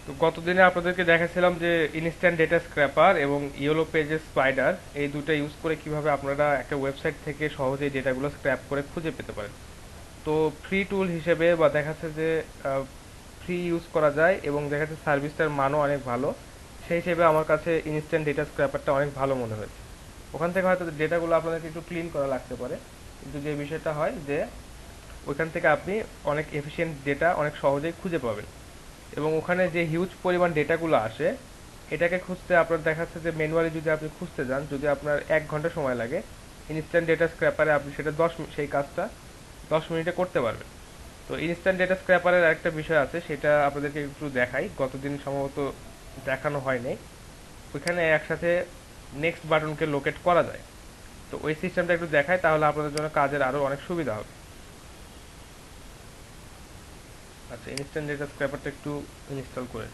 তো গতদিনে আপনাদেরকে দেখাচ্ছিলাম যে ইনস্ট্যান্ট ডেটা স্ক্র্যাপার এবং ইয়েলো পেজেস স্পাইডার এই দুটো ইউজ করে কিভাবে আপনারা একটা ওয়েবসাইট থেকে সহজেই ডেটাগুলো স্ক্র্যাপ করে খুঁজে পেতে পারেন। তো ফ্রি টুল হিসেবে বা দেখাচ্ছে যে ফ্রি ইউজ করা যায় এবং দেখাচ্ছে সার্ভিসটার মানও অনেক ভালো, সেই হিসেবে আমার কাছে ইনস্ট্যান্ট ডেটা স্ক্র্যাপারটা অনেক ভালো মনে হয়েছে। ওখান থেকে হয়তো ডেটাগুলো আপনাদেরকে একটু ক্লিন করা লাগতে পারে, কিন্তু যে বিষয়টা হয় যে ওইখান থেকে আপনি অনেক এফিশিয়েন্ট ডেটা অনেক সহজেই খুঁজে পাবেন। এবং ওখানে যে হিউজ পরিমাণ ডেটাগুলো আসে, এটাকে খুঁজতে আপনার দেখাচ্ছে যে ম্যানুয়ালি যদি আপনি খুঁজতে যান, যদি আপনার 1 ঘন্টা সময় লাগে, ইনস্ট্যান্ট ডেটা স্ক্র্যাপারে আপনি সেটা সেই কাজটা 10 মিনিটে করতে পারবেন। তো ইনস্ট্যান্ট ডেটা স্ক্র্যাপারের আরেকটা বিষয় আছে, সেটা আপনাদেরকে একটু দেখাই, গতদিন সম্ভবত দেখানো হয়নি। ওইখানে একসাথে নেক্সট বাটনকে লোকেট করা যায়। তো ওই সিস্টেমটা একটু দেখাই, তাহলে আপনাদের জন্য কাজের আরও অনেক সুবিধা হবে। আচ্ছা, ইনস্ট্যান্ট ডেটা স্ক্র্যাপারটা একটু ইনস্টল করে।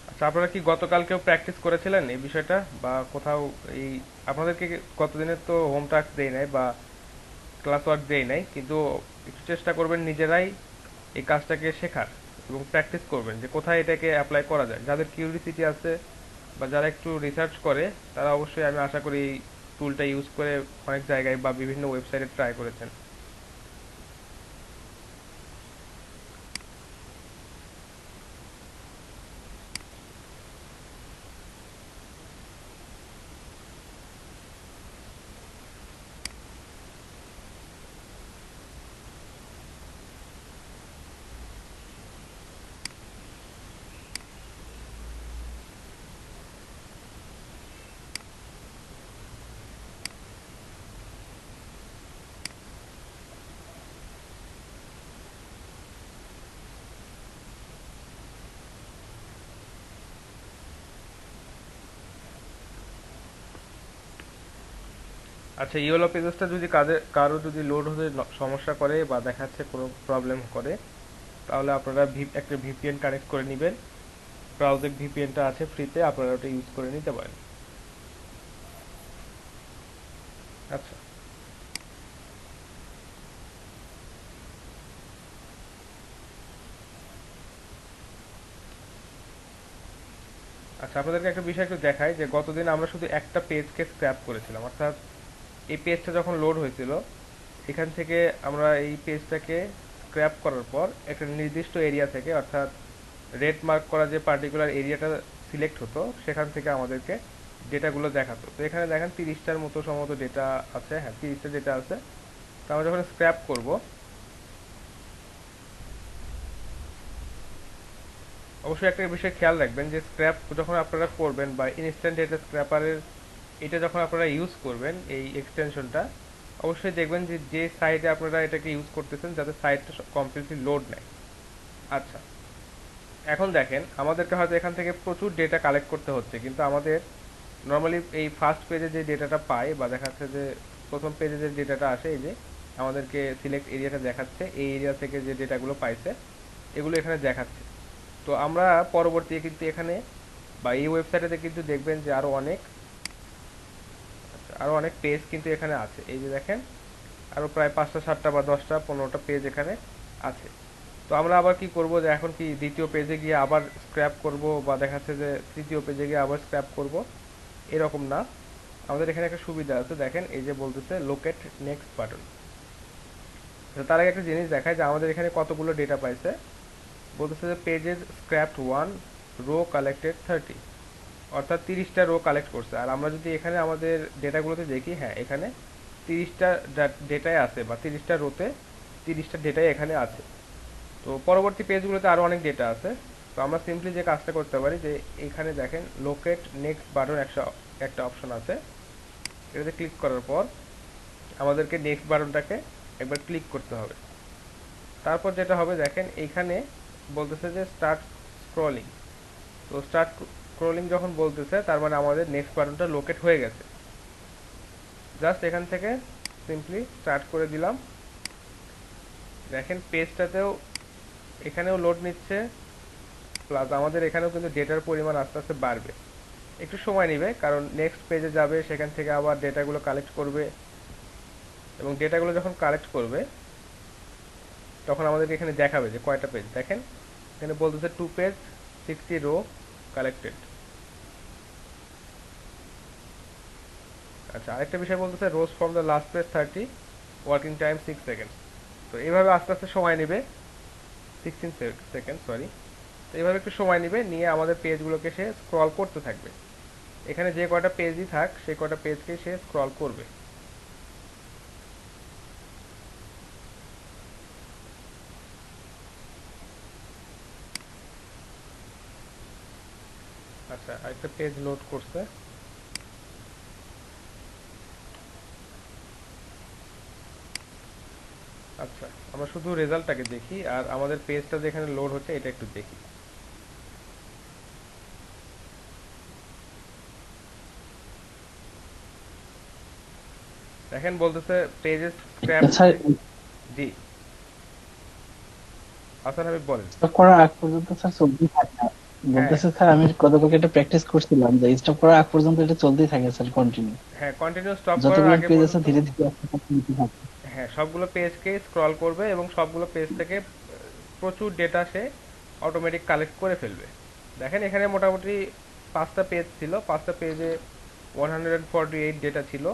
আচ্ছা, আপনারা কি গতকালকেও প্র্যাকটিস করেছিলেন এই বিষয়টা, বা কোথাও এই আপনাদেরকে গতদিনের তো হোম টাস্ক দেই নাই বা ক্লাস ওয়ার্ক দেই নাই, কিন্তু একটু চেষ্টা করবেন নিজেরাই এই কাজটাকে শেখার এবং প্র্যাকটিস করবেন যে কোথায় এটাকে অ্যাপ্লাই করা যায়। যাদের কিউরিসিটি আছে বা যারা একটু রিসার্চ করে, তারা অবশ্যই আমি আশা করি এই টুলটা ইউজ করে অনেক জায়গায় বা বিভিন্ন ওয়েবসাইটে ট্রাই করেছেন। আচ্ছা, ইওলো পেজেসটা যদি কারো যদি লোড হতে সমস্যা করে বা দেখাচ্ছে কোনো প্রবলেম করে, তাহলে আপনারা একটা ভিপিএন কানেক্ট করে নেবেন। ব্রাউজার ভিপিএনটা আছে ফ্রিতে, আপনারা ওটা ইউজ করে নিতে পারেন। আচ্ছা। আচ্ছা, আপনাদেরকে একটা বিষয় একটু দেখাই যে গতদিন আমরা শুধু একটা পেজকে স্ক্র্যাপ করেছিলাম, অর্থাৎ এই পেজটা যখন লোড হয়েছিল, এখান থেকে আমরা এই পেজটাকে স্ক্র্যাপ করার পর একটা নির্দিষ্ট এরিয়া থেকে, অর্থাৎ রেড মার্ক করা যে পার্টিকুলার এরিয়াটা সিলেক্ট হতো, সেখান থেকে আমাদেরকে ডেটাগুলো দেখাতো। তো এখানে দেখেন 30টার মতো সম্ভবত ডেটা আছে, হ্যাঁ 30টা ডেটা আছে। তো আমরা যখন স্ক্র্যাপ করব, অবশ্যই একটা বিষয় খেয়াল রাখবেন যে স্ক্র্যাপ যখন আপনারা করবেন বা ইনস্ট্যান্ট ডেটা স্ক্র্যাপারের এটা যখন আপনারা ইউজ করবেন এই এক্সটেনশনটা, অবশ্যই দেখবেন যে যে সাইটে আপনারা এটাকে ইউজ করতেছেন যাতে সাইটটা কমপ্লিটলি লোড নেয়। আচ্ছা, এখন দেখেন আমাদেরকে হয়তো এখান থেকে প্রচুর ডেটা কালেক্ট করতে হচ্ছে, কিন্তু আমাদের নর্মালি এই ফার্স্ট পেজে যে ডেটাটা পাই বা দেখাচ্ছে যে প্রথম পেজে যে ডেটাটা আসে, এই যে আমাদেরকে সিলেক্ট এরিয়াটা দেখাচ্ছে, এই এরিয়া থেকে যে ডেটাগুলো পাইছে এগুলো এখানে দেখাচ্ছে। তো আমরা পরবর্তী কিন্তু এখানে বা এই ওয়েবসাইটে কিন্তু দেখবেন যে আরো অনেক পেজ কিন্তু এখানে আছে। এই যে দেখেন, আরো প্রায় 5টা 7টা বা 10টা 15টা পেজ এখানে আছে। তো আমরা আবার কি করব, যে এখন কি দ্বিতীয় পেজে গিয়ে আবার স্ক্র্যাপ করব বা দেখাচ্ছে যে তৃতীয় পেজে গিয়ে আবার স্ক্র্যাপ করব, এরকম না। আমাদের এখানে একটা সুবিধা আছে, দেখেন এই যে বলতেছে লোকেট নেক্সট বাটন। তো তার আগে একটা জিনিস দেখায় যে আমাদের এখানে কতগুলো ডেটা পাইছে। বলতেছে যে পেজেস স্ক্র্যাপড 1, রো কালেক্টেড 30, অর্থাৎ 30টা রো কালেক্ট করছে। আর আমরা যদি এখানে আমাদের ডেটাগুলোতে দেখি, হ্যাঁ এখানে 30টা ডেটাই আছে বা 30টা রোতে 30টা ডেটাই এখানে আছে। তো পরবর্তী পেজগুলোতে আরও অনেক ডেটা আছে। তো আমরা সিম্পলি যে কাজটা করতে পারি, যে এখানে দেখেন লোকেট নেক্সট বাটন একটা একটা অপশন আছে, এটাতে ক্লিক করার পর আমাদেরকে নেক্সট বাটনটাকে একবার ক্লিক করতে হবে। তারপর যেটা হবে দেখেন এইখানে বলতেছে যে স্টার্ট স্ক্রলিং। তো স্টার্ট স্ক্রলিং যখন বলতেছে, তার মানে আমাদের নেক্সট বাটনটা লোকেট হয়ে গেছে। জাস্ট এখান থেকে সিম্পলি স্টার্ট করে দিলাম। দেখেন পেজটাতেও এখানেও লোড নিচ্ছে, প্লাস আমাদের এখানেও কিন্তু ডেটার পরিমাণ আস্তে আস্তে বাড়বে। একটু সময় নেবে, কারণ নেক্সট পেজে যাবে, সেখান থেকে আবার ডেটাগুলো কালেক্ট করবে, এবং ডেটাগুলো যখন কালেক্ট করবে তখন আমাদেরকে এখানে দেখাবে যে কয়টা পেজ। দেখেন এখানে বলতেছে 2 পেজ 60 রো কালেক্টেড। আচ্ছা, আরেকটা বিষয় বলতেছে rows from the last page 30, working time 6 second. তো এইভাবে আস্তে আস্তে সময় নেবে, 16 সেকেন্ড সরি। তো এইভাবে একটু সময় নেবে, নিয়ে আমাদের পেজগুলোকে সে স্ক্রল করতে থাকবে। এখানে যে কয়টা পেজই থাক সেই কয়টা পেজকে সে স্ক্রল করবে। আচ্ছা, আরেকটা পেজ লোড করছে। আচ্ছা, আমরা শুধু রেজাল্টটাকে দেখি, আর আমাদের পেজটা যেখানে লোড হচ্ছে এটা একটু দেখি। দেখেন বলতেছে পেজেস স্ক্র্যাপ। স্যার, জি, হাসান হাবিব বলেন। স্টপ করার আগ পর্যন্ত স্যার চলতেই থাকে না। হ্যাঁ, বলতেছে স্যার, আমি গতকালকে এটা প্র্যাকটিস করছিলাম যে স্টপ করার আগ পর্যন্ত এটা চলতেই থাকে স্যার, কন্টিনিউ। হ্যাঁ, কন্টিনিউ স্টপ করার যতগুলো আগে পেজ আছে পর্যন্ত। ধীরে ধীরে একটা একটা নিতে থাকে। হ্যাঁ, সবগুলো পেজকে স্ক্রল করবে এবং সবগুলো পেজ থেকে প্রচুর ডেটা সে অটোমেটিক কালেক্ট করে ফেলবে। দেখেন এখানে মোটামুটি 5টা পেজ ছিল, 5টা পেজে 148 ডেটা ছিল,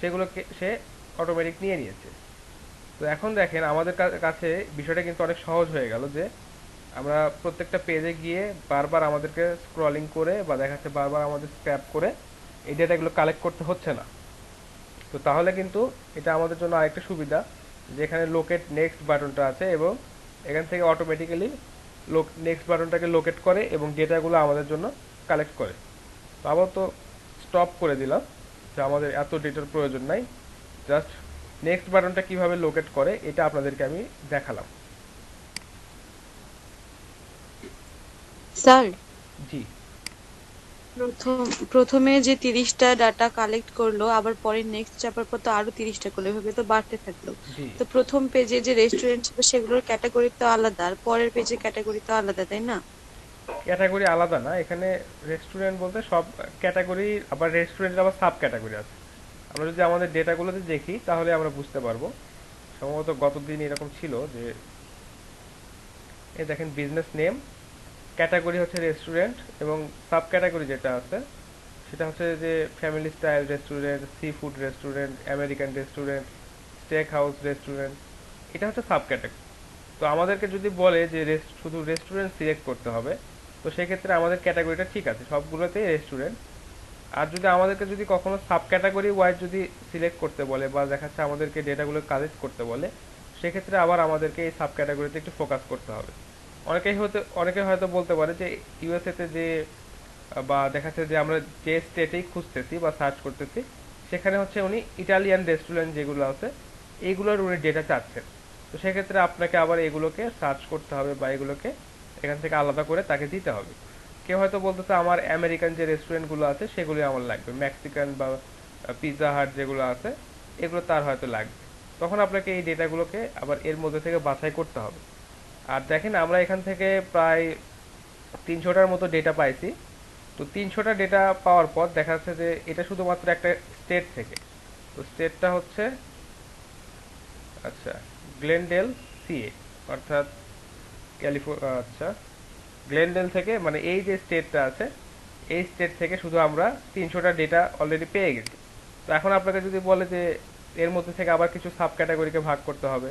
সেগুলোকে সে অটোমেটিক নিয়ে নিয়েছে। তো এখন দেখেন আমাদের কাছে বিষয়টা কিন্তু অনেক সহজ হয়ে গেল, যে আমরা প্রত্যেকটা পেজে গিয়ে বারবার আমাদেরকে স্ক্রলিং করে বা দেখাচ্ছে বারবার আমাদের স্ক্র্যাপ করে এই ডেটাগুলো কালেক্ট করতে হচ্ছে না। তো তাহলে কিন্তু এটা আমাদের জন্য আরেকটা সুবিধা, যেখানে লোকেট নেক্সট বাটনটা আছে, এবং এখান থেকে অটোমেটিক্যালি নেক্সট বাটনটাকে লোকেট করে এবং ডেটাগুলো আমাদের জন্য কালেক্ট করে। তো আবার তো স্টপ করে দিলাম, যে আমাদের এত ডেটার প্রয়োজন নাই। জাস্ট নেক্সট বাটনটা কিভাবে লোকেট করে এটা আপনাদেরকে আমি দেখালাম। স্যার, জি, প্রথমে যে 30টা ডাটা কালেক্ট করলো, আবার পরে নেক্সট চাপার পর তো আরো 30টা করলো, এভাবে তো বাড়তে থাকলো। জি। তো প্রথম পেজে যে রেস্টুরেন্ট ছিল সেগুলোর ক্যাটাগরি তো আলাদা, আর পরের পেজের ক্যাটাগরি তো আলাদা, তাই না? ক্যাটাগরি আলাদা না, এখানে রেস্টুরেন্ট বলতে সব ক্যাটাগরি, আবার রেস্টুরেন্টের আবার সাব ক্যাটাগরি আছে। আমরা যদি আমাদের ডেটাগুলোতে দেখি তাহলে আমরা বুঝতে পারবো। সম্ভবত গতদিন এরকম ছিল যে এই দেখেন বিজনেস নেম, ক্যাটাগরি হচ্ছে রেস্টুরেন্ট, এবং সাব ক্যাটাগরি যেটা আছে সেটা হচ্ছে যে family style restaurant, sea food restaurant, American restaurant, stake house restaurant. এটা হচ্ছে সাব ক্যাটাগরি। তো আমাদেরকে যদি বলে যে শুধু রেস্টুরেন্ট সিলেক্ট করতে হবে, তো সেক্ষেত্রে আমাদের ক্যাটাগরিটা ঠিক আছে, সবগুলোতেই রেস্টুরেন্ট। আর যদি আমাদেরকে যদি কখনো সাব ক্যাটাগরি ওয়াইজ যদি সিলেক্ট করতে বলে বা দেখাচ্ছে আমাদেরকে ডেটাগুলো কালেক্ট করতে বলে, সেক্ষেত্রে আবার আমাদেরকে এই সাব ক্যাটাগরিতে একটু ফোকাস করতে হবে। অনেকে হয়তো বলতে পারে যে ইউএসএ তে যে বা দেখাচ্ছে যে আমরা যে স্টেটেই খুঁজতেছি বা সার্চ করতেছি, সেখানে হচ্ছে উনি ইটালিয়ান রেস্টুরেন্ট যেগুলো আছে এইগুলোর উনি ডেটা চাচ্ছেন। তো সেক্ষেত্রে আপনাকে আবার এগুলোকে সার্চ করতে হবে বা এগুলোকে এখান থেকে আলাদা করে তাকে দিতে হবে। কেউ হয়তো বলতেছে আমার আমেরিকান যে রেস্টুরেন্টগুলো আছে সেগুলোই আমার লাগবে, মেক্সিকান বা পিৎজা হাট যেগুলো আছে এগুলো তার হয়তো লাগবে। তখন আপনাকে এই ডেটাগুলোকে আবার এর মধ্যে থেকে বাছাই করতে হবে। আর দেখেন আমরা এখান থেকে প্রায় 300টার মতো ডেটা পাইছি। তো 300টা ডেটা পাওয়ার পর দেখা যাচ্ছে যে এটা শুধুমাত্র একটা স্টেট থেকে। তো স্টেটটা হচ্ছে আচ্ছা গ্লেনডেল সিএ, অর্থাৎ ক্যালিফোর্নিয়া। আচ্ছা, গ্লেনডেল থেকে, মানে এই যে স্টেটটা আছে এই স্টেট থেকে শুধু আমরা 300টা ডেটা অলরেডি পেয়ে গেছি। তো এখন আপনাকে যদি বলে যে এর মধ্যে থেকে আবার কিছু সাব ক্যাটাগরিকে ভাগ করতে হবে,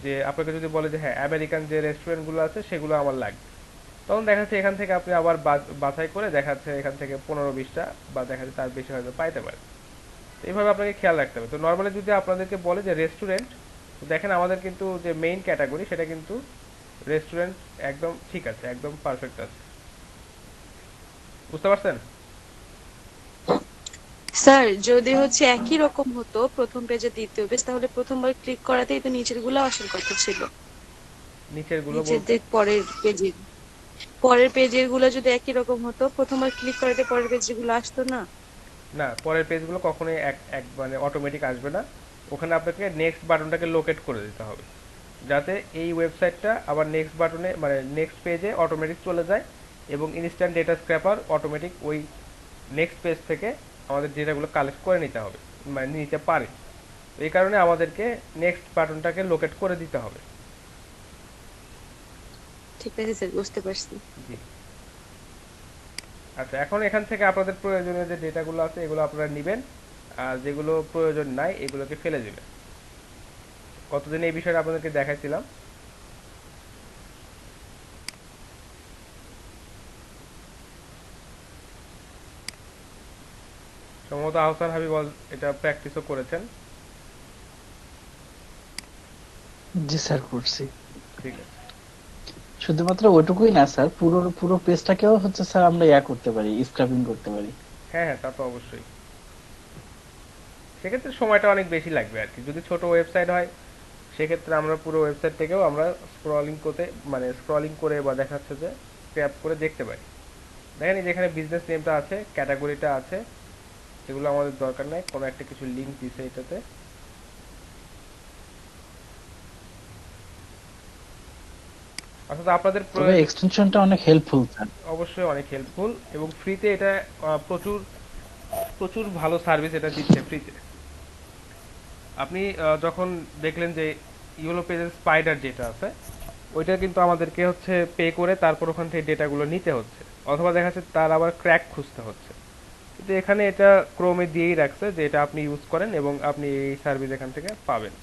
যে আপনাকে যদি বলে যে হ্যাঁ আমেরিকান যে রেস্টুরেন্টগুলো আছে সেগুলো আমার লাগবে, তখন দেখা যাচ্ছে এখান থেকে আপনি আবার বাছাই করে দেখা যাচ্ছে এখান থেকে 15-20টা বা দেখা যাচ্ছে তার বেশি হয়তো পাইতে পারে। তো এইভাবে আপনাকে খেয়াল রাখতে হবে। তো নর্মালি যদি আপনাদেরকে বলে যে রেস্টুরেন্ট, তো দেখেন আমাদের কিন্তু যে মেইন ক্যাটাগরি সেটা কিন্তু রেস্টুরেন্ট, একদম ঠিক আছে, একদম পারফেক্ট আছে। বুঝতে পারছেন? স্যার, যদি হচ্ছে একই রকম হতো প্রথম পেজে দ্বিতীয় পেজ, তাহলে প্রথমবার ক্লিক করাতেই তো নিচের গুলো আসার কথা ছিল। নিচের গুলো নিচের বলতে? যে পরের পেজের গুলো যদি একই রকম হতো, প্রথমবার ক্লিক করাতে পরের পেজের গুলো আসতো না। না, পরের পেজগুলো কখনোই এক এক মানে অটোমেটিক আসবে না। ওখানে আপনাকে নেক্সট বাটনটাকে লোকেট করে দিতে হবে। যাতে এই ওয়েবসাইটটা আবার নেক্সট বাটনে মানে নেক্সট পেজে অটোমেটিক চলে যায় এবং ইনস্ট্যান্ট ডেটা স্ক্র্যাপার অটোমেটিক ওই নেক্সট পেজ থেকে আমাদের ডেটাগুলো কালেক্ট করে নিতে হবে, মানে নিতে পারে। এই কারণে আমাদেরকে নেক্সট বাটনটাকে লোকেট করে দিতে হবে। ঠিক আছে স্যার, বুঝতে পারছি। জি। আচ্ছা, এখন এখান থেকে আপনাদের প্রয়োজনীয় যে ডেটাগুলো আছে এগুলো আপনারা নেবেন, আর যেগুলো প্রয়োজন নাই এগুলোকে ফেলে দেবেন। কতদিন এই বিষয়টা আপনাদেরকে দেখাইছিলাম। সম্ভবত আহসান হাবিব এটা প্র্যাকটিসও করেছেন। জি স্যার, করছি। ঠিক আছে। শুধুমাত্র ওইটুকুই না স্যার, পুরো পুরো পেজটাকেও হচ্ছে স্যার আমরা করতে পারি, স্ক্র্যাপিং করতে পারি। হ্যাঁ হ্যাঁ, তা তো অবশ্যই। সেক্ষেত্রে সময়টা অনেক বেশি লাগবে আর কি। যদি ছোট ওয়েবসাইট হয় সেক্ষেত্রে আমরা পুরো ওয়েবসাইটটাকেও আমরা স্ক্রলিং করতে মানে স্ক্রলিং করে বা দেখাচ্ছে যে স্ক্র্যাপ করে দেখতে পারি। দেখেন এই যেখানে বিজনেস নেমটা আছে, ক্যাটাগরিটা আছে, এগুলো আমাদের দরকার নাই। কোনো একটা কিছু লিঙ্ক দিছে এটাতে। অর্থাৎ আপনাদের তবে প্রয়োজন। এক্সটেনশনটা অনেক হেল্পফুল স্যার। অবশ্যই অনেক হেল্পফুল এবং ফ্রিতে এটা প্রচুর প্রচুর ভালো সার্ভিস এটা দিচ্ছে ফ্রিতে। আপনি যখন দেখলেন যে ইয়েলো পেজের স্পাইডার যেটা আছে ওইটা কিন্তু আমাদেরকে হচ্ছে পে করে তারপর ওখান থেকে ডেটাগুলো নিতে হচ্ছে, অথবা দেখা যাচ্ছে তার আবার ক্র্যাক খুঁজতে হচ্ছে। কিন্তু এখানে এটা ক্রোমে দিয়েই রাখছে যে এটা আপনি ইউজ করেন এবং আপনি এই সার্ভিস এখান থেকে পাবেন।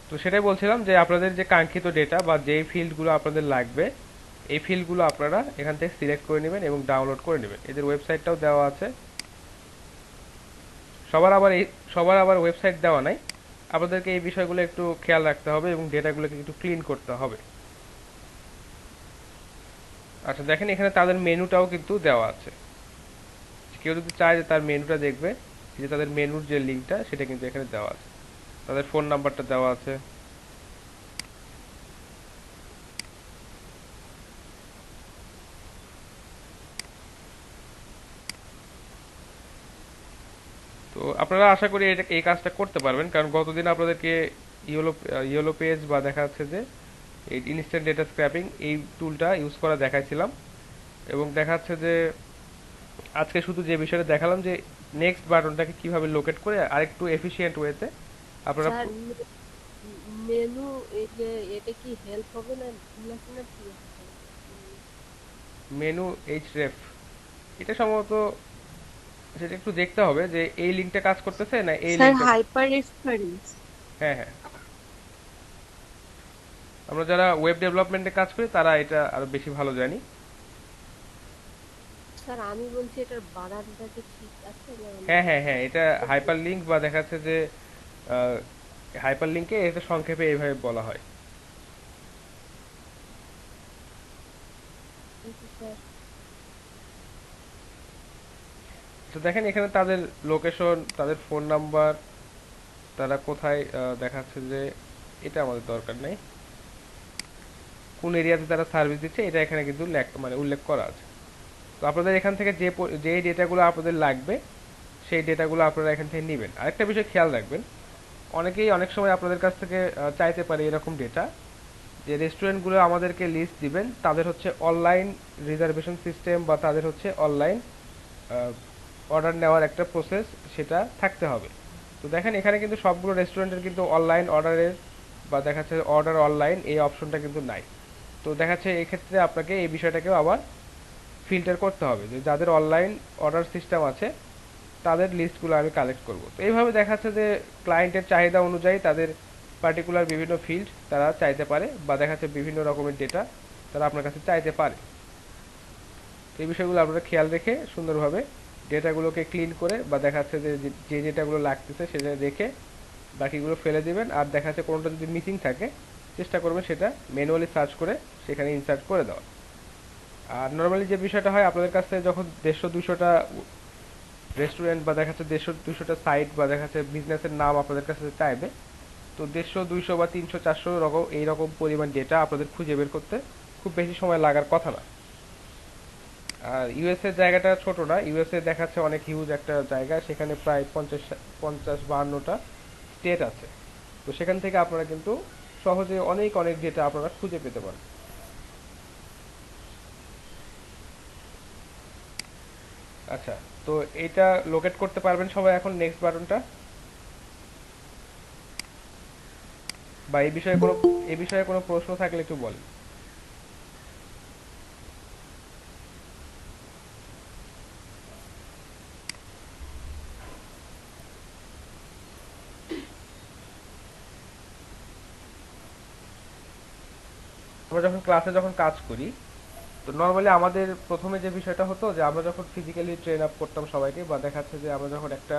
তো সেটাই বলছিলাম যে আপনাদের যে কাঙ্ক্ষিত ডেটা বা যেই ফিল্ডগুলো আপনাদের লাগবে এই ফিল্ডগুলো আপনারা এখান থেকে সিলেক্ট করে নেবেন এবং ডাউনলোড করে নেবেন। এদের ওয়েবসাইটটাও দেওয়া আছে। সবার আবার এই সবার আবার ওয়েবসাইট দেওয়া নাই। আপনাদেরকে এই বিষয়গুলো একটু খেয়াল রাখতে হবে এবং ডেটাগুলোকে একটু ক্লিন করতে হবে। আচ্ছা, দেখেন এখানে তাদের মেনুটাও কিন্তু দেওয়া আছে। কেউ যদি চায় যে তার মেনুটা দেখবে, যে তাদের মেনুর যে লিঙ্কটা সেটা কিন্তু এখানে দেওয়া আছে, তাদের ফোন নাম্বারটা দেওয়া আছে। তো আপনারা আশা করি এটা এই কাজটা করতে পারবেন, কারণ গতদিন আপনাদেরকে ইয়েলো ইয়েলো পেজ বা দেখা যাচ্ছে যে এই ইনস্ট্যান্ট ডেটা স্ক্র্যাপিং এই টুলটা ইউজ করা দেখাইছিলাম, এবং দেখা যাচ্ছে যে আজকে শুধু যে বিষয়টা দেখালাম যে নেক্সট বাটনটাকে কিভাবে লোকেট করে আরেকটু এফিশিয়েন্ট ওয়েতে আপনারা। স্যার, মেনু এই যে এটা কি হেল্প হবে না নাকি না কি হবে? মেনু এইচ রেফ, এটা সম্ভবত সেটা একটু দেখতে হবে যে এই লিঙ্কটা কাজ করতেছে না এই স্যার লিঙ্কটা। Hyper reference. হ্যাঁ হ্যাঁ, আমরা যারা ওয়েব ডেভেলপমেন্টে কাজ করি তারা এটা আরো বেশি ভালো জানি। স্যার আমি বলছি এটার বানানটা কি ঠিক আছে না হ্যাঁ হ্যাঁ হ্যাঁ, এটা হাইপার লিঙ্ক বা দেখা যাচ্ছে যে হাইপার লিঙ্কে এটা সংক্ষেপে এইভাবে বলা হয়। স্যার? তো দেখেন এখানে তাদের লোকেশন, তাদের ফোন নাম্বার, তারা কোথায় দেখাচ্ছে যে এটা আমাদের দরকার নেই। কোন এরিয়াতে তারা সার্ভিস দিচ্ছে এটা এখানে কিন্তু মানে উল্লেখ করা আছে। তো আপনাদের এখান থেকে যে ডেটাগুলো আপনাদের লাগবে সেই ডেটাগুলো আপনারা এখান থেকে নেবেন। আরেকটা বিষয় খেয়াল রাখবেন, অনেকেই অনেক সময় আপনাদের কাছ থেকে চাইতে পারে এরকম ডেটা যে রেস্টুরেন্টগুলো আমাদেরকে লিস্ট দিবেন, তাদের হচ্ছে অনলাইন রিজার্ভেশন সিস্টেম বা তাদের হচ্ছে অনলাইন অর্ডার নেওয়ার একটা প্রসেস সেটা থাকতে হবে। তো দেখেন এখানে কিন্তু সবগুলো রেস্টুরেন্টের কিন্তু অনলাইন অর্ডারের বা দেখা যাচ্ছে অর্ডার অনলাইন এই অপশনটা কিন্তু নাই। তো দেখা যাচ্ছে এই ক্ষেত্রে আপনাকে এই বিষয়টাকেও আবার ফিল্টার করতে হবে যে যাদের অনলাইন অর্ডার সিস্টেম আছে তাদের লিস্টগুলো আমি কালেক্ট করব। তো এইভাবে দেখা যাচ্ছে যে ক্লায়েন্টের চাহিদা অনুযায়ী তাদের পার্টিকুলার বিভিন্ন ফিল্ড তারা চাইতে পারে বা দেখা যাচ্ছে বিভিন্ন রকমের ডেটা তারা আপনার কাছে চাইতে পারে। তো এই বিষয়গুলো আপনারা খেয়াল রেখে সুন্দরভাবে ডেটাগুলোকে ক্লিন করে বা দেখা যাচ্ছে যে যে ডেটাগুলো লাগতেছে সেটা রেখে বাকিগুলো ফেলে দিবেন। আর দেখা যাচ্ছে কোনোটা যদি মিসিং থাকে চেষ্টা করবেন সেটা ম্যানুয়ালি সার্চ করে সেখানে ইনসার্ট করে দেওয়া। আর নর্মালি যে বিষয়টা হয় আপনাদের কাছে যখন 150-200টা রেস্টুরেন্ট বা দেখা যাচ্ছে 150-200টা সাইট বা দেখা যাচ্ছে বিজনেসের নাম আপনাদের কাছে চাইবে, তো 150-200 বা 300-400 রকম এইরকম পরিমাণ ডেটা আপনাদের খুঁজে বের করতে খুব বেশি সময় লাগার কথা না। আর ইউএসএ জায়গাটা ছোট না, ইউএসএ দেখাচ্ছে অনেক হিউজ একটা জায়গা, সেখানে প্রায় 50-52টা স্টেট আছে। তো সেখান থেকে আপনারা কিন্তু সহজে অনেক অনেক ডেটা আপনারা খুঁজে পেতে পারেন। আচ্ছা, তো এটা লোকেট করতে পারবেন সবাই এখন নেক্সট বাটনটা, বা এই বিষয়ে কোনো প্রশ্ন থাকলে একটু বলেন। আমরা যখন ক্লাসে কাজ করি, তো নর্মালি আমাদের প্রথমে যে বিষয়টা হতো যে আমরা যখন ফিজিক্যালি ট্রেন আপ করতাম সবাইকে, বা দেখাচ্ছে যে আমরা যখন একটা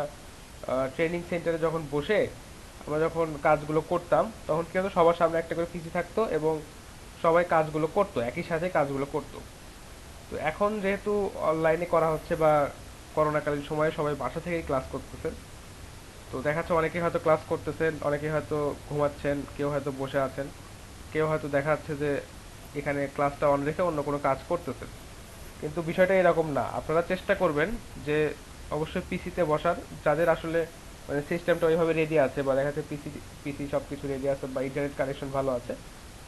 ট্রেনিং সেন্টারে যখন বসে আমরা যখন কাজগুলো করতাম, তখন কি হতো, সবার সামনে একটা করে পিসি থাকতো এবং সবাই কাজগুলো করতো, একই সাথে কাজগুলো করতো। তো এখন যেহেতু অনলাইনে করা হচ্ছে, বা করোনাকালীন সময়ে সবাই বাসা থেকেই ক্লাস করতেছেন, তো দেখাচ্ছে অনেকেই হয়তো ক্লাস করতেছেন, অনেকেই হয়তো ঘুমাচ্ছেন, কেউ হয়তো বসে আছেন, কেউ হয়তো দেখা যাচ্ছে যে এখানে ক্লাসটা অন রেখে অন্য কোনো কাজ করতেছেন। কিন্তু বিষয়টা এরকম না, আপনারা চেষ্টা করবেন যে অবশ্যই পিসিতে বসার, যাদের আসলে মানে সিস্টেমটা ওইভাবে রেডি আছে, বা দেখা যাচ্ছে পিসি পিসি সব কিছু রেডি আছে, বা ইন্টারনেট কানেকশন ভালো আছে,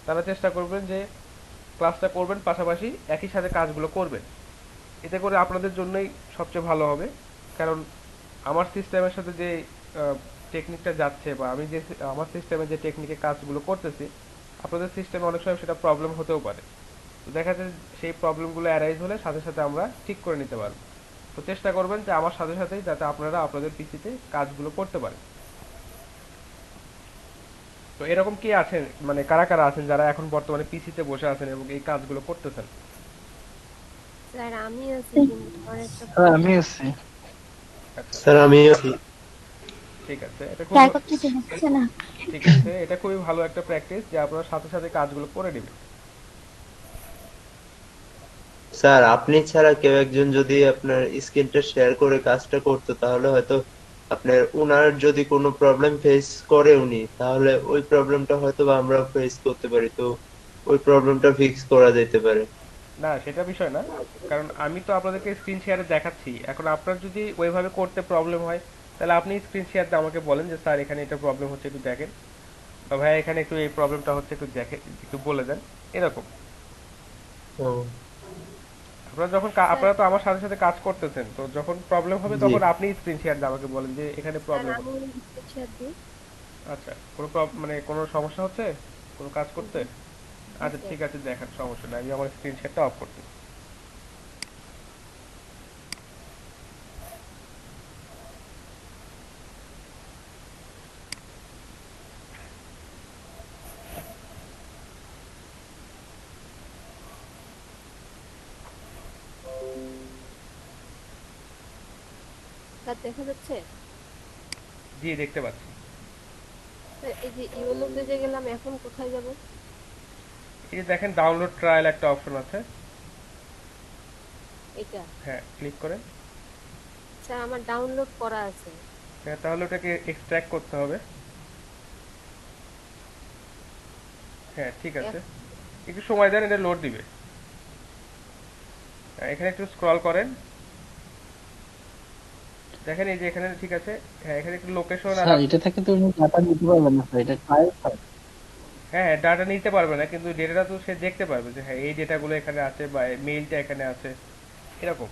তারা চেষ্টা করবেন যে ক্লাসটা করবেন, পাশাপাশি একই সাথে কাজগুলো করবেন। এতে করে আপনাদের জন্যই সবচেয়ে ভালো হবে। কারণ আমার সিস্টেমের সাথে যে টেকনিকটা যাচ্ছে, বা আমি যে আমার সিস্টেমে যে টেকনিকে কাজগুলো করতেছি, আপনাদের সিস্টেমে অনেক সময় সেটা প্রবলেম হতেও পারে। তো দেখা যায় সেই প্রবলেমগুলো অ্যারাইজ হলে সাথে সাথে আমরা ঠিক করে নিতে পারবো। তো চেষ্টা করবেন যে আমার সাথে সাথেই যাতে আপনারা আপনাদের পিসিতে কাজগুলো করতে পারেন। তো এরকম কি আছেন, মানে কারা কারা আছেন যারা এখন বর্তমানে পিসিতে বসে আছেন এবং এই কাজগুলো করতেছেন? স্যার আমি আছি, কিন্তু আমার একটা স্যার আমি আছি। আচ্ছা, স্যার আমিও আছি। ঠিক আছে, এটা খুব ট্রাই করতেছি, হচ্ছে না। ঠিক আছে, এটা খুবই ভালো একটা প্র্যাকটিস যে আপনারা সাথে সাথে কাজগুলো করে নেবেন। স্যার আপনি ছাড়া কেউ একজন যদি আপনার স্ক্রিনটা শেয়ার করে কাজটা করতো তাহলে হয়তো আপনার উনার যদি কোনো প্রবলেম ফেস করে উনি, তাহলে ওই প্রবলেমটা হয়তো বা আমরা ফেস করতে পারি, তো ওই প্রবলেমটা ফিক্স করা যেতে পারে। না, সেটা বিষয় না, কারণ আমি তো আপনাদেরকে স্ক্রিন শেয়ারে দেখাচ্ছি। এখন আপনার যদি ওইভাবে করতে প্রবলেম হয়, তাহলে আপনি স্ক্রিন শেয়ার দিয়ে আমাকে বলেন যে স্যার এখানে এটা প্রবলেম হচ্ছে, একটু দেখেন, বা ভাই এখানে একটু এই প্রবলেমটা হচ্ছে, একটু দেখে একটু বলে দেন, এরকম। ও, স্যার। আপনারা তো আমার সাথে সাথে কাজ করতেছেন, তো যখন প্রবলেম হবে জি। তখন আপনি স্ক্রিন শেয়ার দিয়ে আমাকে বলেন যে এখানে স্যার প্রবলেম আমি হচ্ছে। স্ক্রিনশট দিই। আচ্ছা, মানে কোনো সমস্যা হচ্ছে কোনো কাজ করতে? জি জি আচ্ছা, স্যার। ঠিক আছে, দেখান, সমস্যা নাই, আমি আমার স্ক্রিন শেয়ারটা অফ করতে। স্যার দেখা যাচ্ছে? জি, দেখতে পাচ্ছি। স্যার এই যে ইওলো পেজে গেলাম, এখন কোথায় যাব? এই যে দেখেন ডাউনলোড ট্রায়াল একটা অপশন আছে। এটা? হ্যাঁ, ক্লিক করেন। স্যার আমার ডাউনলোড করা আছে। হ্যাঁ, তাহলে ওটাকে এক্সট্রাক্ট করতে হবে। হ্যাঁ, ঠিক আছে, এক- একটু সময় দেন, এটা লোড দিবে। হ্যাঁ, এখানে একটু স্ক্রল করেন, দেখেন এই যে এখানে, ঠিক আছে। হ্যাঁ, এখানে একটু লোকেশন আর স্যার এটা থেকে তুমি ডাটা নিতে পারবেন না স্যার, এটা ট্রায়াল স্যার। হ্যাঁ, ডাটা নিতে পারবে না, কিন্তু ডেটাটা তো সে দেখতে পারবে যে হ্যাঁ এই ডেটাগুলো এখানে আছে, বা মেইলটা এখানে আছে, এরকম।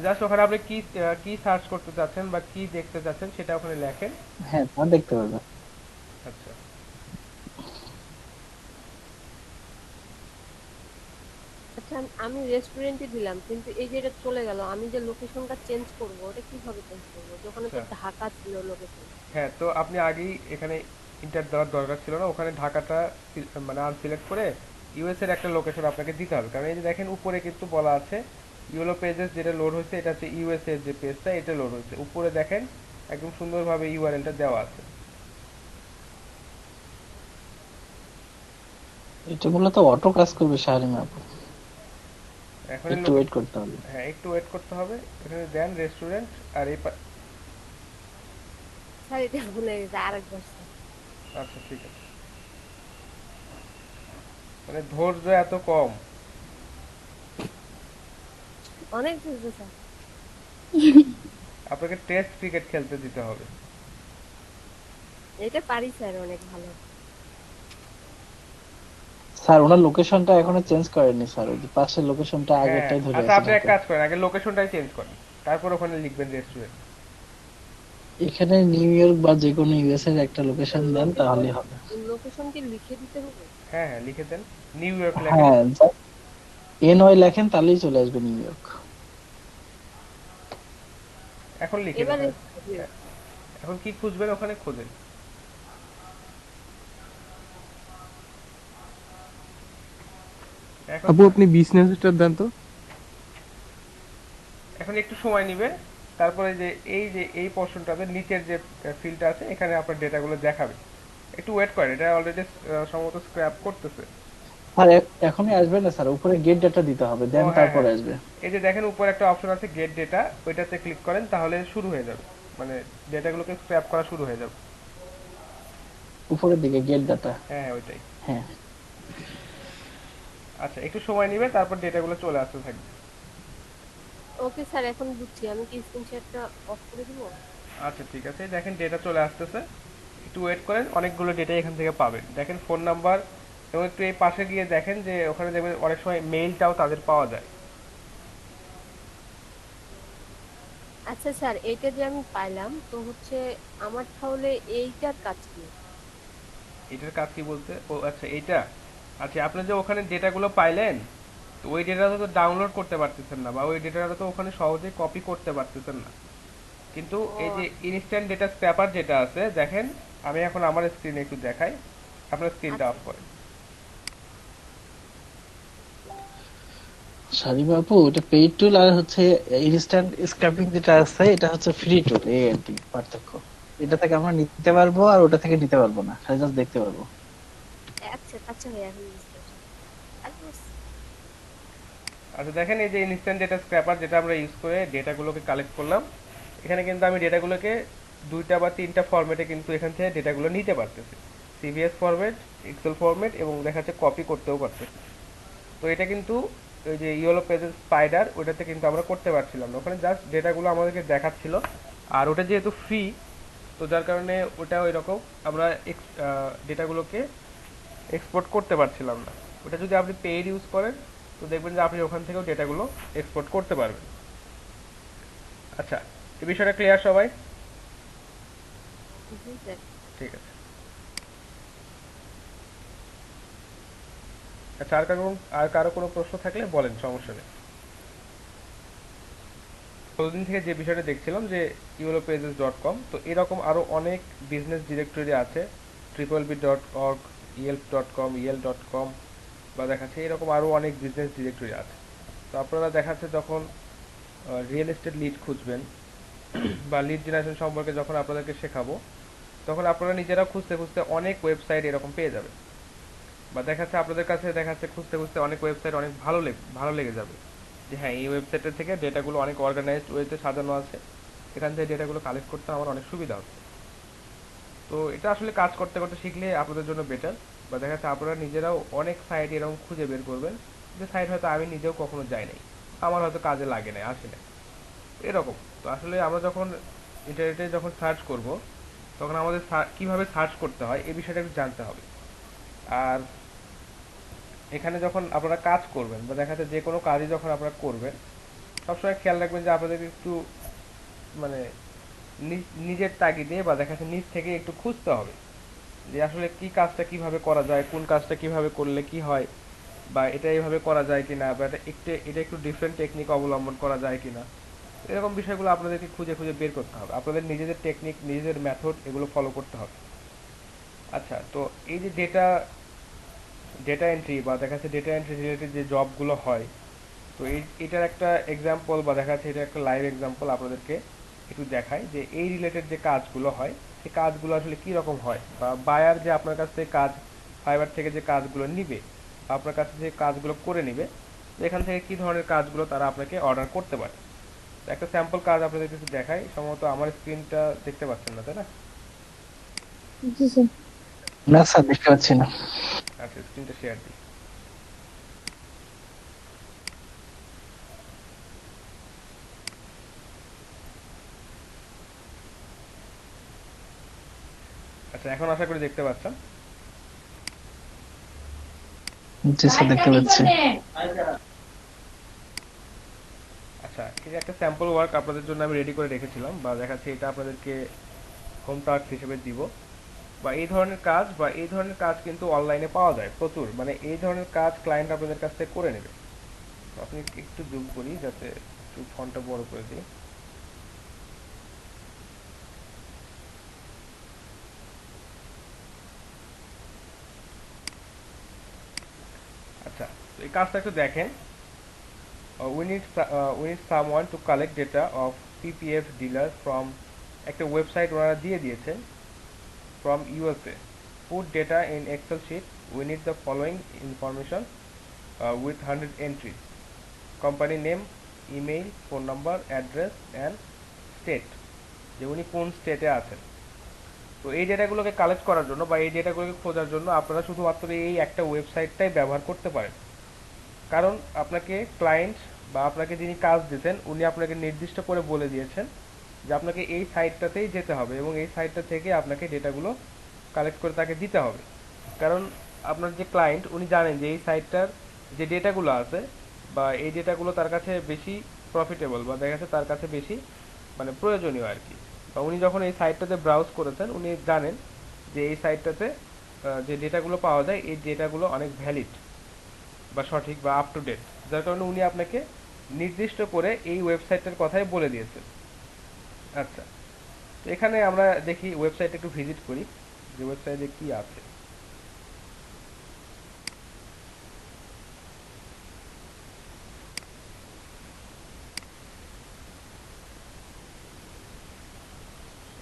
জাস্ট ওখানে আপনি কি কি সার্চ করতে চাচ্ছেন বা কি দেখতে চাচ্ছেন সেটা ওখানে লেখেন। হ্যাঁ তা দেখতে পারবেন। আচ্ছা, আচ্ছা আমি রেস্টুরেন্টে দিলাম, কিন্তু এই যে এটা চলে গেল, আমি যে লোকেশনটা চেঞ্জ করব ওটা কিভাবে চেঞ্জ করব? ওখানে তো আচ্ছা। ঢাকা ছিল লোকেশন। হ্যাঁ, তো আপনি আগেই এখানে ইন্টার দেওয়ার দরকার ছিল না, ওখানে ঢাকাটা মানে আনসিলেক্ট করে ইউএস এর একটা লোকেশন আপনাকে দিতে হবে। কারণ এই যে দেখেন উপরে কিন্তু বলা আছে ইউলো পেজেস, যেটা লোড হয়েছে এটা হচ্ছে ইউএস এর যে পেজটা, এটা লোড হয়েছে। উপরে দেখেন একদম সুন্দরভাবে ইউআরএলটা দেওয়া আছে। এটা মূলত অটো কাজ করবে শাহরিমা আপু, এখন এই একটু ওয়েট করতে হবে। হ্যাঁ, একটু ওয়েট করতে হবে। এখানে দেন রেস্টুরেন্ট, আর এই স্যার এটা ভুলে গেছে, আরেকবার স্যার। আচ্ছা, ঠিক আছে, মানে ধৈর্য এত কম। অনেক চলছে স্যার। আপনাকে টেস্ট ক্রিকেট খেলতে দিতে হবে। এটা পারি স্যার অনেক ভালো। স্যার ওনার লোকেশনটা এখনো চেঞ্জ করেননি স্যার, ওই যে পাশের লোকেশনটা হ্যাঁ, আগেরটাই ধরে আচ্ছা আছে আপনি এক ঢাকা। কাজ করেন, আগে লোকেশনটাই চেঞ্জ করেন, তারপর ওখানে লিখবেন রেস্টুরেন্ট। এখানে নিউ ইয়র্ক বা যে কোনো ইউএস এর একটা লোকেশন দেন লোকেশন, তাহলেই হবে। লোকেশন কি লিখে দিতে হবে? হ্যাঁ হ্যাঁ, লিখে দেন, নিউ ইয়র্ক লেখেন। হ্যাঁ, NY লেখেন তাহলেই চলে আসবে নিউ ইয়র্ক। এখন লিখেন এবারে ওখানে। হ্যাঁ, এখন কি খুঁজবেন ওখানে খোঁজেন। এখন আপু আপনি বিজনেসটা দেন তো। এখন একটু সময় নিবে, তারপরে যে এই পোর্শনটাতে নিচের যে ফিল্ডটা আছে এখানে আপনার ডেটাগুলো দেখাবে। একটু ওয়েট করেন, এটা অলরেডি সম্ভবত স্ক্র্যাপ করতেছে। আর এখনই আসবে না স্যার, উপরে গেট ডেটা দিতে হবে, ও দেন হ্যাঁ তারপরে হ্যাঁ, আসবে। এই যে দেখেন উপরে একটা অপশন আছে গেট ডেটা, ওইটাতে ক্লিক করেন তাহলে শুরু হয়ে যাবে, মানে ডেটাগুলোকে স্ক্র্যাপ করা শুরু হয়ে যাবে। উপরের দিকে গেট ডাটা। হ্যাঁ হ্যাঁ ওইটাই। হ্যাঁ। আচ্ছা একটু সময় নিবে, তারপর ডেটাগুলো চলে আসতে থাকবে। ওকে স্যার, এখন বুঝছি। আমি কি স্ক্রিন শেয়ারটা অফ করে দিব? আচ্ছা ঠিক আছে, দেখেন ডেটা চলে আসতেছে, একটু ওয়েট করেন, অনেকগুলো ডেটা এখান থেকে পাবেন। দেখেন ফোন নাম্বার, এবং একটু এই পাশে গিয়ে দেখেন যে ওখানে দেখবেন অনেক সময় মেইলটাও তাদের পাওয়া যায়। আচ্ছা স্যার, এইটা যে আমি পাইলাম তো হচ্ছে আমার তাহলে এইটার কাজ কি? এটার কাজ কি বলতে, ও আচ্ছা এইটা, আচ্ছা আপনি যে ওখানে ডেটাগুলো পাইলেন, তো ওই ডেটাটা তো ডাউনলোড করতে পারতেছেন না, বা ওই ডেটাটা তো ওখানে সহজে কপি করতে পারতেছেন না। কিন্তু ও এই যে ইনস্ট্যান্ট ডেটা স্ক্র্যাপার যেটা আছে দেখেন, আমি এখন আমার স্ক্রিনে একটু দেখাই, আপনার স্ক্রিনটা আচ্ছা। অফ করেন। শালিম আপু, ওটা পেইড টুল আর হচ্ছে ইনস্ট্যান্ট স্ক্র্যাপিং যেটা আছে এটা হচ্ছে ফ্রি টুল, এই আর কি পার্থক্য। এটা থেকে আমরা নিতে পারবো আর ওটা থেকে নিতে পারবো না, খালি জাস্ট দেখতে পারবো। আচ্ছা আচ্ছা ভাই, এখন বুঝতে পারছি। আচ্ছা, আচ্ছা দেখেন এই যে ইনস্ট্যান্ট ডেটা স্ক্র্যাপার যেটা আমরা ইউজ করে ডেটাগুলোকে কালেক্ট করলাম, এখানে কিন্তু আমি ডেটাগুলোকে দুইটা বা তিনটা ফরম্যাটে কিন্তু এখান থেকে ডেটাগুলো নিতে পারতেছি। সিভিএস ফরম্যাট, এক্সেল ফরম্যাট, এবং দেখা যাচ্ছে কপি করতেও পারতেছি। তো এটা কিন্তু ওই যে ইয়েলো পেজের স্পাইডার, ওটাতে কিন্তু আমরা করতে পারছিলাম না, ওখানে জাস্ট ডেটাগুলো আমাদেরকে দেখাচ্ছিল। আর ওটা যেহেতু ফ্রি, তো যার কারণে ওটা ওই রকম আমরা ডেটাগুলোকে এক্সপোর্ট করতে পারছিলাম না। ওটা যদি আপনি পেইড ইউজ করেন, তো দেখবেন যে আপনি ওখান থেকেও ডেটাগুলো এক্সপোর্ট করতে পারবেন। আচ্ছা, এই বিষয়টা ক্লিয়ার সবাই? জি স্যার। ঠিক আছে। আচ্ছা আর কারো কোনো প্রশ্ন থাকলে বলেন, সমস্যা নেই। কতদিন থেকে যে বিষয়টা দেখছিলাম যে europages.com, তো এরকম আরো অনেক বিজনেস ডিরেক্টরি আছে, tripleb.org, yelp.com, yel.com, বা দেখাচ্ছে এরকম আরো অনেক বিজনেস ডিরেক্টরি আছে। তো আপনারা দেখাচ্ছে যখন রিয়েল এস্টেট লিড খুঁজবেন বা লিড জেনারেশন সম্পর্কে যখন আপনাদেরকে শেখাবো, তখন আপনারা নিজেরা খুঁজতে খুঁজতে অনেক ওয়েবসাইট এরকম পেয়ে যাবেন, বা দেখাচ্ছে আপনাদের কাছে দেখাচ্ছে খুঁজতে খুঁজতে অনেক ওয়েবসাইট অনেক ভালো লেগে যাবে, যে হ্যাঁ এই ওয়েবসাইটের থেকে ডেটাগুলো অনেক অর্গানাইজড ওয়েতে সাজানো আছে, এখান থেকে ডেটাগুলো কালেক্ট করতে আমার অনেক সুবিধা হচ্ছে। তো এটা আসলে কাজ করতে করতে শিখলে আপনাদের জন্য বেটার, বা দেখা যাচ্ছে আপনারা নিজেরাও অনেক সাইট এরকম খুঁজে বের করবেন, যে সাইট হয়তো আমি নিজেও কখনো যাই নাই, আমার হয়তো কাজে লাগে নাই, আসে নাই, এরকম। তো আসলে আমরা যখন ইন্টারনেটে যখন সার্চ করব, তখন আমাদের কিভাবে সার্চ করতে হয় এই বিষয়টা একটু জানতে হবে। আর এখানে যখন আপনারা কাজ করবেন, বা দেখা যাচ্ছে যে কোনো কাজই যখন আপনারা করবেন, সবসময় খেয়াল রাখবেন যে আপনাদের একটু মানে নিজের তাগিদে বা দেখা যাচ্ছে নিজ থেকে একটু খুঁজতে হবে, যে আসলে কি কাজটা কিভাবে করা যায়, কোন কাজটা কিভাবে করলে কি হয়, বা এটা এইভাবে করা যায় কিনা, বা এটা একটু ডিফারেন্ট টেকনিক অবলম্বন করা যায় কিনা। এরকম বিষয়গুলো আপনাদেরকে খুঁজে খুঁজে বের করতে হবে, আপনাদের নিজেদের টেকনিক নিজেদের মেথড এগুলো ফলো করতে হবে। আচ্ছা, তো এই যে ডেটা এন্ট্রি বা দেখা যাচ্ছে ডেটা এন্ট্রি রিলেটেড যে জবগুলো হয়, তো এটার একটা এক্সাম্পল বা দেখা যাচ্ছে এটা একটা লাইভ এক্সাম্পল আপনাদেরকে একটু দেখাই, যে এই রিলেটেড যে কাজগুলো হয় সেই কাজগুলো আসলে কি রকম হয়, বা বায়ার যে আপনার কাছ থেকে কাজ ফাইবার থেকে যে কাজগুলো নিবে বা আপনার কাছে যে কাজগুলো করে নিবে, তো এখান থেকে কি ধরনের কাজগুলো তারা আপনাকে অর্ডার করতে পারে। তো একটা স্যাম্পল কাজ আপনাদের কিছু দেখাই, সম্ভবত আমার স্ক্রিনটা দেখতে পাচ্ছেন না তাই না? জি স্যার। না স্যার, দেখতে পাচ্ছি না। আচ্ছা, স্ক্রিনটা শেয়ার দিই। আচ্ছা, এখন আশা করি দেখতে পাচ্ছেন। জি স্যার, দেখতে পাচ্ছি। আচ্ছা, এই যে একটা স্যাম্পল ওয়ার্ক আপনাদের জন্য আমি রেডি করে রেখেছিলাম, বা দেখাচ্ছি এটা আপনাদেরকে হোম টাস্ক হিসেবে দিব। বা এই ধরনের কাজ কিন্তু অনলাইনে পাওয়া যায় প্রচুর, মানে এই ধরনের কাজ ক্লায়েন্ট আপনাদের কাছ থেকে করে নেবে। তো আপনি একটু জুম করি যাতে একটু ফন্টটা বড় করে দিই। আচ্ছা, তো এই কাজটা একটু দেখেন। We need someone to collect data of PPF dealers from একটা ওয়েবসাইট ওনারা দিয়ে দিয়েছেন, from USA. Put data in Excel sheet. We need the following information with 100 entries: company name, email, phone number, address and state, যে উনি কোন স্টেটে আছেন। তো এই ডেটাগুলোকে কালেক্ট করার জন্য বা এই ডেটাগুলোকে খোঁজার জন্য আপনারা শুধুমাত্র এই একটা ওয়েবসাইটটাই ব্যবহার করতে পারেন। কারণ আপনাকে ক্লায়েন্ট বা আপনাকে যিনি কাজ দিতেন উনি আপনাকে নির্দিষ্ট করে বলে দিয়েছেন যে আপনাকে এই সাইটটাতেই যেতে হবে এবং এই সাইটটা থেকে আপনাকে ডেটাগুলো কালেক্ট করে তাকে দিতে হবে। কারণ আপনার যে ক্লায়েন্ট উনি জানেন যে এই সাইটটার যে ডেটাগুলো আছে বা এই ডেটাগুলো তার কাছে বেশি প্রফিটেবল বা দেখা যাচ্ছে তার কাছে বেশি মানে প্রয়োজনীয় আর কি। বা উনি যখন এই সাইটটাতে ব্রাউজ করেছেন উনি জানেন যে এই সাইটটাতে যে ডেটাগুলো পাওয়া যায় এই ডেটাগুলো অনেক ভ্যালিড বা সঠিক বা আপ টু ডেট, যার কারণে উনি আপনাকে নির্দিষ্ট করে এই ওয়েবসাইটটার কথাই বলে দিয়েছেন। আচ্ছা, তো এখানে আমরা দেখি ওয়েবসাইটে একটু ভিজিট করি যে ওয়েবসাইটে কি আছে।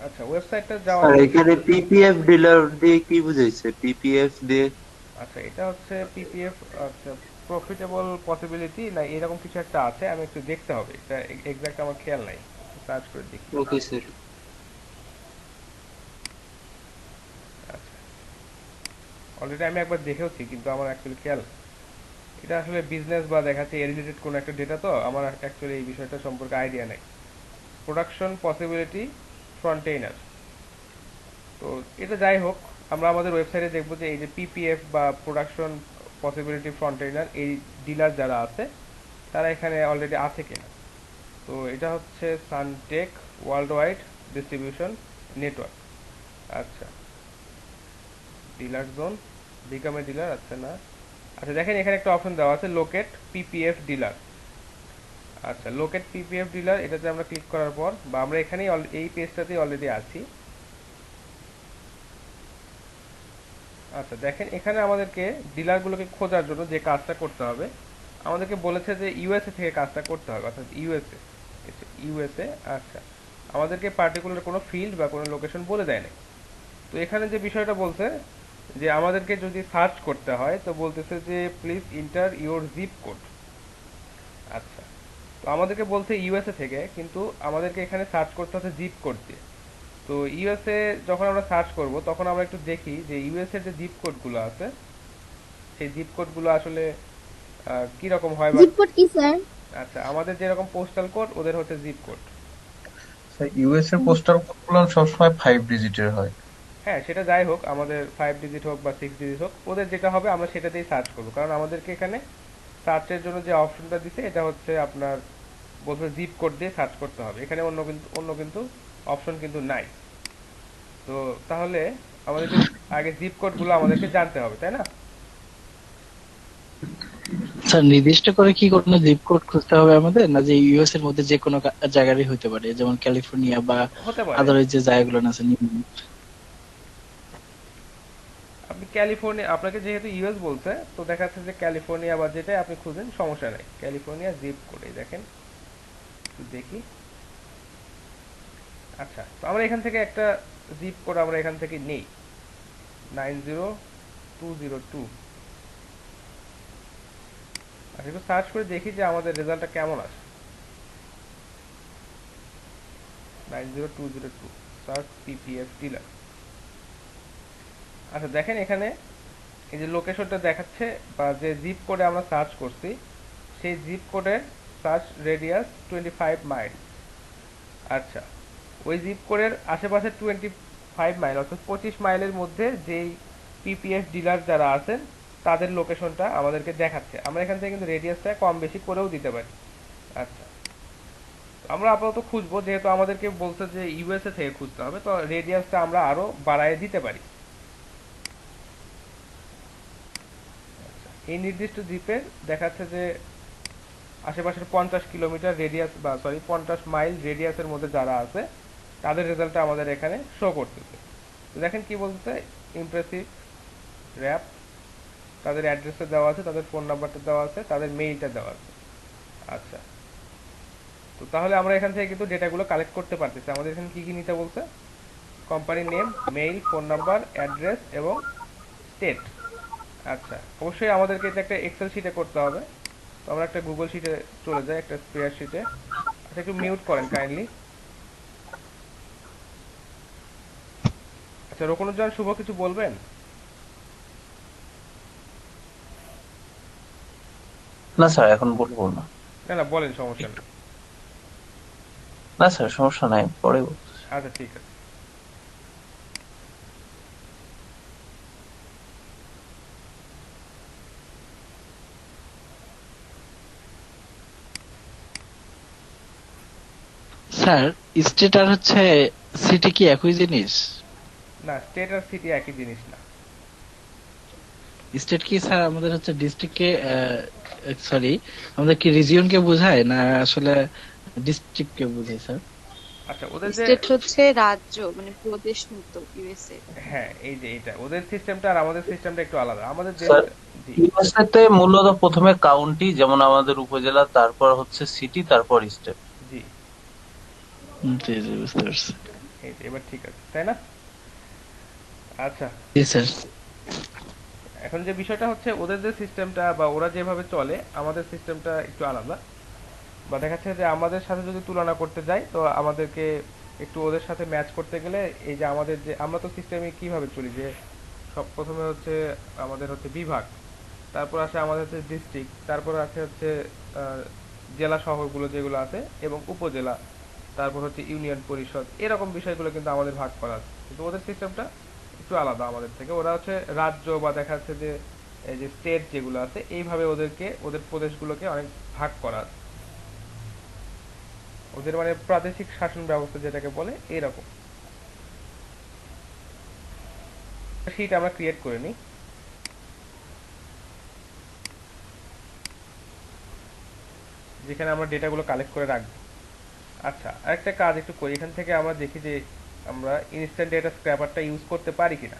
আচ্ছা, ওয়েবসাইটটা যাওয়ার স্যার জন্য এখানে পিপিএফ ডিলার দিয়ে কি বুঝাইছে? পিপিএফ দিয়ে আচ্ছা, এটা হচ্ছে পিপিএফ। আচ্ছা, প্রফিটেবল পসিবিলিটি না এরকম কিছু একটা আছে, আমি একটু দেখতে হবে, এটা এক্সাক্ট আমার খেয়াল নাই, সার্চ করে দেখি। Okay sir. আচ্ছা, অলরেডি আমি একবার দেখেওছি কিন্তু আমার অ্যাকচুয়ালি খেয়াল, এটা আসলে বিজনেস বা দেখাচ্ছে এ রিলেটেড কোনো একটা ডেটা, তো আমার অ্যাকচুয়ালি এই বিষয়টা সম্পর্কে আইডিয়া নেই। প্রোডাকশন পসিবিলিটি ফ্রন্টেইনার, তো এটা যাই হোক, আমরা আমাদের ওয়েবসাইটে দেখবো যে এই যে পিপিএফ বা প্রোডাকশন পসিবিলিটি ফ্রন্টেইনার এই ডিলার যারা আছে তারা এখানে অলরেডি আছে কিনা। তো এটা হচ্ছে Suntech world wide distribution network. আচ্ছা, dealer zone, become a dealer, আচ্ছা না। আচ্ছা, দেখেন এখানে একটা অপশন দেওয়া আছে লোকেট পিপিএফ ডিলার। আচ্ছা, লোকেট পিপিএফ ডিলার, এটাতে আমরা ক্লিক করার পর বা আমরা এখানেই এই পেজটাতেই অলরেডি আছি। আচ্ছা, দেখেন এখানে আমাদেরকে ডিলারগুলোকে খোঁজার জন্য যে কাজটা করতে হবে, আমাদেরকে বলেছে যে ইউএসএ থেকে কাজটা করতে হবে, অর্থাৎ ইউএসএ। ইউএসএ, আচ্ছা, আমাদেরকে পার্টিকুলার কোনো ফিল্ড বা কোনো লোকেশন বলে দেয় না। তো এখানে যে বিষয়টা বলছে যে আমাদেরকে যদি সার্চ করতে হয় তো বলতেছে যে please enter your zip code. আচ্ছা, তো আমাদেরকে বলছে ইউএসএ থেকে, কিন্তু আমাদেরকে এখানে সার্চ করতে হচ্ছে জিপ কোড দিয়ে। তো ইউএসএ যখন আমরা সার্চ করব তখন আমরা একটু দেখি যে ইউএসএ যে জিপ কোডগুলো আছে সেই জিপ কোডগুলো আসলে কি রকম হয় বা জিপ কোড কি স্যার? আচ্ছা, আমাদের যেরকম পোস্টাল কোড ওদের হচ্ছে জিপ কোড। স্যার ইউএস এর পোস্টাল কোডগুলো সবসময় 5 ডিজিটের হয়। হ্যাঁ, সেটা যাই হোক, আমাদের 5 ডিজিট হোক বা 6 ডিজিট হোক, ওদের যেটা হবে আমরা সেটাতেই সার্চ করবো, কারণ আমাদেরকে এখানে সার্চের জন্য যে অপশনটা দিছে এটা হচ্ছে আপনার বলছে জিপ কোড দিয়ে সার্চ করতে হবে, এখানে অন্য কিন্তু অপশন কিন্তু নাই। তো তাহলে আমাদেরকে আগে জিপ কোডগুলো আমাদেরকে জানতে হবে, তাই না? স্যার নির্দিষ্ট করে কি কোনো জিপ কোড খুঁজতে হবে আমাদের, না যে ইউএস এর মধ্যে যে কোনো জায়গারই হতে পারে, যেমন ক্যালিফোর্নিয়া বা হতে পারে। আদার যে জায়গাগুলো আছে? আপনি ক্যালিফোর্নিয়া, আপনাকে যেহেতু ইউএস বলছে তো দেখা যাচ্ছে যে ক্যালিফোর্নিয়া বা যেটাই আপনি খুঁজেন সমস্যা নাই, ক্যালিফোর্নিয়া জিপ কোড, এই দেখেন একটু দেখি। আচ্ছা, তো আমরা এখান থেকে একটা জিপ কোড আমরা এখান থেকে নেই, 90202। আচ্ছা, একটু সার্চ করে দেখি যে আমাদের রেজাল্টটা কেমন আসে। 90202 সার্চ পিপিএফ ডিলার। আচ্ছা, দেখেন এখানে এই যে লোকেশনটা দেখাচ্ছে বা যে জিপ কোডে আমরা সার্চ করছি সেই জিপ কোডের সার্চ রেডিয়াস 25 মাইল। আচ্ছা, ওই জিপ কোডের আশেপাশে 5 মাইল অর্থাৎ 25 মাইলের মধ্যে যেই পিপিএফ ডিলার যারা আছেন তাদের লোকেশনটা আমাদেরকে দেখাচ্ছে। আমরা এখান থেকে কিন্তু রেডিয়াসটা কম বেশি করেও দিতে পারি। আচ্ছা, আমরা আপাতত খুঁজবো, যেহেতু আমাদেরকে বলছে যে ইউএসএ থেকে খুঁজতে হবে, তো রেডিয়াসটা আমরা আরো বাড়ায় দিতে পারি। এই নির্দিষ্ট দ্বীপের দেখাচ্ছে যে আশেপাশের 50 কিলোমিটার রেডিয়াস বা সরি 50 মাইল রেডিয়াসের মধ্যে যারা আছে তাদের রেজাল্টটা আমাদের এখানে শো করতেছে। তো দেখেন কি বলতেছে, ইমপ্রেসিভ র্যাপ, তাদের অ্যাড্রেসটা দেওয়া আছে, তাদের ফোন নাম্বারটা দেওয়া আছে, তাদের মেইলটা দেওয়া আছে। আচ্ছা, তো তাহলে আমরা এখান থেকে কিন্তু ডেটাগুলো কালেক্ট করতে পারতেছি। আমাদের এখানে কি কি নিতে বলছে? Company name, mail, phone number, address এবং স্টেট। আচ্ছা, অবশ্যই আমাদেরকে এটা একটা এক্সেল শিটে করতে হবে। তো আমরা একটা গুগল শিটে চলে যাই, একটা স্প্রেয়ার শিটে। আচ্ছা, একটু মিউট করেন কাইন্ডলি। আচ্ছা, রোকনুজ্জামান শুভ কিছু বলবেন? না স্যার, এখন বলবো না। না না, বলেন, সমস্যা নেই। না স্যার, সমস্যা নাই, পরে বলবো। আচ্ছা, ঠিক আছে। স্যার, স্টেট আর হচ্ছে সিটি কি একই জিনিস? না, স্টেট আর সিটি একই জিনিস না। স্টেট কি স্যার আমাদের হচ্ছে ডিস্ট্রিক্টকে, সরি, আমাদের কি রিজিয়নকে বোঝায় না আসলে ডিস্ট্রিক্টকে বোঝায় স্যার? আচ্ছা, ওদের যে স্টেট হচ্ছে রাজ্য, মানে প্রদেশ মতো ইউএসএ। হ্যাঁ, এই যে এটা ওদের সিস্টেমটা আর আমাদের সিস্টেমটা একটু আলাদা। আমাদের দেশ, স্যার, জি ইউএসএ তে মূলত প্রথমে কাউন্টি, যেমন আমাদের উপজেলা, তারপর হচ্ছে সিটি, তারপর স্টেট। জি, জি জি, বুঝতে পারছি। এই যে এবার ঠিক আছে, তাই না? আচ্ছা, জি স্যার। এখন যে বিষয়টা হচ্ছে, ওদের যে সিস্টেমটা বা ওরা যেভাবে চলে, আমাদের সিস্টেমটা একটু আলাদা। বা দেখাচ্ছে যে আমাদের সাথে যদি তুলনা করতে যাই, তো আমাদেরকে একটু ওদের সাথে ম্যাচ করতে গেলে, এই যে আমাদের যে আমরা তো সিস্টেমে কিভাবে চলি, যে সব প্রথমে হচ্ছে আমাদের হচ্ছে বিভাগ, তারপর আসে আমাদের হচ্ছে ডিস্ট্রিক্ট, তারপর আছে হচ্ছে আহ, জেলা শহরগুলো যেগুলো আছে এবং উপজেলা, তারপর হচ্ছে ইউনিয়ন পরিষদ, এরকম বিষয়গুলো কিন্তু আমাদের ভাগ করা আছে। কিন্তু ওদের সিস্টেমটা একটু আলাদা আমাদের থেকে। ওরা হচ্ছে রাজ্য বা দেখা যাচ্ছে যে এই যে স্টেট যেগুলো আছে, এইভাবে ওদেরকে ওদের প্রদেশগুলোকে অনেক ভাগ করা আছে। ওদের মানে প্রাদেশিক শাসন ব্যবস্থা যেটাকে বলে, এরকম। শীট আমরা ক্রিয়েট করে নিই, যেখানে আমরা ডেটাগুলো কালেক্ট করে রাখবো। আচ্ছা, আরেকটা কাজ একটু করি, এখান থেকে আমরা দেখি যে আমরা ইনস্ট্যান্ট ডেটা স্ক্র্যাপারটা ইউজ করতে পারি কিনা।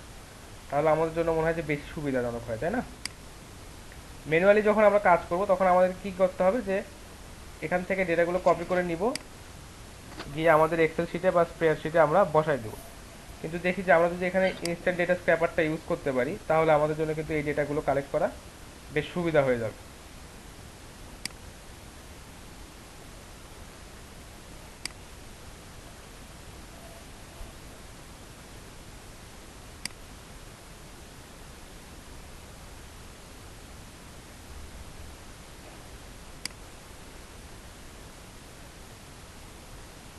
তাহলে আমাদের জন্য মনে হয় যে বেশি সুবিধাজনক হয়, তাই না? ম্যানুয়ালি যখন আমরা কাজ করব, তখন আমাদের কি করতে হবে, যে এখান থেকে ডেটাগুলো কপি করে নিব, গিয়ে আমাদের এক্সেল শিটে বা স্প্রেয়ার শিটে আমরা বসাই দেবো। কিন্তু দেখি যে আমরা যদি এখানে ইনস্ট্যান্ট ডেটা স্ক্র্যাপারটা ইউজ করতে পারি, তাহলে আমাদের জন্য কিন্তু এই ডেটাগুলো কালেক্ট করা বেশ সুবিধা হয়ে যাবে।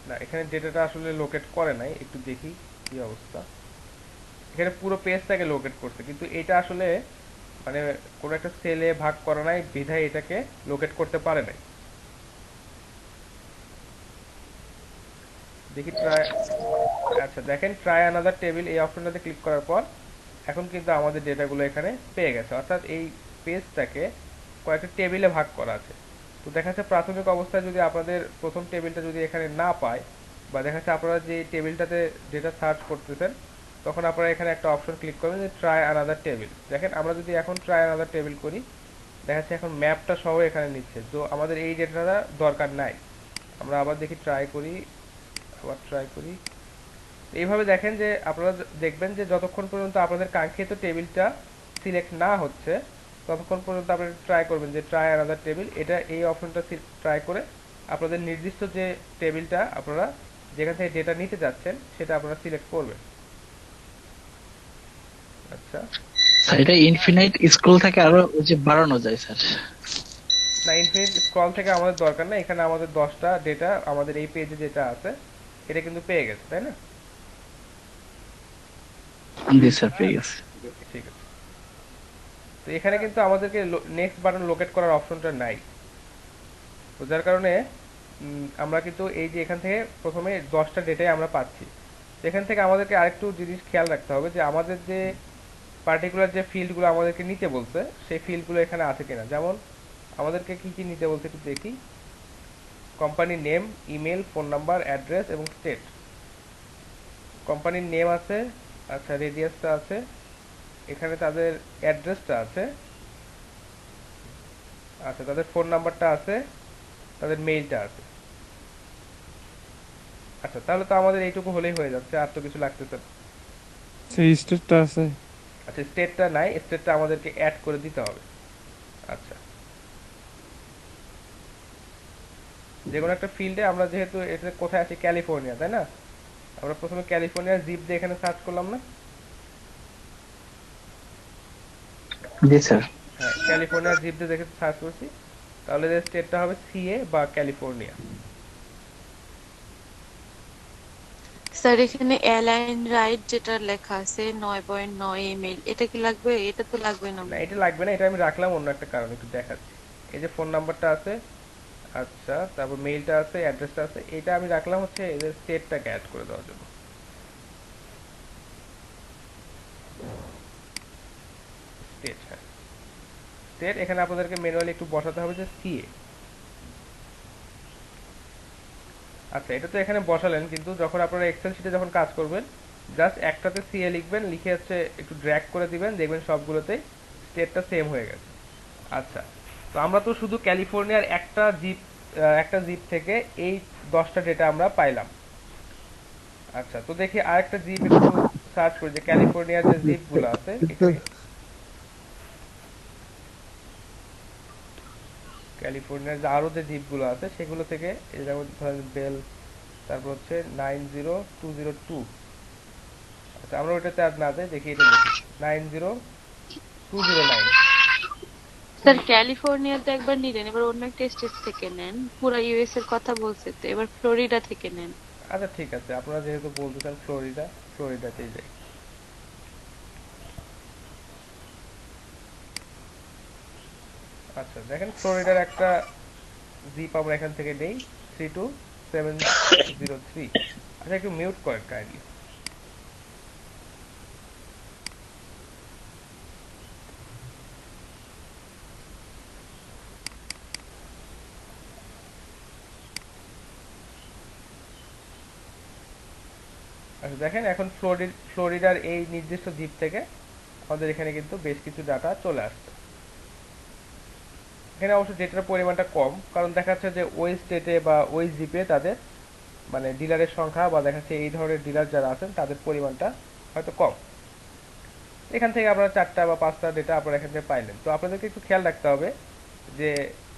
না, এখানে ডেটাটা আসলে লোকেট করে নাই, একটু দেখি কি অবস্থা। এখানে পুরো পেজটাকে লোকেট করছে, কিন্তু এটা আসলে মানে কোনো একটা সেলে ভাগ করা নাই বিধায় এটাকে লোকেট করতে পারে নাই। দেখি ট্রাই। আচ্ছা, দেখেন ট্রাই আনাদার টেবিল, এই অপশনটাতে ক্লিক করার পর এখন কিন্তু আমাদের ডেটাগুলো এখানে পেয়ে গেছে। অর্থাৎ এই পেজটাকে কয়েকটা টেবিলে ভাগ করা আছে। তো দেখা যাচ্ছে প্রাথমিক অবস্থায় যদি আপনাদের প্রথম টেবিলটা যদি এখানে না পায়, বা দেখা যাচ্ছে আপনারা যে টেবিলটাতে ডেটা সার্চ করতেছেন, তখন আপনারা এখানে একটা অপশন ক্লিক করবেন যে ট্রাই আনাদার টেবিল। দেখেন আমরা যদি এখন ট্রাই আনাদার টেবিল করি, দেখা যাচ্ছে এখন ম্যাপটা সহ এখানে নিচ্ছে, তো আমাদের এই ডেটাটা দরকার নাই। আমরা আবার দেখি, ট্রাই করি, আবার ট্রাই করি। এইভাবে দেখেন যে আপনারা দেখবেন যে যতক্ষণ পর্যন্ত আপনাদের কাঙ্ক্ষিত টেবিলটা সিলেক্ট না হচ্ছে, ততক্ষণ পর্যন্ত আপনারা ট্রাই করবেন যে ট্রাই আনাদার টেবিল, এটা এই অপশনটা ট্রাই করে আপনাদের নির্দিষ্ট যে টেবিলটা আপনারা যেখান থেকে ডেটা নিতে যাচ্ছেন সেটা আপনারা সিলেক্ট করবেন। আচ্ছা, স্যার, এটা ইনফিনাইট স্ক্রল থেকে আরো ওই যে বাড়ানো যায় স্যার? না, ইনফিনিট স্ক্রল থেকে আমাদের দরকার না, এখানে আমাদের 10টা ডেটা আমাদের এই পেজে যেটা আছে এটা কিন্তু পেয়ে গেছে, তাই না? জি স্যার পেয়ে গেছি। ঠিক আছে। তো এখানে কিন্তু আমাদেরকে নেক্সট বাটন লোকেট করার অপশনটা নাই। তো যার কারণে আমরা কিন্তু এই যে এখান থেকে প্রথমে 10টা ডেটাই আমরা পাচ্ছি। তো এখান থেকে আমাদেরকে আরেকটু জিনিস খেয়াল রাখতে হবে যে আমাদের যে পার্টিকুলার যে ফিল্ডগুলো আমাদেরকে নিতে বলছে সেই ফিল্ডগুলো এখানে আছে কিনা। যেমন আমাদেরকে কি কি নিতে বলছে একটু দেখি। কোম্পানির name, email, phone number, address এবং স্টেট। কোম্পানির নেম আছে, আচ্ছা রেডিয়াসটা আছে, এখানে তাদের অ্যাড্রেসটা আছে, আচ্ছা তাদের ফোন নাম্বারটা আছে, তাদের মেইলটা আছে। আচ্ছা তাহলে তো আমাদের এইটুকু হলেই হয়ে যাচ্ছে, আর তো কিছু লাগতেছে না। সেই স্টেটটা আছে। আচ্ছা স্টেটটা নাই, স্টেটটা আমাদেরকে অ্যাড করে দিতে হবে। আচ্ছা যে কোনো একটা ফিল্ডে আমরা যেহেতু এটা কোথায় আছি, ক্যালিফোর্নিয়া, তাই না? আমরা প্রথমে ক্যালিফোর্নিয়ার জিপ দিয়ে এখানে সার্চ করলাম না? জি স্যার। হ্যাঁ ক্যালিফোর্নিয়ার জিপ দিয়ে দেখে সার্চ করছি, তাহলে স্টেটটা হবে সিএ বা ক্যালিফোর্নিয়া। স্যার এখানে অ্যালাইন রাইট যেটা লেখা আছে 9.9 ইমেল, এটা কি লাগবে? এটা তো লাগবে না না মনে এটা লাগবে না, এটা আমি রাখলাম অন্য একটা কারণে, একটু দেখাচ্ছি। এই যে ফোন নাম্বারটা আছে, আচ্ছা তারপর মেইলটা আছে, অ্যাড্রেসটা আছে, এটা আমি রাখলাম হচ্ছে এদের স্টেটটাকে অ্যাড করে দেওয়ার জন্য। স্টেট, হ্যাঁ স্টেট। এখানে আপনাদেরকে ম্যানুয়ালি একটু বসাতে হবে যে সিএ। আচ্ছা এটা তো এখানে বসালেন, কিন্তু যখন আপনারা এক্সেল শিটে যখন কাজ করবেন জাস্ট একটাতে সিএ লিখবেন, লিখে হচ্ছে একটু ড্র্যাগ করে দিবেন, দেখবেন সবগুলোতেই স্টেটটা সেম হয়ে গেছে। আচ্ছা তো আমরা তো শুধু ক্যালিফোর্নিয়ার একটা জিপ থেকে এই 10টা ডেটা আমরা পাইলাম। আচ্ছা তো দেখি আরেকটা জিপ একটু সার্চ করি যে ক্যালিফোর্নিয়ার যে জিপ গুলো আছে এখানে। ক্যালিফোর্নিয়ার যে আরো যে জিপ গুলো আছে সেগুলো থেকে এই যেমন ধরেন বেল, তারপর হচ্ছে 90202। আচ্ছা আমরা ওইটাতে আর না যাই, দেখি এটা দেখি 90209। স্যার ক্যালিফোর্নিয়াতে একবার নিলেন, এবার অন্য একটা স্টেট থেকে নেন। পুরো ইউএস এর কথা বলছে তো, এবার ফ্লোরিডা থেকে নেন। আচ্ছা ঠিক আছে, আপনারা যেহেতু বলতেছেন ফ্লোরিডা, ফ্লোরিডাতেই যাই। আচ্ছা দেখেন ফ্লোরিডার একটা জিপ আমরা এখান থেকে নেই, 32703। আচ্ছা একটু মিউট করেন কাইন্ডলি। আচ্ছা দেখেন এখন ফ্লোরিডার এই নির্দিষ্ট দ্বীপ থেকে আমাদের এখানে কিন্তু বেশ কিছু ডাটা চলে আসছে। এখানে অবশ্য ডেটার পরিমাণটা কম, কারণ দেখা যাচ্ছে যে ওই স্টেটে বা ওই জিপে তাদের মানে ডিলারের সংখ্যা বা দেখা যাচ্ছে এই ধরনের ডিলার যারা আছেন তাদের পরিমাণটা হয়তো কম। এখান থেকে আপনারা 4টা বা 5টা ডেটা আপনারা এখান থেকে পাইলেন। তো আপনাদেরকে একটু খেয়াল রাখতে হবে যে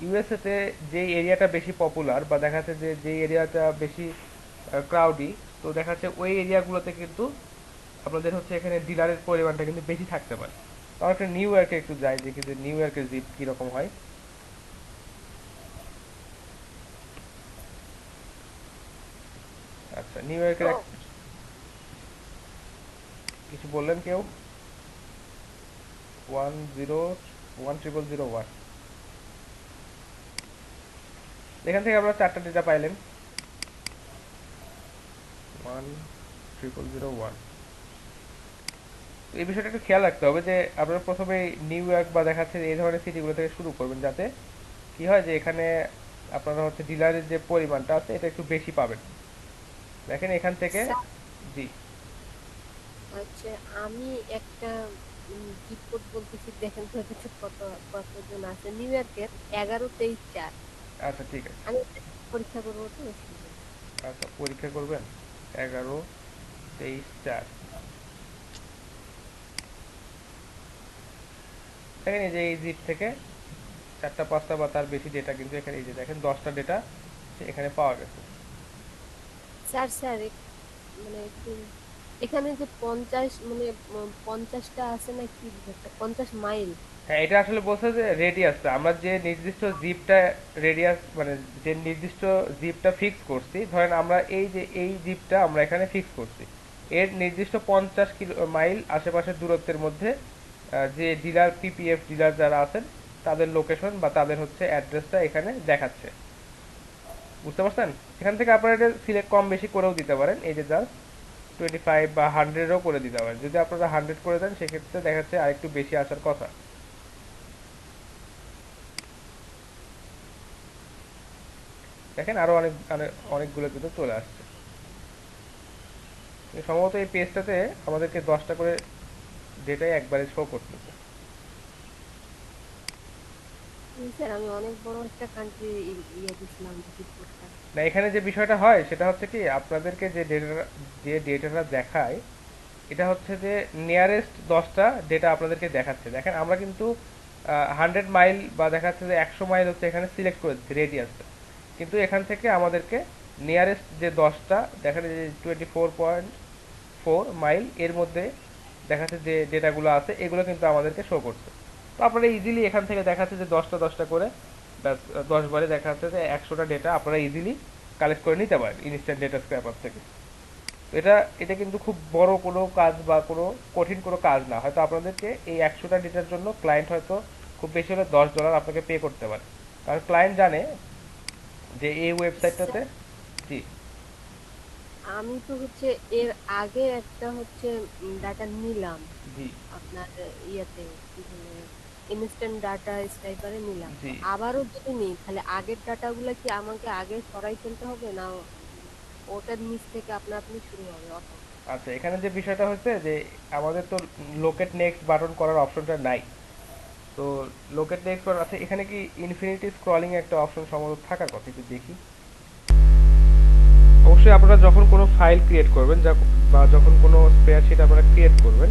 ইউএসএ তে যে এরিয়াটা বেশি পপুলার বা দেখা যাচ্ছে যে যেই এরিয়াটা বেশি ক্রাউডি, তো দেখা যাচ্ছে ওই এরিয়াগুলোতে কিন্তু আপনাদের হচ্ছে এখানে ডিলারের পরিমাণটা কিন্তু বেশি থাকতে পারে। তো আমরা একটা নিউ ইয়র্কে একটু যাই, দেখি যে নিউ ইয়র্কের জিপ কিরকম হয়। আচ্ছা নিউ ইয়র্কের কিছু বললেন কেউ? 1010001। এখান থেকে আপনারা 4টা ডেটা পাইলেন, 10001। এই বিষয়টা একটু খেয়াল রাখতে হবে যে আপনারা প্রথমে নিউ ইয়র্ক বা দেখা যাচ্ছে এই ধরনের সিটিগুলো থেকে শুরু করবেন, যাতে কি হয় যে এখানে আপনারা হচ্ছে ডিলারের যে পরিমাণটা আছে এটা একটু বেশি পাবেন। দেখেন এখান থেকে। জি আচ্ছা, আমি একটা জিপ কোড বলতেছি, দেখেন তো এটাতে কতজন আছে। নিউ ইয়র্কের 1123-4। আচ্ছা ঠিক আছে। আমি পরীক্ষা করবো তো অসুবিধা নেই। আচ্ছা পরীক্ষা করবেন। 1123-4। দেখেন এই যে এই জিপ থেকে 4টা 5টা বা তার বেশি ডেটা কিন্তু এখানে এই যে দেখেন 10টা ডেটা এখানে পাওয়া গেছে। স্যার স্যার মানে একটু এখানে যে 50 মানে 50টা আছে না, কি একটা 50 মাইল। হ্যাঁ এটা আসলে বলছে যে রেডিয়াসটা আমরা যে নির্দিষ্ট জিপটা রেডিয়াস মানে যে নির্দিষ্ট জিপটা ফিক্স করছি, ধরেন আমরা এই যে এই জিপটা আমরা এখানে ফিক্স করছি, এর নির্দিষ্ট 50 মাইল আশেপাশের দূরত্বের মধ্যে যে ডিলার পিপিএফ ডিলার যারা আছেন তাদের লোকেশন বা তাদের হচ্ছে অ্যাড্রেসটা এখানে দেখাচ্ছে। বুঝতে পারছেন? এখান থেকে আপনারা এটা সিলেক্ট কম বেশি করেও দিতে পারেন, এই যে জাস্ট 25 বা 100ও করে দিতে পারেন। যদি আপনারা 100 করে দেন সেক্ষেত্রে দেখা যাচ্ছে আরেকটু বেশি আসার কথা। দেখেন আরো অনেকগুলো কিন্তু চলে আসছে। সম্ভবত এই পেজটাতে আমাদেরকে 10টা করে ডেটাই একবারে শো করতেছে। স্যার আমি অনেক বড় একটা কান্ট্রি ইয়ে দিছিলাম ভিজিট করতে। না, এখানে যে বিষয়টা হয় সেটা হচ্ছে কি, আপনাদেরকে যে ডেটাটা দেখায় এটা হচ্ছে যে নিয়ারেস্ট 10টা ডেটা আপনাদেরকে দেখাচ্ছে। দেখেন আমরা কিন্তু 100 মাইল বা দেখাচ্ছে যে 100 মাইল হচ্ছে এখানে সিলেক্ট করে দিচ্ছে রেডিয়াসটা, কিন্তু এখান থেকে আমাদেরকে নিয়ারেস্ট যে 10টা দেখেন যে 24.4 মাইল এর মধ্যে দেখাচ্ছে যে ডেটাগুলো আছে এগুলো কিন্তু আমাদেরকে শো করছে। তো আপনারা ইজিলি এখান থেকে দেখাচ্ছে যে 10টা করে, ব্যাস 10 বারে দেখা যাচ্ছে যে 100টা ডেটা আপনারা ইজিলি কালেক্ট করে নিতে পারেন ইনস্ট্যান্ট ডেটা স্ক্র্যাপার থেকে। তো এটা কিন্তু খুব বড় কোনো কাজ বা কোনো কঠিন কোনো কাজ না। হয়তো আপনাদেরকে এই 100টা ডেটার জন্য ক্লায়েন্ট হয়তো খুব বেশি হলে $10 আপনাকে পে করতে পারে, কারণ ক্লায়েন্ট জানে যে এই ওয়েবসাইটটাতে। জি আমি তো হচ্ছে এর আগে একটা হচ্ছে ডাটা নিলাম জি আপনার ইয়েতে কি বলে ইনস্ট্যান্ট ডাটা স্ক্রাইবারে নিলাম। জি আবারও যদি নিই তাহলে আগের ডাটাগুলো কি আমাকে আগে সরাই ফেলতে হবে না ওটার নিচ থেকে আপনা আপনি শুরু হবে অটো? আচ্ছা, এখানে যে বিষয়টা হচ্ছে যে আমাদের তো লোকেট নেক্সট বাটন করার অপশনটা নাই। তো লোকেট নেক্সট বাটন আছে এখানে, কি ইনফিনিটি স্ক্রলিং একটা অপশন সম্ভবত থাকার কথা, একটু দেখি। অবশ্যই আপনারা যখন কোনো ফাইল ক্রিয়েট করবেন বা যখন কোনো স্প্রেডশিট আপনারা ক্রিয়েট করবেন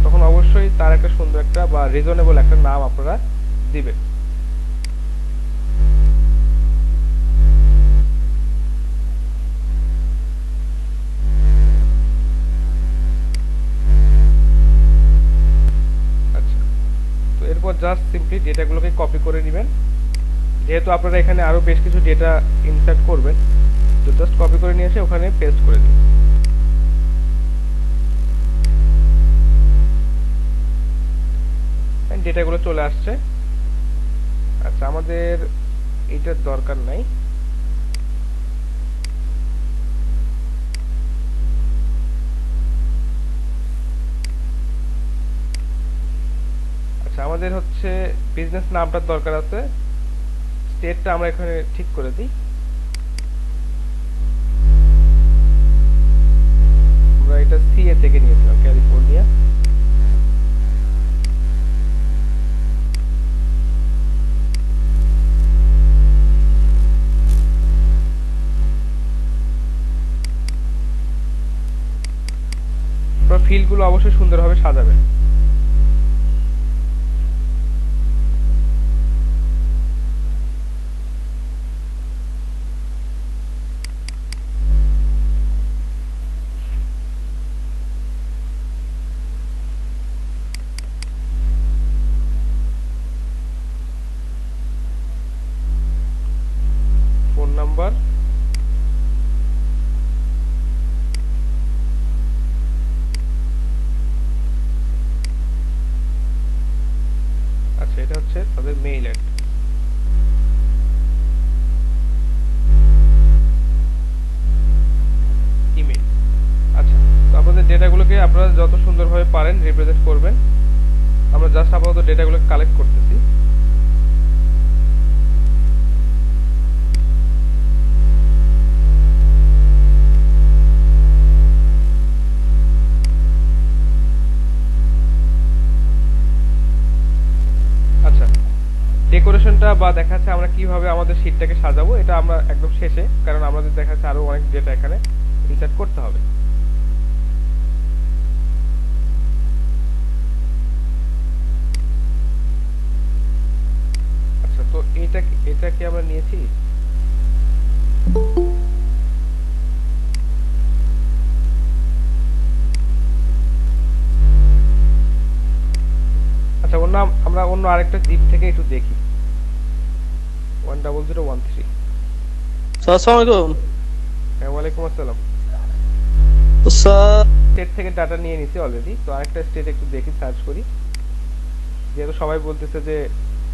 তখন অবশ্যই তার একটা সুন্দর একটা বা রিজনেবল একটা নাম আপনারা দিবেন। আচ্ছা, তো এরপর জাস্ট সিম্পলি ডেটাগুলোকে কপি করে নেবেন। যেহেতু আপনারা এখানে আরো বেশ কিছু ডেটা ইনসার্ট করবেন, তো জাস্ট কপি করে নিয়ে এসে ওখানে পেস্ট করে দিন। ডেটাগুলো চলে আসছে। আচ্ছা, আমাদের এটার দরকার নাই। আচ্ছা, আমাদের হচ্ছে বিজনেস নামটার দরকার আছে। স্টেটটা আমরা এখানে ঠিক করে দিই। আমরা এটা সিএ থেকে নিয়েছিলাম, ক্যালিফোর্নিয়া। ফিল্ডগুলো অবশ্যই সুন্দরভাবে সাজাবেন। ফোন নাম্বার, আচ্ছা এটা হচ্ছে তাদের মেইল অ্যাড্রেস। ইমেল। আচ্ছা, তো আপনাদের ডেটাগুলোকে আপনারা যত সুন্দরভাবে পারেন রিপ্রেজেন্ট করবেন। আমরা জাস্ট আপাতত ডেটাগুলোকে কালেক্ট করতেছি। আচ্ছা, ডেকোরেশনটা বা দেখা যাচ্ছে আমরা কিভাবে আমাদের শীটটাকে সাজাবো এটা আমরা একদম শেষে, কারণ আমাদের দেখা যাচ্ছে আরো অনেক ডেটা এখানে ইনসার্ট করতে হবে। আচ্ছা, তো এটা কি আমরা নিয়েছি? আচ্ছা, আমরা অন্য আরেকটা জিপ থেকে একটু দেখি। 10013। আসসালামু আলাইকুম। হ্যাঁ, ওয়ালাইকুম আসসালাম। তো স্যার স্টেট থেকে ডাটা নিয়ে নিছি অলরেডি। তো আরেকটা স্টেট একটু দেখি, সার্চ করি। যেহেতু সবাই বলতেছে যে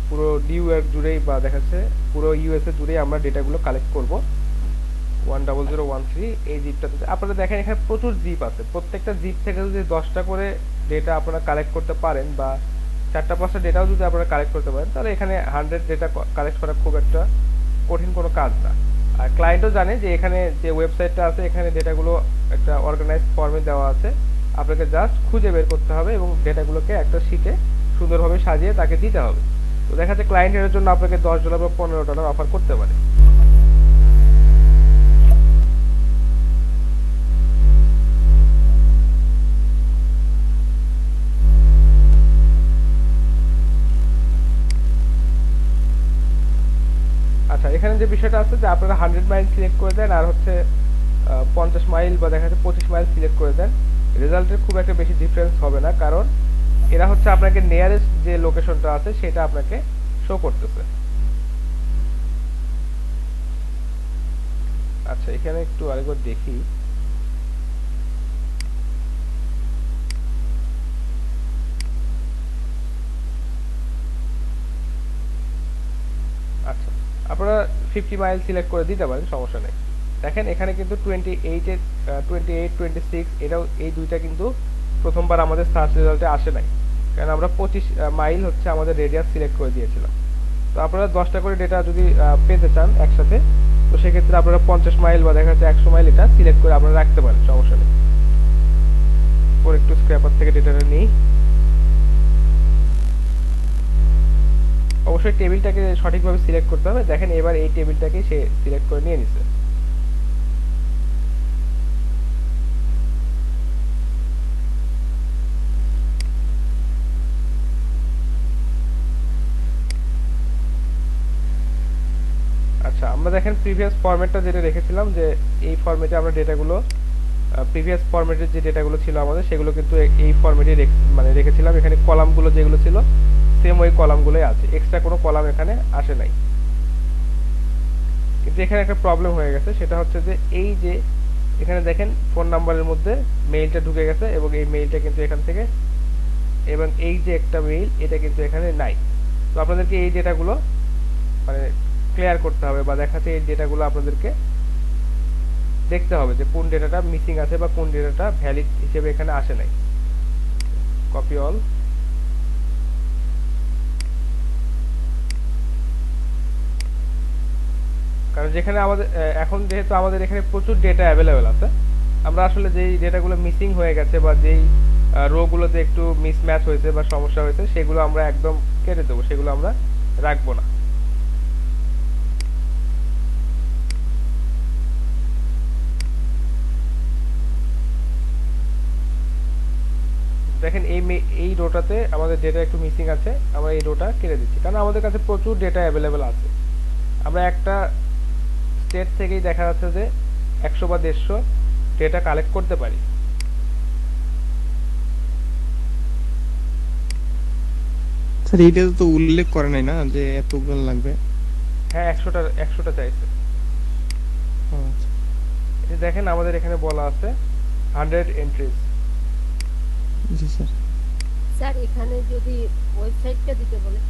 পুরো নিউ ইয়র্ক জুড়েই বা দেখাচ্ছে পুরো ইউএসএ জুড়েই আমরা ডেটাগুলো কালেক্ট করব। 10013 এই জিপটাতে আপনারা দেখেন এখানে প্রচুর জিপ আছে। প্রত্যেকটা জিপ থেকে যদি 10টা করে ডেটা আপনারা কালেক্ট করতে পারেন বা 4টা 5টা ডেটাও যদি আপনারা কালেক্ট করতে পারেন, তাহলে এখানে 100 ডেটা কালেক্ট করা খুব একটা কঠিন কোনো কাজ না। আর ক্লায়েন্টও জানে যে এখানে যে ওয়েবসাইটটা আছে এখানে ডেটাগুলো একটা অর্গানাইজড ফর্মে দেওয়া আছে। আপনাকে জাস্ট খুঁজে বের করতে হবে এবং ডেটাগুলোকে একটা শিটে সুন্দরভাবে সাজিয়ে তাকে দিতে হবে। তো দেখা যাচ্ছে ক্লায়েন্ট এর জন্য আপনাকে $10 বা $15 অফার করতে পারে। আচ্ছা, এখানে যে বিষয়টা আছে যে আপনারা 100 মাইল সিলেক্ট করে দেন আর হচ্ছে 50 মাইল বা দেখা যাচ্ছে 25 মাইল সিলেক্ট করে দেন, রেজাল্টের খুব একটা বেশি ডিফারেন্স হবে না, কারণ এরা হচ্ছে আপনাকে নিয়ারেস্ট যে লোকেশনটা আছে সেটা আপনাকে শো করতেছে। আচ্ছা, এখানে একটু আরেকবার দেখি। আচ্ছা, আপনারা 50 মাইল সিলেক্ট করে দিতে পারেন, সমস্যা নেই। দেখেন এখানে কিন্তু 28 26 এটাও, এই দুইটা কিন্তু প্রথমবার আমাদের সার্চ রেজাল্টে আসে নাই, কারণ আমরা 25 মাইল হচ্ছে আমাদের রেডিয়াস সিলেক্ট করে দিয়েছিলাম। তো আপনারা 10টা করে ডেটা যদি পেতে চান একসাথে, তো সেক্ষেত্রে আপনারা 50 মাইল বা দেখা যাচ্ছে 100 মাইল এটা সিলেক্ট করে আপনারা রাখতে পারেন, সমস্যা নেই। পরে একটু স্ক্র্যাপার থেকে ডেটাটা নিই। অবশ্যই টেবিলটাকে সঠিকভাবে সিলেক্ট করতে হবে। দেখেন এবার এই টেবিলটাকে সে সিলেক্ট করে নিয়ে নিছে। আচ্ছা, আমরা দেখেন প্রিভিয়াস ফরম্যাটটা যেটা রেখেছিলাম যে এই ফরম্যাটে আমরা ডেটাগুলো প্রিভিয়াস ফরম্যাটের যে ডেটাগুলো ছিল আমাদের সেগুলো কিন্তু এই ফরম্যাটে মানে রেখেছিলাম। এখানে কলামগুলো যেগুলো ছিল সেম ওই কলামগুলোই আছে, এক্সট্রা কোনো কলাম এখানে আসে নাই। কিন্তু এখানে একটা প্রবলেম হয়ে গেছে, সেটা হচ্ছে যে এই যে এখানে দেখেন ফোন নাম্বারের মধ্যে মেইলটা ঢুকে গেছে এবং এই মেইলটা কিন্তু এখান থেকে, এবং এই যে একটা মেইল এটা কিন্তু এখানে নাই। তো আপনাদেরকে এই ডেটাগুলো মানে ক্লিয়ার করতে হবে বা দেখাতে এই ডেটাগুলো আপনাদেরকে দেখতে হবে যে কোন ডেটাটা মিসিং আছে বা কোন ডেটাটা ভ্যালিড হিসেবে এখানে আসে নাই। Copy all. কারণ যেখানে আমাদের এখন যেহেতু আমাদের এখানে প্রচুর ডেটা অ্যাভেলেবেল আছে, আমরা আসলে যেই ডেটাগুলো মিসিং হয়ে গেছে বা যেই রোগুলোতে একটু মিসম্যাচ হয়েছে বা সমস্যা হয়েছে সেগুলো আমরা একদম কেটে দেবো, সেগুলো আমরা রাখবো না। দেখেন এই রোটাতে আমাদের ডেটা একটু মিসিং আছে, আমরা এই রোটা কেটে দিচ্ছি কারণ আমাদের কাছে প্রচুর ডেটা অ্যাভেলেবেল আছে। আমরা একটা স্টেট থেকেই দেখা যাচ্ছে যে 100 বা 150 ডেটা কালেক্ট করতে পারি। স্যার এইটা তো উল্লেখ করে নাই না যে এতগুলো লাগবে? হ্যাঁ, 100টা চাইছে। ও আচ্ছা। এই দেখেন আমাদের এখানে বলা আছে 100 এন্ট্রিজ। জি স্যার। স্যার এখানে যদি ওয়েবসাইটটা দিতে বলে?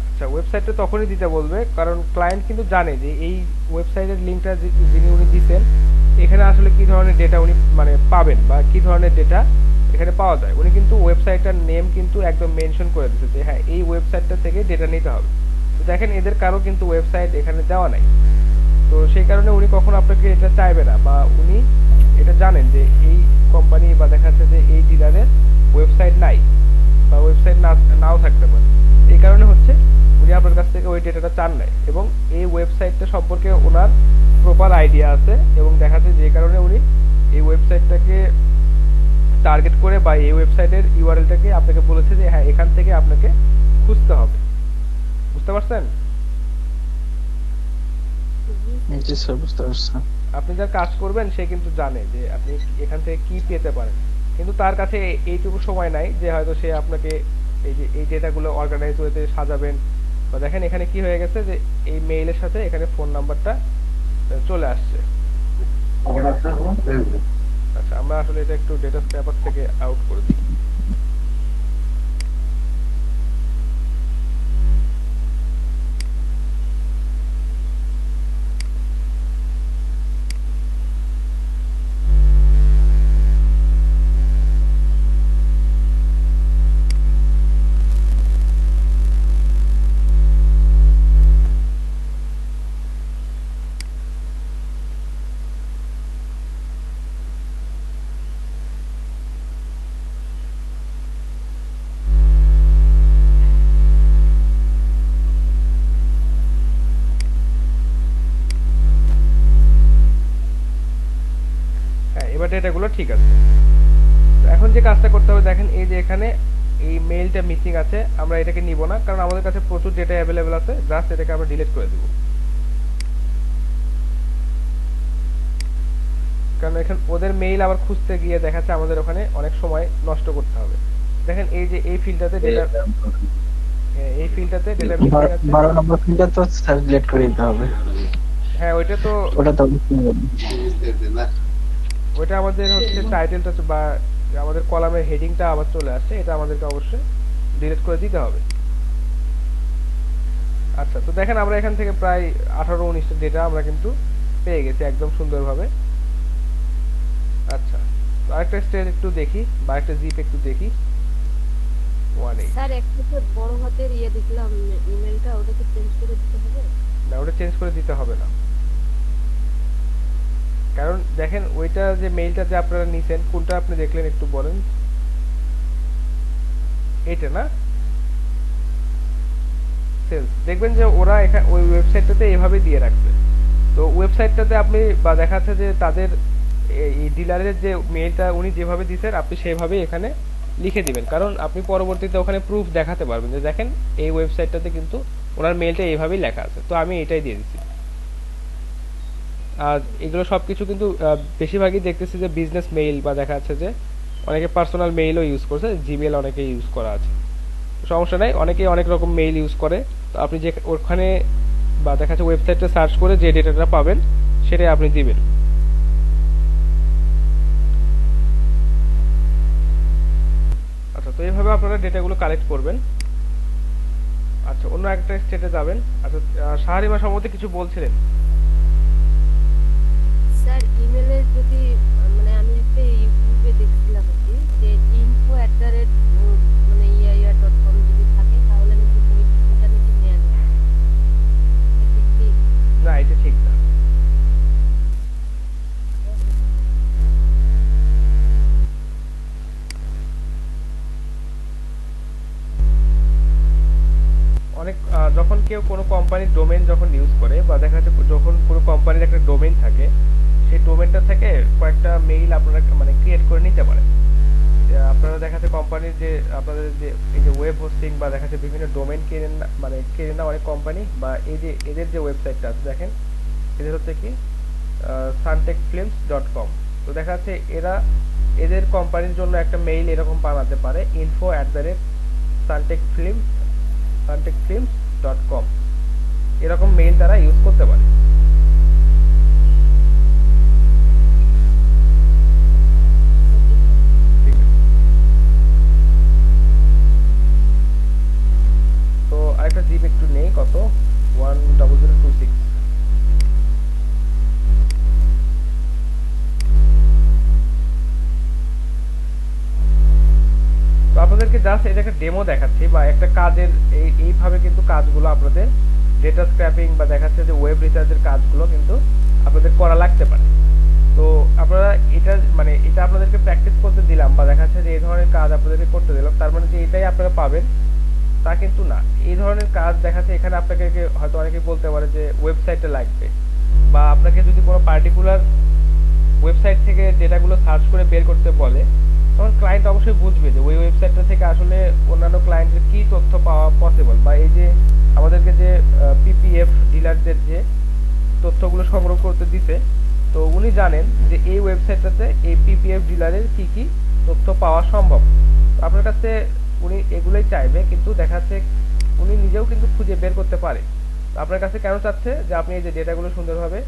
আচ্ছা, ওয়েবসাইটটা তখনই দিতে বলবে কারণ ক্লায়েন্ট কিন্তু জানে যে এই ওয়েবসাইটের লিংকটা যিনি উনি দিচ্ছেন এখানে আসলে কি ধরনের ডেটা উনি মানে পাবেন বা কি ধরনের ডেটা এখানে পাওয়া যায়। উনি কিন্তু ওয়েবসাইটটার নেম কিন্তু একদম মেনশন করে দিচ্ছে যে হ্যাঁ এই ওয়েবসাইটটা থেকে ডেটা নিতে হবে। তো দেখেন এদের কারো কিন্তু ওয়েবসাইট এখানে দেওয়া নাই, তো সেই কারণে উনি কখনো আপনাকে এটা চাইবে না বা উনি এটা জানেন যে এই কোম্পানি বা দেখা যাচ্ছে যে এই ডিলারের ওয়েবসাইট নাই বা ওয়েবসাইট নাও থাকতে পারে। এই কারণে হচ্ছে উনি আপনার কাছ থেকে ওই ডেটাটা চান নাই এবং এই ওয়েবসাইটটা সম্পর্কে ওনার প্রপার আইডিয়া আছে এবং দেখা যাচ্ছে যে কারণে উনি এই ওয়েবসাইটটাকে টার্গেট করে বা এই ওয়েবসাইটের ইউআরএলটাকে আপনাকে বলেছে যে হ্যাঁ এখান থেকে আপনাকে খুঁজতে হবে। বুঝতে পারছেন? জি স্যার, বুঝতে পারছি। আপনি যার কাজ করবেন সে কিন্তু জানে যে আপনি এখান থেকে কি পেতে পারেন, কিন্তু তার কাছে এইটুকু সময় নাই যে হয়তো সে আপনাকে এই যে এই ডেটাগুলো অর্গানাইজ ওয়েতে সাজাবেন। বা দেখেন এখানে কি হয়ে গেছে যে এই মেইলের সাথে এখানে ফোন নাম্বারটা চলে আসছে। আচ্ছা, আমরা আসলে এটা একটু ডেটা স্ক্র্যাপার থেকে আউট করে দিই। হ্যাঁ, এবার ডেটাগুলো ঠিক আছে। তো এখন যে কাজটা করতে হবে দেখেন, এই যে এখানে এই মেইলটা মিসিং আছে, আমরা এটাকে নিব না, কারণ আমাদের কাছে প্রচুর ডেটা অ্যাভেলেবেল আছে। জাস্ট এটাকে আমরা ডিলিট করে দিব, কারণ এখন ওদের মেইল আবার খুঁজতে গিয়ে দেখাচ্ছে আমাদের ওখানে অনেক সময় নষ্ট করতে হবে। দেখেন এই যে এই ফিল্ডটাতে ডেটা, এই ফিল্ডটাতে ডেটা মিসিং আছে। 12 নম্বর ফিল্ডটা তো স্যার ডিলিট করে দিতে হবে। হ্যাঁ, ওইটা তো ওটা তো অবশ্যই হবে। ওইটা আমাদের হচ্ছে টাইটেলটা বা আমাদের কলামের হেডিংটা আবার চলে আসছে, এটা আমাদেরকে অবশ্যই ডিলিট করে দিতে হবে। আচ্ছা, তো দেখেন আমরা এখান থেকে প্রায় 18-19টা ডেটা আমরা কিন্তু পেয়ে গেছি একদম সুন্দরভাবে। আচ্ছা, তো আরেকটা স্টেজ একটু দেখি, বা একটা জিপ একটু দেখি। 18 স্যার একটা তো বড় হাতের ইয়ে দেখলাম ইমেলটা, ওটাকে চেঞ্জ করে দিতে হবে? না, ওটা চেঞ্জ করে দিতে হবে না, কারণ দেখেন ওইটা যে মেইলটা যে আপনারা নিছেন, কোনটা আপনি দেখলেন একটু বলেন। এইটা না, সেলস, দেখবেন যে ওরা এখানে ওই ওয়েবসাইটটাতে এভাবে দিয়ে রাখছে। তো ওয়েবসাইটটাতে আপনি বা দেখাচ্ছে যে তাদের এই ডিলারের যে মেইলটা উনি যেভাবে দিয়েছেন আপনি সেভাবেই এখানে লিখে দিবেন, কারণ আপনি পরবর্তীতে ওখানে প্রুফ দেখাতে পারবেন যে দেখেন এই ওয়েবসাইটটাতে কিন্তু ওনার মেইলটা এইভাবেই লেখা আছে। তো আমি এটাই দিয়ে দিচ্ছি। আর এগুলো সবকিছু কিন্তু বেশিরভাগই দেখতেছি যে বিজনেস মেইল, বা দেখা যাচ্ছে যে অনেকে পার্সোনাল মেইলও ইউজ করছে, জিমেল অনেকে ইউজ করা আছে। সমস্যা নাই, অনেকেই অনেক রকম মেইল ইউজ করে। তো আপনি যে ওখানে বা দেখা যাচ্ছে ওয়েবসাইটে সার্চ করে যে ডেটাটা পাবেন সেটাই আপনি দিবেন। আচ্ছা, তো এইভাবে আপনারা ডেটাগুলো কালেক্ট করবেন। আচ্ছা, অন্য একটা স্টেটে যাবেন। আচ্ছা, শাহরিমা সম্বন্ধে কিছু বলছিলেন। স্যার ইমেলে যদি মানে আমি একটা ইউটিউবে দেখছিলাম আর কি, যে info@, মানে ia.com যদি থাকে তাহলে নাকি ওইটা নাকি নেয়া যায়। এটা কি? না, এটা ঠিক না। অনেক যখন কেউ কোনো কোম্পানির ডোমেইন যখন ইউজ করে, বা দেখা যাচ্ছে যখন কোনো কোম্পানির একটা ডোমেইন থাকে, সেই ডোমেইনটা থেকে কয়েকটা মেইল আপনারা মানে ক্রিয়েট করে নিতে পারেন। আপনারা দেখা যাচ্ছে কোম্পানির যে আপনাদের যে এই যে ওয়েব হোস্টিং বা দেখা যাচ্ছে বিভিন্ন ডোমেইন কেনেন না, মানে কেনেন না অনেক কোম্পানি, বা এই যে এদের যে ওয়েবসাইটটা আছে দেখেন, এদের হচ্ছে কি suntechfilms.com। তো দেখা যাচ্ছে এরা এদের কোম্পানির জন্য একটা মেইল এরকম বানাতে পারে, info@suntechfilms.com, এরকম মেইল তারা ইউজ করতে পারে। ঠিক আছে, তো আরেকটা জিপ একটু নেই, কত 10026। তো আপনাদেরকে জাস্ট এটা একটা ডেমো দেখাচ্ছি, বা একটা কাজের এইভাবে কিন্তু কাজগুলো আপনাদের ডেটা স্ক্র্যাপিং বা দেখাচ্ছে যে ওয়েব রিসার্চের কাজগুলো কিন্তু আপনাদের করা লাগতে পারে। তো আপনারা এটা মানে এটা আপনাদেরকে প্র্যাকটিস করতে দিলাম, বা দেখাচ্ছে যে এই ধরনের কাজ আপনাদেরকে করতে দিলাম, তার মানে যে এটাই আপনারা পাবেন তা কিন্তু না। এই ধরনের কাজ দেখাচ্ছে এখানে আপনাকে হয়তো অনেকেই বলতে পারে যে ওয়েবসাইটটা লাগবে, বা আপনাকে যদি কোনো পার্টিকুলার ওয়েবসাইট থেকে ডেটাগুলো সার্চ করে বের করতে বলে, তখন ক্লায়েন্ট অবশ্যই বুঝবে যে ওই ওয়েবসাইটটা থেকে আসলে অন্যান্য ক্লায়েন্টের কি তথ্য পাওয়া পসিবল, বা এই যে আমাদেরকে যে পিপিএফ ডিলারদের যে তথ্যগুলো সংগ্রহ করতে দিতে, তো উনি জানেন যে এই ওয়েবসাইটটাতে এই পিপিএফ ডিলারের কি কি তথ্য পাওয়া সম্ভব। তো আপনার কাছে উনি এগুলোই চাইবে, কিন্তু দেখা যাচ্ছে উনি নিজেও কিন্তু খুঁজে বের করতে পারে। তো আপনার কাছে কেন চাচ্ছে যে আপনি এই যে ডেটাগুলো সুন্দরভাবে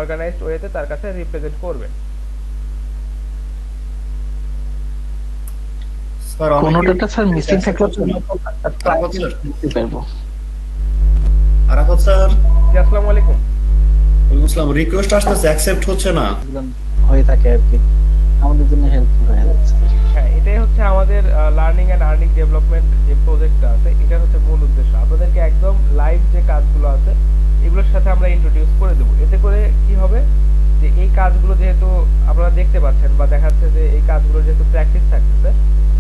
অর্গানাইজড ওয়েতে তার কাছে রিপ্রেজেন্ট করবেন। স্যার কোনো অনেকে ডাটা স্যার মিসিং থাকলে তো আরাফাত স্যার দেখতে পারবো। আরাফাত স্যার জি আসসালামু আলাইকুম। ওয়ালাইকুম আসসালাম, রিকোয়েস্ট আসতেছে অ্যাকসেপ্ট হচ্ছে না। এগুলো হয়ে থাকে আর কি, আমাদের জন্য হেল্পফুল হয়ে যাচ্ছে। হ্যাঁ, এটাই হচ্ছে আমাদের লার্নিং এন্ড আর্নিং ডেভেলপমেন্ট যে প্রজেক্টটা আছে, এটার হচ্ছে মূল উদ্দেশ্য আপনাদেরকে একদম লাইভ যে কাজগুলো আছে এগুলোর সাথে আমরা ইন্ট্রোডিউস করে দেবো। এতে করে কি হবে যে এই কাজগুলো যেহেতু আপনারা দেখতে পাচ্ছেন বা দেখা যাচ্ছে যে এই কাজগুলো যেহেতু প্র্যাকটিস থাকতেছে,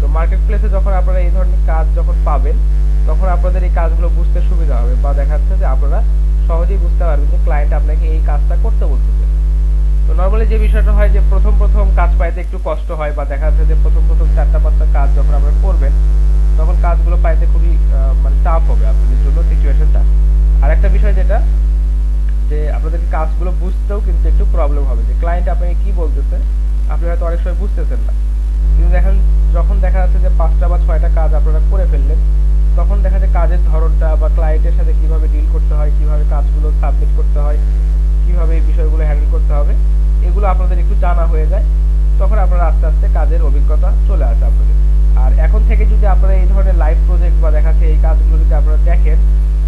তো মার্কেট প্লেসে যখন আপনারা এই ধরনের কাজ যখন পাবেন তখন আপনাদের এই কাজগুলো বুঝতে সুবিধা হবে বা দেখা যাচ্ছে যে আপনারা সহজেই বুঝতে পারবেন যে ক্লায়েন্ট আপনাকে এই কাজটা করতে বলতেছে। তো নর্মালি যে বিষয়টা হয় যে প্রথম প্রথম কাজ পাইতে একটু কষ্ট হয় বা দেখা যাচ্ছে যে প্রথম প্রথম 4টা 5টা কাজ যখন আপনারা করবেন তখন কাজগুলো পাইতে খুবই মানে টাফ হবে আপনাদের জন্য সিচুয়েশনটা। আর একটা বিষয় যেটা যে আপনাদেরকে কাজগুলো বুঝতেও কিন্তু একটু প্রবলেম হবে, যে ক্লায়েন্ট আপনাকে কি বলতেছে আপনি হয়তো অনেক সময় বুঝতেছেন না। কিন্তু দেখেন যখন দেখা যাচ্ছে যে 5টা বা 6টা কাজ আপনারা করে ফেললেন তখন দেখা যায় কাজের ধরনটা বা ক্লায়েন্টের সাথে কিভাবে ডিল করতে হয়, কিভাবে কাজগুলো সাবমিট করতে হয়, কিভাবে এই বিষয়গুলো হ্যান্ডেল করতে হবে এগুলো আপনাদের একটু জানা হয়ে যায়। তখন আপনারা আস্তে আস্তে কাজের অভিজ্ঞতা চলে আসে আপনাদের। আর এখন থেকে যদি আপনারা এই ধরনের লাইভ প্রজেক্ট বা দেখা যাচ্ছে এই কাজগুলো যদি আপনারা দেখেন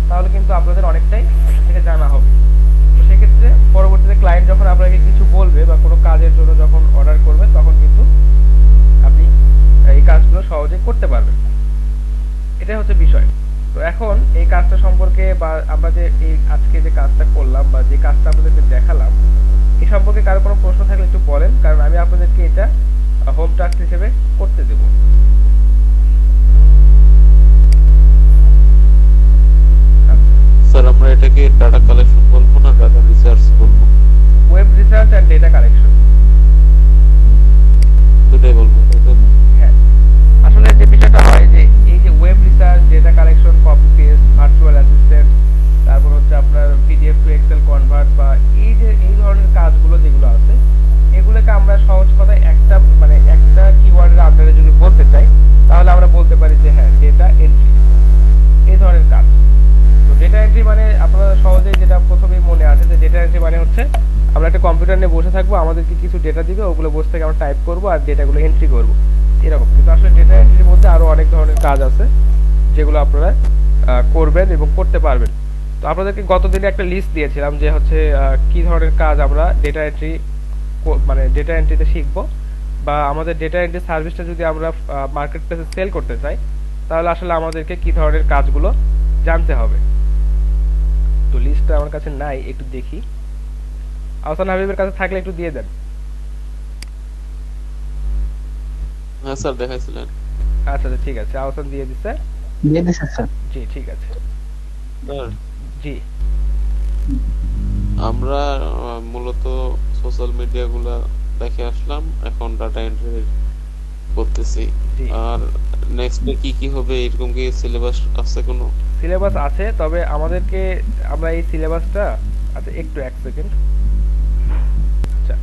তাহলে কিন্তু আপনাদের অনেকটাই এখন থেকে জানা হবে। তো সেক্ষেত্রে পরবর্তীতে ক্লায়েন্ট যখন আপনাকে কিছু বলবে বা কোনো কাজের জন্য যখন অর্ডার করবে তখন কিন্তু আপনি এই কাজগুলো সহজে করতে পারবেন। এটাই হচ্ছে বিষয়। তো এখন এই কাজটা সম্পর্কে বা আমরা যে এই আজকে যে কাজটা করলাম বা যে কাজটা আপনাদেরকে দেখালাম এই সম্পর্কে কারো কোনো প্রশ্ন থাকলে একটু বলেন, কারণ আমি আপনাদেরকে এটা হোম টাস্ক হিসেবে করতে দেব। স্যার আমরা এটাকে ডাটা কালেকশন বলবো না ডাটা রিসার্চ বলবো? Web research and data collection দুটাই বলবো, তাই তো? হ্যাঁ, আসলে যে বিষয়টা হয় যে এই যে web research, data collection, copy paste, virtual assistant, তারপর হচ্ছে আপনার পিডিএফ টু এক্সেল কনভার্ট বা এই যে এই ধরনের কাজগুলো যেগুলো আছে এগুলোকে আমরা সহজ কথায় একটা কিওয়ার্ডের আন্ডারে যদি বলতে চাই তাহলে আমরা বলতে পারি যে হ্যাঁ ডেটা এন্ট্রি এই ধরনের কাজ। তো ডেটা এন্ট্রি মানে আপনারা সহজেই যেটা প্রথমেই মনে আসে যে ডেটা এন্ট্রি মানে হচ্ছে আমরা একটা কম্পিউটার নিয়ে বসে থাকবো, আমাদেরকে কিছু ডেটা দিবে, ওগুলো বসে থেকে আমরা টাইপ করবো আর ডেটাগুলো এন্ট্রি করবো এরকম। কিন্তু আসলে ডেটা এন্ট্রির মধ্যে আরো অনেক ধরনের কাজ আছে যেগুলো আপনারা করবেন এবং করতে পারবেন। তো আপনাদেরকে গতদিনে একটা লিস্ট দিয়েছিলাম যে হচ্ছে কি ধরনের কাজ আমরা ডেটা এন্ট্রি মানে ডেটা এন্ট্রিতে শিখবো বা আমাদের ডেটা এন্ট্রি সার্ভিসটা যদি আমরা মার্কেট প্লেসে সেল করতে চাই তাহলে আসলে আমাদেরকে কি ধরনের কাজগুলো জানতে হবে। তো লিস্টটা আমার কাছে নাই, একটু দেখি। আহসান হাবিবের কাছে থাকলে একটু দিয়ে দেন। হ্যাঁ স্যার দেখাইছিলেন। আচ্ছা আচ্ছা ঠিক আছে, আহসান দিয়ে দিচ্ছে। দিয়ে দিছে স্যার। জি ঠিক আছে। স্যার জি আমরা মূলত সোশ্যাল মিডিয়া গুলা দেখে আসলাম, এখন ডাটা এন্ট্রি করতেছি। জি আর নেক্সটে কি কি হবে এরকম কি সিলেবাস আছে কোনো? সিলেবাস আছে, তবে আমাদেরকে আমরা এই সিলেবাসটা আচ্ছা একটু এক সেকেন্ড। আচ্ছা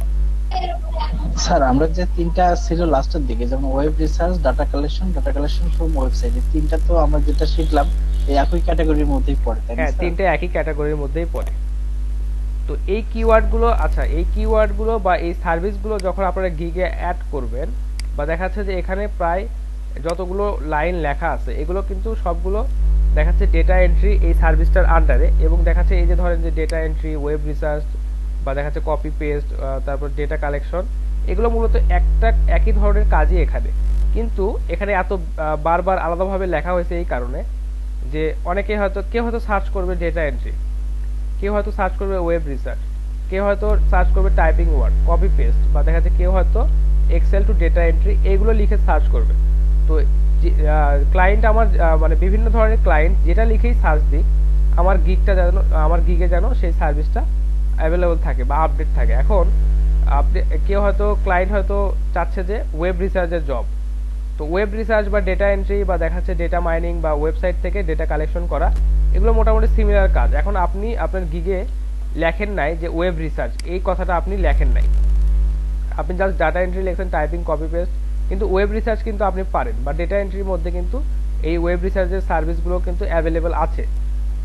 স্যার আমরা যে তিনটা ছিল লাস্টের দিকে, যেমন web research, data collection from website, এই তিনটা তো আমরা যেটা শিখলাম এই একই ক্যাটাগরির মধ্যেই পড়ে, তাই না হ্যাঁ, স্যার? তিনটে একই ক্যাটাগরির মধ্যেই পড়ে। তো এই কিওয়ার্ডগুলো আচ্ছা এই কিওয়ার্ডগুলো বা এই সার্ভিসগুলো যখন আপনারা গিগে অ্যাড করবেন বা দেখা যাচ্ছে যে এখানে প্রায় যতগুলো লাইন লেখা আছে এগুলো কিন্তু সবগুলো দেখাচ্ছে ডেটা এন্ট্রি এই সার্ভিসটার আন্ডারে, এবং দেখাচ্ছে এই যে ধরেন যে ডেটা এন্ট্রি, ওয়েব রিসার্চ বা দেখাচ্ছে কপি পেস্ট, তারপর ডেটা কালেকশন, এগুলো মূলত একই ধরনের কাজই এখানে। কিন্তু এখানে এত বারবার আলাদাভাবে লেখা হয়েছে এই কারণে যে কেউ হয়তো সার্চ করবে ডেটা এন্ট্রি, কেউ হয়তো সার্চ করবে ওয়েব রিসার্চ, কেউ হয়তো সার্চ করবে টাইপিং ওয়ার্ড, কপি পেস্ট বা দেখা যাচ্ছে কেউ হয়তো এক্সেল টু ডেটা এন্ট্রি এইগুলো লিখে সার্চ করবে। তো ক্লায়েন্ট আমার মানে বিভিন্ন ধরনের ক্লায়েন্ট যেটা লিখেই সার্চ দিক আমার গিগে যেন সেই সার্ভিসটা অ্যাভেলেবল থাকে বা আপডেট থাকে। এখন আপনি ক্লায়েন্ট হয়তো চাচ্ছে যে ওয়েব রিসার্চের জব, তো ওয়েব রিসার্চ বা ডেটা এন্ট্রি বা দেখা যাচ্ছে ডেটা মাইনিং বা ওয়েবসাইট থেকে ডেটা কালেকশন করা এগুলো মোটামুটি সিমিলার কাজ। এখন আপনি আপনার গিগে লেখেন নাই যে ওয়েব রিসার্চ, এই কথাটা আপনি লেখেন নাই, আপনি জাস্ট ডাটা এন্ট্রি লিখছেন, টাইপিং, কপি পেস্ট, কিন্তু ওয়েব রিসার্চ কিন্তু আপনি পারেন বা ডেটা এন্ট্রির মধ্যে কিন্তু এই ওয়েব রিসার্চের সার্ভিসগুলো কিন্তু অ্যাভেলেবল আছে।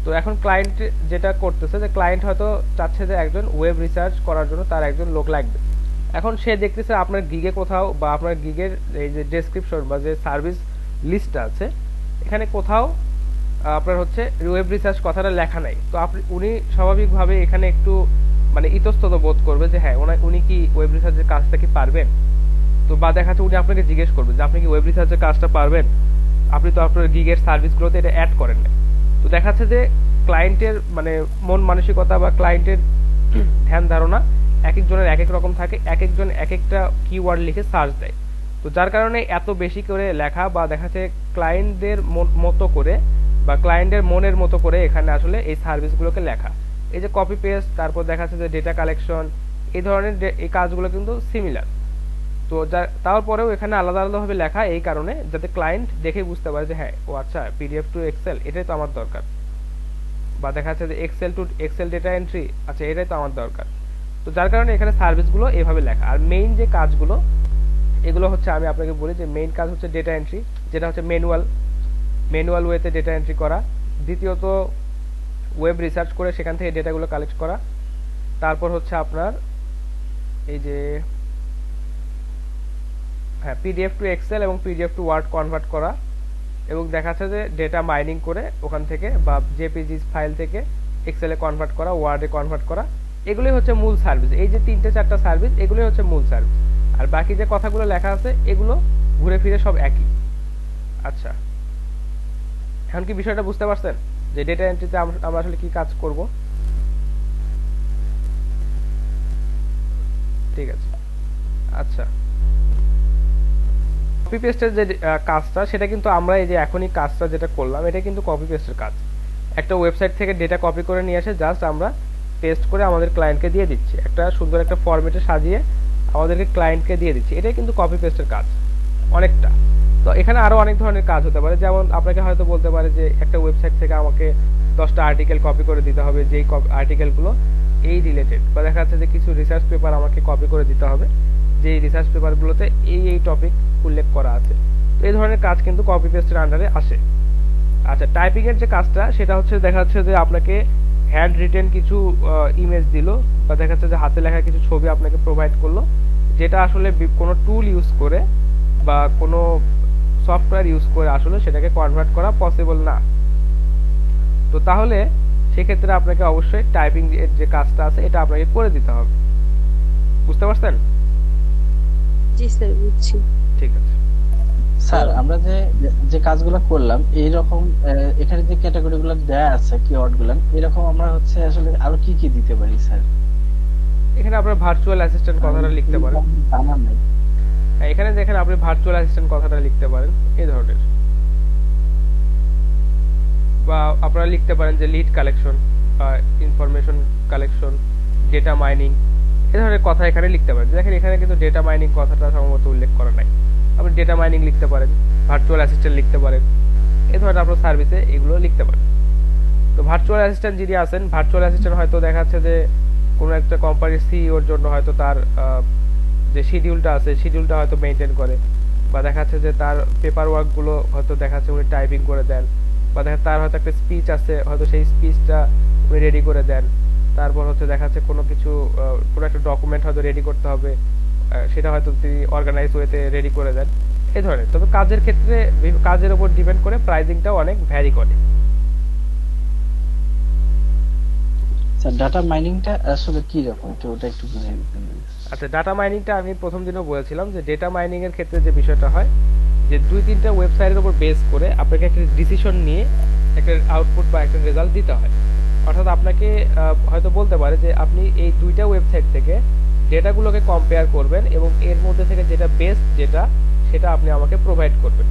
তো এখন ক্লায়েন্ট যেটা করতেছে যে ক্লায়েন্ট হয়তো চাচ্ছে যে একজন ওয়েব রিসার্চ করার জন্য তার একজন লোক লাগবে, এখন সে দেখতেছে আপনার গিগে কোথাও বা আপনার গিগের এই যে ডেসক্রিপশন বা যে সার্ভিস লিস্টটা আছে এখানে কোথাও আপনার হচ্ছে ওয়েব রিসার্চ কথাটা লেখা নাই। তো উনি স্বাভাবিকভাবে এখানে একটু মানে ইতস্তত বোধ করবে যে হ্যাঁ উনি কি ওয়েব রিসার্চের কাজটা কি পারবেন। তো বা দেখা যাচ্ছে উনি আপনাকে জিজ্ঞেস করবে যে আপনি কি ওয়েব রিসার্চের কাজটা পারবেন, আপনি তো আপনার গিগের সার্ভিসগুলোতে এটা অ্যাড করেন না। তো দেখা যাচ্ছে যে ক্লায়েন্টের মানে মন মানসিকতা বা ক্লায়েন্টের ধ্যান ধারণা এক একজনের এক এক রকম থাকে, এক একজন এক একটা কিওয়ার্ড লিখে সার্চ দেয়। তো যার কারণে এত বেশি করে লেখা বা দেখা যাচ্ছে ক্লায়েন্টদের মতো করে বা ক্লায়েন্টের মনের মতো করে এখানে আসলে এই সার্ভিসগুলোকে লেখা। এই যে কপি পেস্ট, তারপর দেখা যাচ্ছে যে ডেটা কালেকশন, এই ধরনের এই কাজগুলো কিন্তু সিমিলার। তো তারপরেও এখানে আলাদা আলাদাভাবে লেখা এই কারণে যাতে ক্লায়েন্ট দেখে বুঝতে পারে যে হ্যাঁ ও আচ্ছা পিডিএফ টু এক্সেল এটাই তো আমার দরকার, বা দেখা যাচ্ছে যে Excel to Excel data entry আচ্ছা এটাই তো আমার দরকার। তো যার কারণে এখানে সার্ভিসগুলো এভাবে লেখা। আর মেইন যে কাজগুলো এগুলো হচ্ছে আমি আপনাকে বলি যে মেইন কাজ হচ্ছে ডেটা এন্ট্রি, যেটা হচ্ছে ম্যানুয়াল ওয়েতে ডেটা এন্ট্রি করা। দ্বিতীয়ত ওয়েব রিসার্চ করে সেখান থেকে ডেটাগুলো কালেক্ট করা। তারপর হচ্ছে আপনার এই যে হ্যাঁ পিডিএফ টু এক্সেল এবং পিডিএফ টু ওয়ার্ড কনভার্ট করা, এবং দেখা যাচ্ছে যে ডেটা মাইনিং করে ওখান থেকে বা জেপিজি ফাইল থেকে এক্সেলে কনভার্ট করা, ওয়ার্ডে কনভার্ট করা, এগুলোই হচ্ছে মূল সার্ভিস। এই যে 3-4টা সার্ভিস এগুলোই হচ্ছে মূল সার্ভিস। আর বাকি যে কথাগুলো লেখা আছে এগুলো ঘুরে ফিরে সব একই। আচ্ছা, এখন কি বিষয়টা বুঝতে পারছেন যে ডেটা এন্ট্রিতে আমরা আসলে কি কাজ করব? ঠিক আছে। আচ্ছা, কপি পেস্টের যে কাজটা সেটা কিন্তু আমরা এই যে এখনই কাজটা যেটা করলাম এটা কিন্তু কপি পেস্টের কাজ। একটা ওয়েবসাইট থেকে ডেটা কপি করে নিয়ে এসে জাস্ট আমরা পেস্ট করে আমাদের ক্লায়েন্টকে দিয়ে দিচ্ছি, একটা সুন্দর একটা ফরম্যাটে সাজিয়ে আমাদেরকে ক্লায়েন্টকে দিয়ে দিচ্ছি। এটাই কিন্তু কপি পেস্টের কাজ অনেকটা। তো এখানে আরো অনেক ধরনের কাজ হতে পারে, যেমন আপনাকে হয়তো বলতে পারে যে একটা ওয়েবসাইট থেকে আমাকে 10টা আর্টিকেল কপি করে দিতে হবে, যেই আর্টিকেলগুলো এই রিলেটেড, বা দেখা যাচ্ছে যে কিছু রিসার্চ পেপার আমাকে কপি করে দিতে হবে যে রিসার্চ পেপারগুলোতে এই টপিক উল্লেখ করা আছে। তো এই ধরনের কাজ কিন্তু কপি পেস্টের আন্ডারে আসে। আচ্ছা, টাইপিং এর যে কাজটা সেটা হচ্ছে দেখা যাচ্ছে যে আপনাকে হ্যান্ড রিটেন কিছু ইমেজ দিল, বা দেখা যাচ্ছে যে হাতে লেখা কিছু ছবি আপনাকে প্রোভাইড করলো, যেটা আসলে কোনো টুল ইউজ করে বা কোনো সফটওয়্যার ইউজ করে আসলে সেটাকে কনভার্ট করা পসিবল না। তো তাহলে সেক্ষেত্রে আপনাকে অবশ্যই টাইপিং এর যে কাজটা আছে এটা আপনাকে করে দিতে হবে। বুঝতে পারছেন? জি স্যার, বুঝছি। ঠিক আছে স্যার, আমরা যে যে কাজগুলো করলাম এইরকম এখানে যে ক্যাটাগরিগুলো দেয়া আছে কিওয়ার্ড গুলো, এরকম আমরা হচ্ছে আসলে আরো কি কি দিতে পারি স্যার? এখানে আপনার ভার্চুয়াল অ্যাসিস্ট্যান্ট কথাটা লিখতে পারেন। জানা নাই। হ্যাঁ, এখানে দেখেন আপনি ভার্চুয়াল অ্যাসিস্ট্যান্ট কথাটা লিখতে পারেন এই ধরনের, বা আপনারা লিখতে পারেন যে লিড কালেকশন বা ইনফরমেশন কালেকশন, ডেটা মাইনিং, এই ধরনের কথা এখানে লিখতে পারেন। দেখেন এখানে কিন্তু ডেটা মাইনিং কথাটা সম্ভবত উল্লেখ করা নাই। আপনি ডেটা মাইনিং লিখতে পারেন, ভার্চুয়াল অ্যাসিস্ট্যান্ট লিখতে পারেন, এই ধরনের আপনার সার্ভিসে এগুলো লিখতে পারেন। তো ভার্চুয়াল অ্যাসিস্ট্যান্ট যিনি আছেন, ভার্চুয়াল অ্যাসিস্ট্যান্ট হয়তো দেখা যাচ্ছে যে কোনো একটা কোম্পানির সিইওর জন্য হয়তো তার যে শিডিউলটা আছে শিডিউলটা হয়তো মেনটেন করে, বা দেখা যাচ্ছে যে তার পেপার ওয়ার্কগুলো হয়তো দেখা যাচ্ছে উনি টাইপিং করে দেন, বা দেখা তার হয়তো একটা স্পিচ আছে হয়তো সেই স্পিচটা উনি রেডি করে দেন। তারপর হচ্ছে দেখা যাচ্ছে কোনো কিছু কোনো একটা ডকুমেন্ট হয়তো রেডি করতে হবে, সেটা হয়তো তিনি অর্গানাইজ ওয়েতে রেডি করে দেন, এই ধরনের। তবে কাজের ক্ষেত্রে কাজের উপর ডিপেন্ড করে প্রাইসিংটাও অনেক ভ্যারি করে। স্যার, ডাটা মাইনিংটা আসলে কি রকম ওটা একটু বুঝিয়ে দিতেন? আচ্ছা, ডাটা মাইনিংটা আমি প্রথম দিনও বলেছিলাম যে ডেটা মাইনিং এর ক্ষেত্রে যে বিষয়টা হয় যে 2-3টা ওয়েবসাইটের উপর বেস করে আপনাকে একটা ডিসিশন নিয়ে একটা আউটপুট বা একটা রেজাল্ট দিতে হয়। অর্থাৎ আপনাকে হয়তো বলতে পারে যে আপনি এই 2টা ওয়েবসাইট থেকে ডেটাগুলোকে কম্পেয়ার করবেন এবং এর মধ্যে থেকে যেটা বেস্ট যেটা সেটা আপনি আমাকে প্রোভাইড করবেন।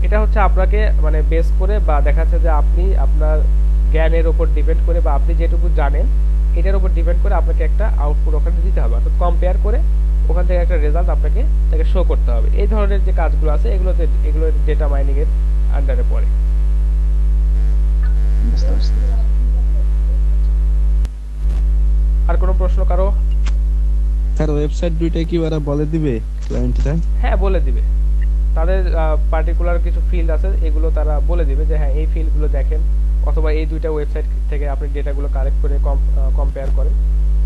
এটা হচ্ছে আপনাকে মানে বেস করে, বা দেখা যাচ্ছে যে আপনি আপনার জ্ঞানের উপর ডিপেন্ড করে বা আপনি যেটুকু জানেন এটার উপর ডিপেন্ড করে আপনাকে একটা আউটপুট ওখানে দিতে হবে, অর্থাৎ কম্পেয়ার করে ওখান থেকে একটা রেজাল্ট আপনাকে তাকে শো করতে হবে। এই ধরনের যে কাজগুলো আছে এগুলো ডেটা মাইনিং এর আন্ডারে পড়ে। বুঝতে পারছি। আর কোনো প্রশ্ন কারো? স্যার, ওয়েবসাইট দুইটা কি ওরা বলে দিবে ক্লায়েন্টরা? হ্যাঁ, বলে দিবে। তাদের পার্টিকুলার কিছু ফিল্ড আছে এগুলো তারা বলে দিবে যে হ্যাঁ এই ফিল্ডগুলো দেখেন, অথবা এই 2টা ওয়েবসাইট থেকে আপনি ডেটাগুলো কালেক্ট করে কম্পেয়ার করেন,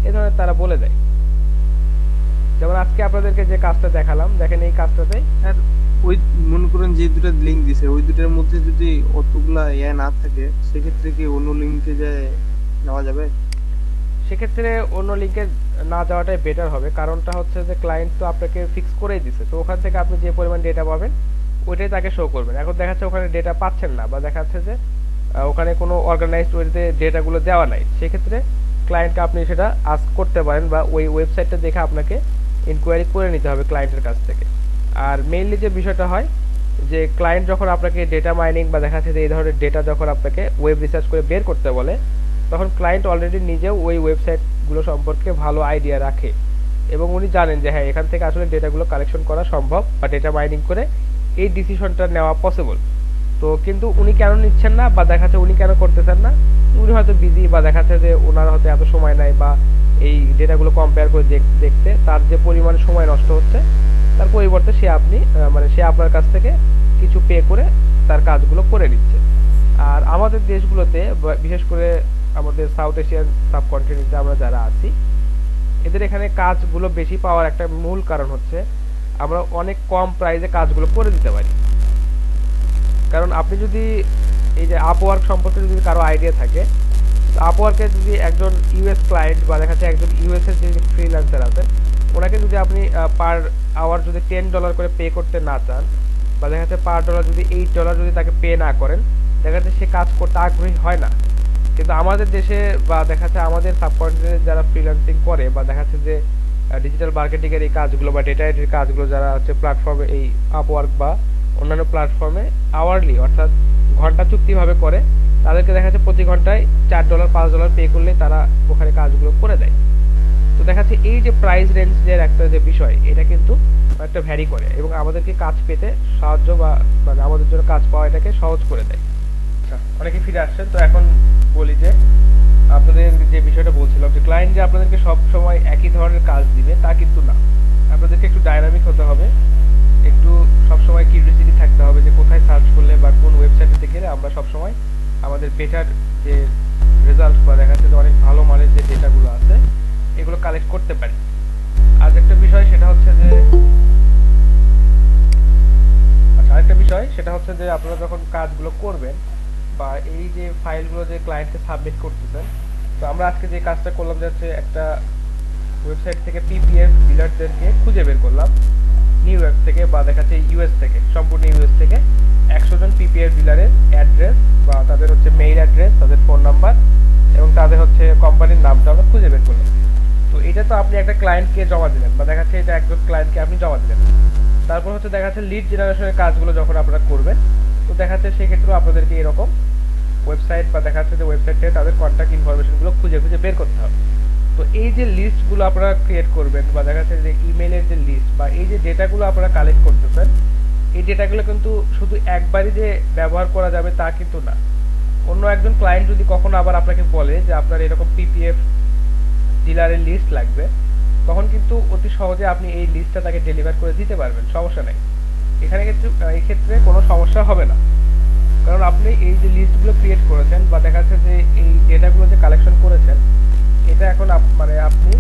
এই ধরনের তারা বলে দেয়। যেমন আজকে আপনাদেরকে যে কাজটা দেখালাম, দেখেন এই কাজটাতেই আর ওই মনে করেন যে দুটো লিংক দিছে ওই দুটার মধ্যে যদি অতগুলা না থাকে সেক্ষেত্রে কি অন্য লিংকে যায় নেওয়া যাবে? সেক্ষেত্রে অন্য লিঙ্কে না যাওয়াটাই বেটার হবে। কারণটা হচ্ছে যে ক্লায়েন্ট তো আপনাকে ফিক্স করেই দিছে, তো ওখান থেকে আপনি যে পরিমাণ ডেটা পাবেন ওইটাই তাকে শো করবেন। এখন দেখা যাচ্ছে ওখানে ডেটা পাচ্ছেন না, বা দেখা যাচ্ছে যে ওখানে কোনো অর্গানাইজড ওয়েতে ডেটাগুলো দেওয়া নাই, সেক্ষেত্রে ক্লায়েন্টকে আপনি সেটা আস্ক করতে পারেন, বা ওই ওয়েবসাইটটা দেখে আপনাকে ইনকোয়ারি করে নিতে হবে ক্লায়েন্টের কাছ থেকে। আর মেইনলি যে বিষয়টা হয় যে ক্লায়েন্ট যখন আপনাকে ডেটা মাইনিং বা দেখা যাচ্ছে যে এই ধরনের ডেটা যখন আপনাকে ওয়েব রিসার্চ করে বের করতে বলে, তখন ক্লায়েন্ট অলরেডি নিজেও ওই ওয়েবসাইটগুলো সম্পর্কে ভালো আইডিয়া রাখে, এবং উনি জানেন যে হ্যাঁ এখান থেকে আসলে ডেটাগুলো কালেকশন করা সম্ভব বা ডেটা মাইনিং করে এই ডিসিশনটা নেওয়া পসিবল। তো কিন্তু উনি কেন নিচ্ছেন না, বা দেখা যাচ্ছে উনি কেন করতেছেন না, উনি হয়তো বিজি, বা দেখা যাচ্ছে যে ওনার হয়তো এত সময় নাই, বা এই ডেটাগুলো কম্পেয়ার করে দেখতে তার যে পরিমাণ সময় নষ্ট হচ্ছে, তার পরিবর্তে সে আপনার কাছ থেকে কিছু পে করে তার কাজগুলো করে নিচ্ছে। আর আমাদের দেশগুলোতে বিশেষ করে আমাদের সাউথ এশিয়ান সাবকন্টিনেন্টে আমরা যারা আছি, এদের এখানে কাজগুলো বেশি পাওয়ার একটা মূল কারণ হচ্ছে আমরা অনেক কম প্রাইসে কাজগুলো করে দিতে পারি। কারণ আপনি যদি এই যে আপওয়ার্ক সম্পর্কে যদি কারো আইডিয়া থাকে, তো আপওয়ার্কে যদি একজন ইউএস ক্লায়েন্ট বা দেখা যাচ্ছে একজন ইউএস এর যে ফ্রিল্যান্সার আছেন, ওনাকে যদি আপনি পার আওয়ার যদি $10 করে পে করতে না চান, বা দেখা যাচ্ছে পার ডলার যদি $8 যদি তাকে পে না করেন, দেখা যাচ্ছে সে কাজ করতে আগ্রহী হয় না। কিন্তু আমাদের দেশে বা দেখা যাচ্ছে আমাদের সাবকন্টিনেন্টে যারা ফ্রিল্যান্সিং করে, বা দেখা যাচ্ছে যে ডিজিটাল মার্কেটিং এর এই কাজগুলো বা ডেটা এন্ট্রির কাজগুলো যারা হচ্ছে প্ল্যাটফর্মে এই আপওয়ার্ক বা অন্যান্য প্ল্যাটফর্মে আওয়ারলি অর্থাৎ ঘন্টা চুক্তিভাবে করে, তাদেরকে দেখা যাচ্ছে প্রতি ঘন্টায় $4 $5 পে করলে তারা ওখানে কাজগুলো করে দেয়। তো দেখা যাচ্ছে এই যে প্রাইস রেঞ্জের একটা যে বিষয়, এটা কিন্তু একটা ভ্যারি করে এবং আমাদেরকে কাজ পেতে সাহায্য বা মানে আমাদের জন্য কাজ পাওয়া এটাকে সহজ করে দেয়। আচ্ছা, অনেকে ফিরে আসছেন, তো এখন বলি যে আপনাদের যে বিষয়টা বলছিলাম যে ক্লায়েন্ট যে আপনাদেরকে সব সময় একই ধরনের কাজ দিবে তা কিন্তু না। আপনাদেরকে একটু ডাইনামিক হতে হবে, একটু সবসময় কিউরিওসিটি থাকতে হবে যে কোথায় সার্চ করলে বা কোন ওয়েবসাইটে গেলে আমরা সবসময় আমাদের বেটার যে রেজাল্ট বা দেখা যাচ্ছে যে অনেক ভালো মানের যে ডেটাগুলো আছে এগুলো কালেক্ট করতে পারি। আর একটা বিষয় সেটা হচ্ছে যে আরেকটা বিষয় সেটা হচ্ছে যে আপনারা যখন কাজগুলো করবেন বা এই যে ফাইলগুলো যে ক্লায়েন্টকে সাবমিট করতেছেন, তো আমরা আজকে যে কাজটা করলাম যে হচ্ছে একটা ওয়েবসাইট থেকে পিপিএফ ডিলারদেরকে খুঁজে বের করলাম নিউ ইয়র্ক থেকে বা দেখা যাচ্ছে ইউএস থেকে, সম্পূর্ণ ইউএস থেকে 100 জন পিপিএফ ডিলারের অ্যাড্রেস বা তাদের হচ্ছে মেইল অ্যাড্রেস, তাদের ফোন নাম্বার এবং তাদের হচ্ছে কোম্পানির নামটা আমরা খুঁজে বের করলাম। তো এটা তো আপনি একটা ক্লায়েন্টকে জমা দিলেন, বা দেখা যাচ্ছে এটা একজন ক্লায়েন্টকে আপনি জমা দিলেন। তারপর হচ্ছে দেখা যাচ্ছে লিড জেনারেশনের কাজগুলো যখন আপনারা করবেন, তো দেখা যাচ্ছে সেক্ষেত্রেও আপনাদেরকে এরকম ওয়েবসাইট বা দেখা যাচ্ছে যে ওয়েবসাইটে তাদের কন্ট্যাক্ট ইনফরমেশনগুলো খুঁজে খুঁজে বের করতে হবে। তো এই যে লিস্টগুলো আপনারা ক্রিয়েট করবেন বা দেখা যাচ্ছে যে ইমেইলের যে লিস্ট বা এই যে ডেটাগুলো আপনারা কালেক্ট করতেছেন, এই ডেটাগুলো কিন্তু শুধু একবারই যে ব্যবহার করা যাবে তা কিন্তু না। অন্য একজন ক্লায়েন্ট যদি কখনো আবার আপনাকে বলে যে আপনার এরকম পিপিএফ ডিলারের লিস্ট লাগবে, তখন কিন্তু অতি সহজে আপনি এই লিস্টটা তাকে ডেলিভার করে দিতে পারবেন, সমস্যা নেই। এখানে কিন্তু এই ক্ষেত্রে কোনো সমস্যা হবে না, কারণ আপনি এই যে লিস্টগুলো ক্রিয়েট করেছেন বা দেখা যাচ্ছে যে এই ডেটাগুলো যে কালেকশন করেছেন, এটা এখন আপনি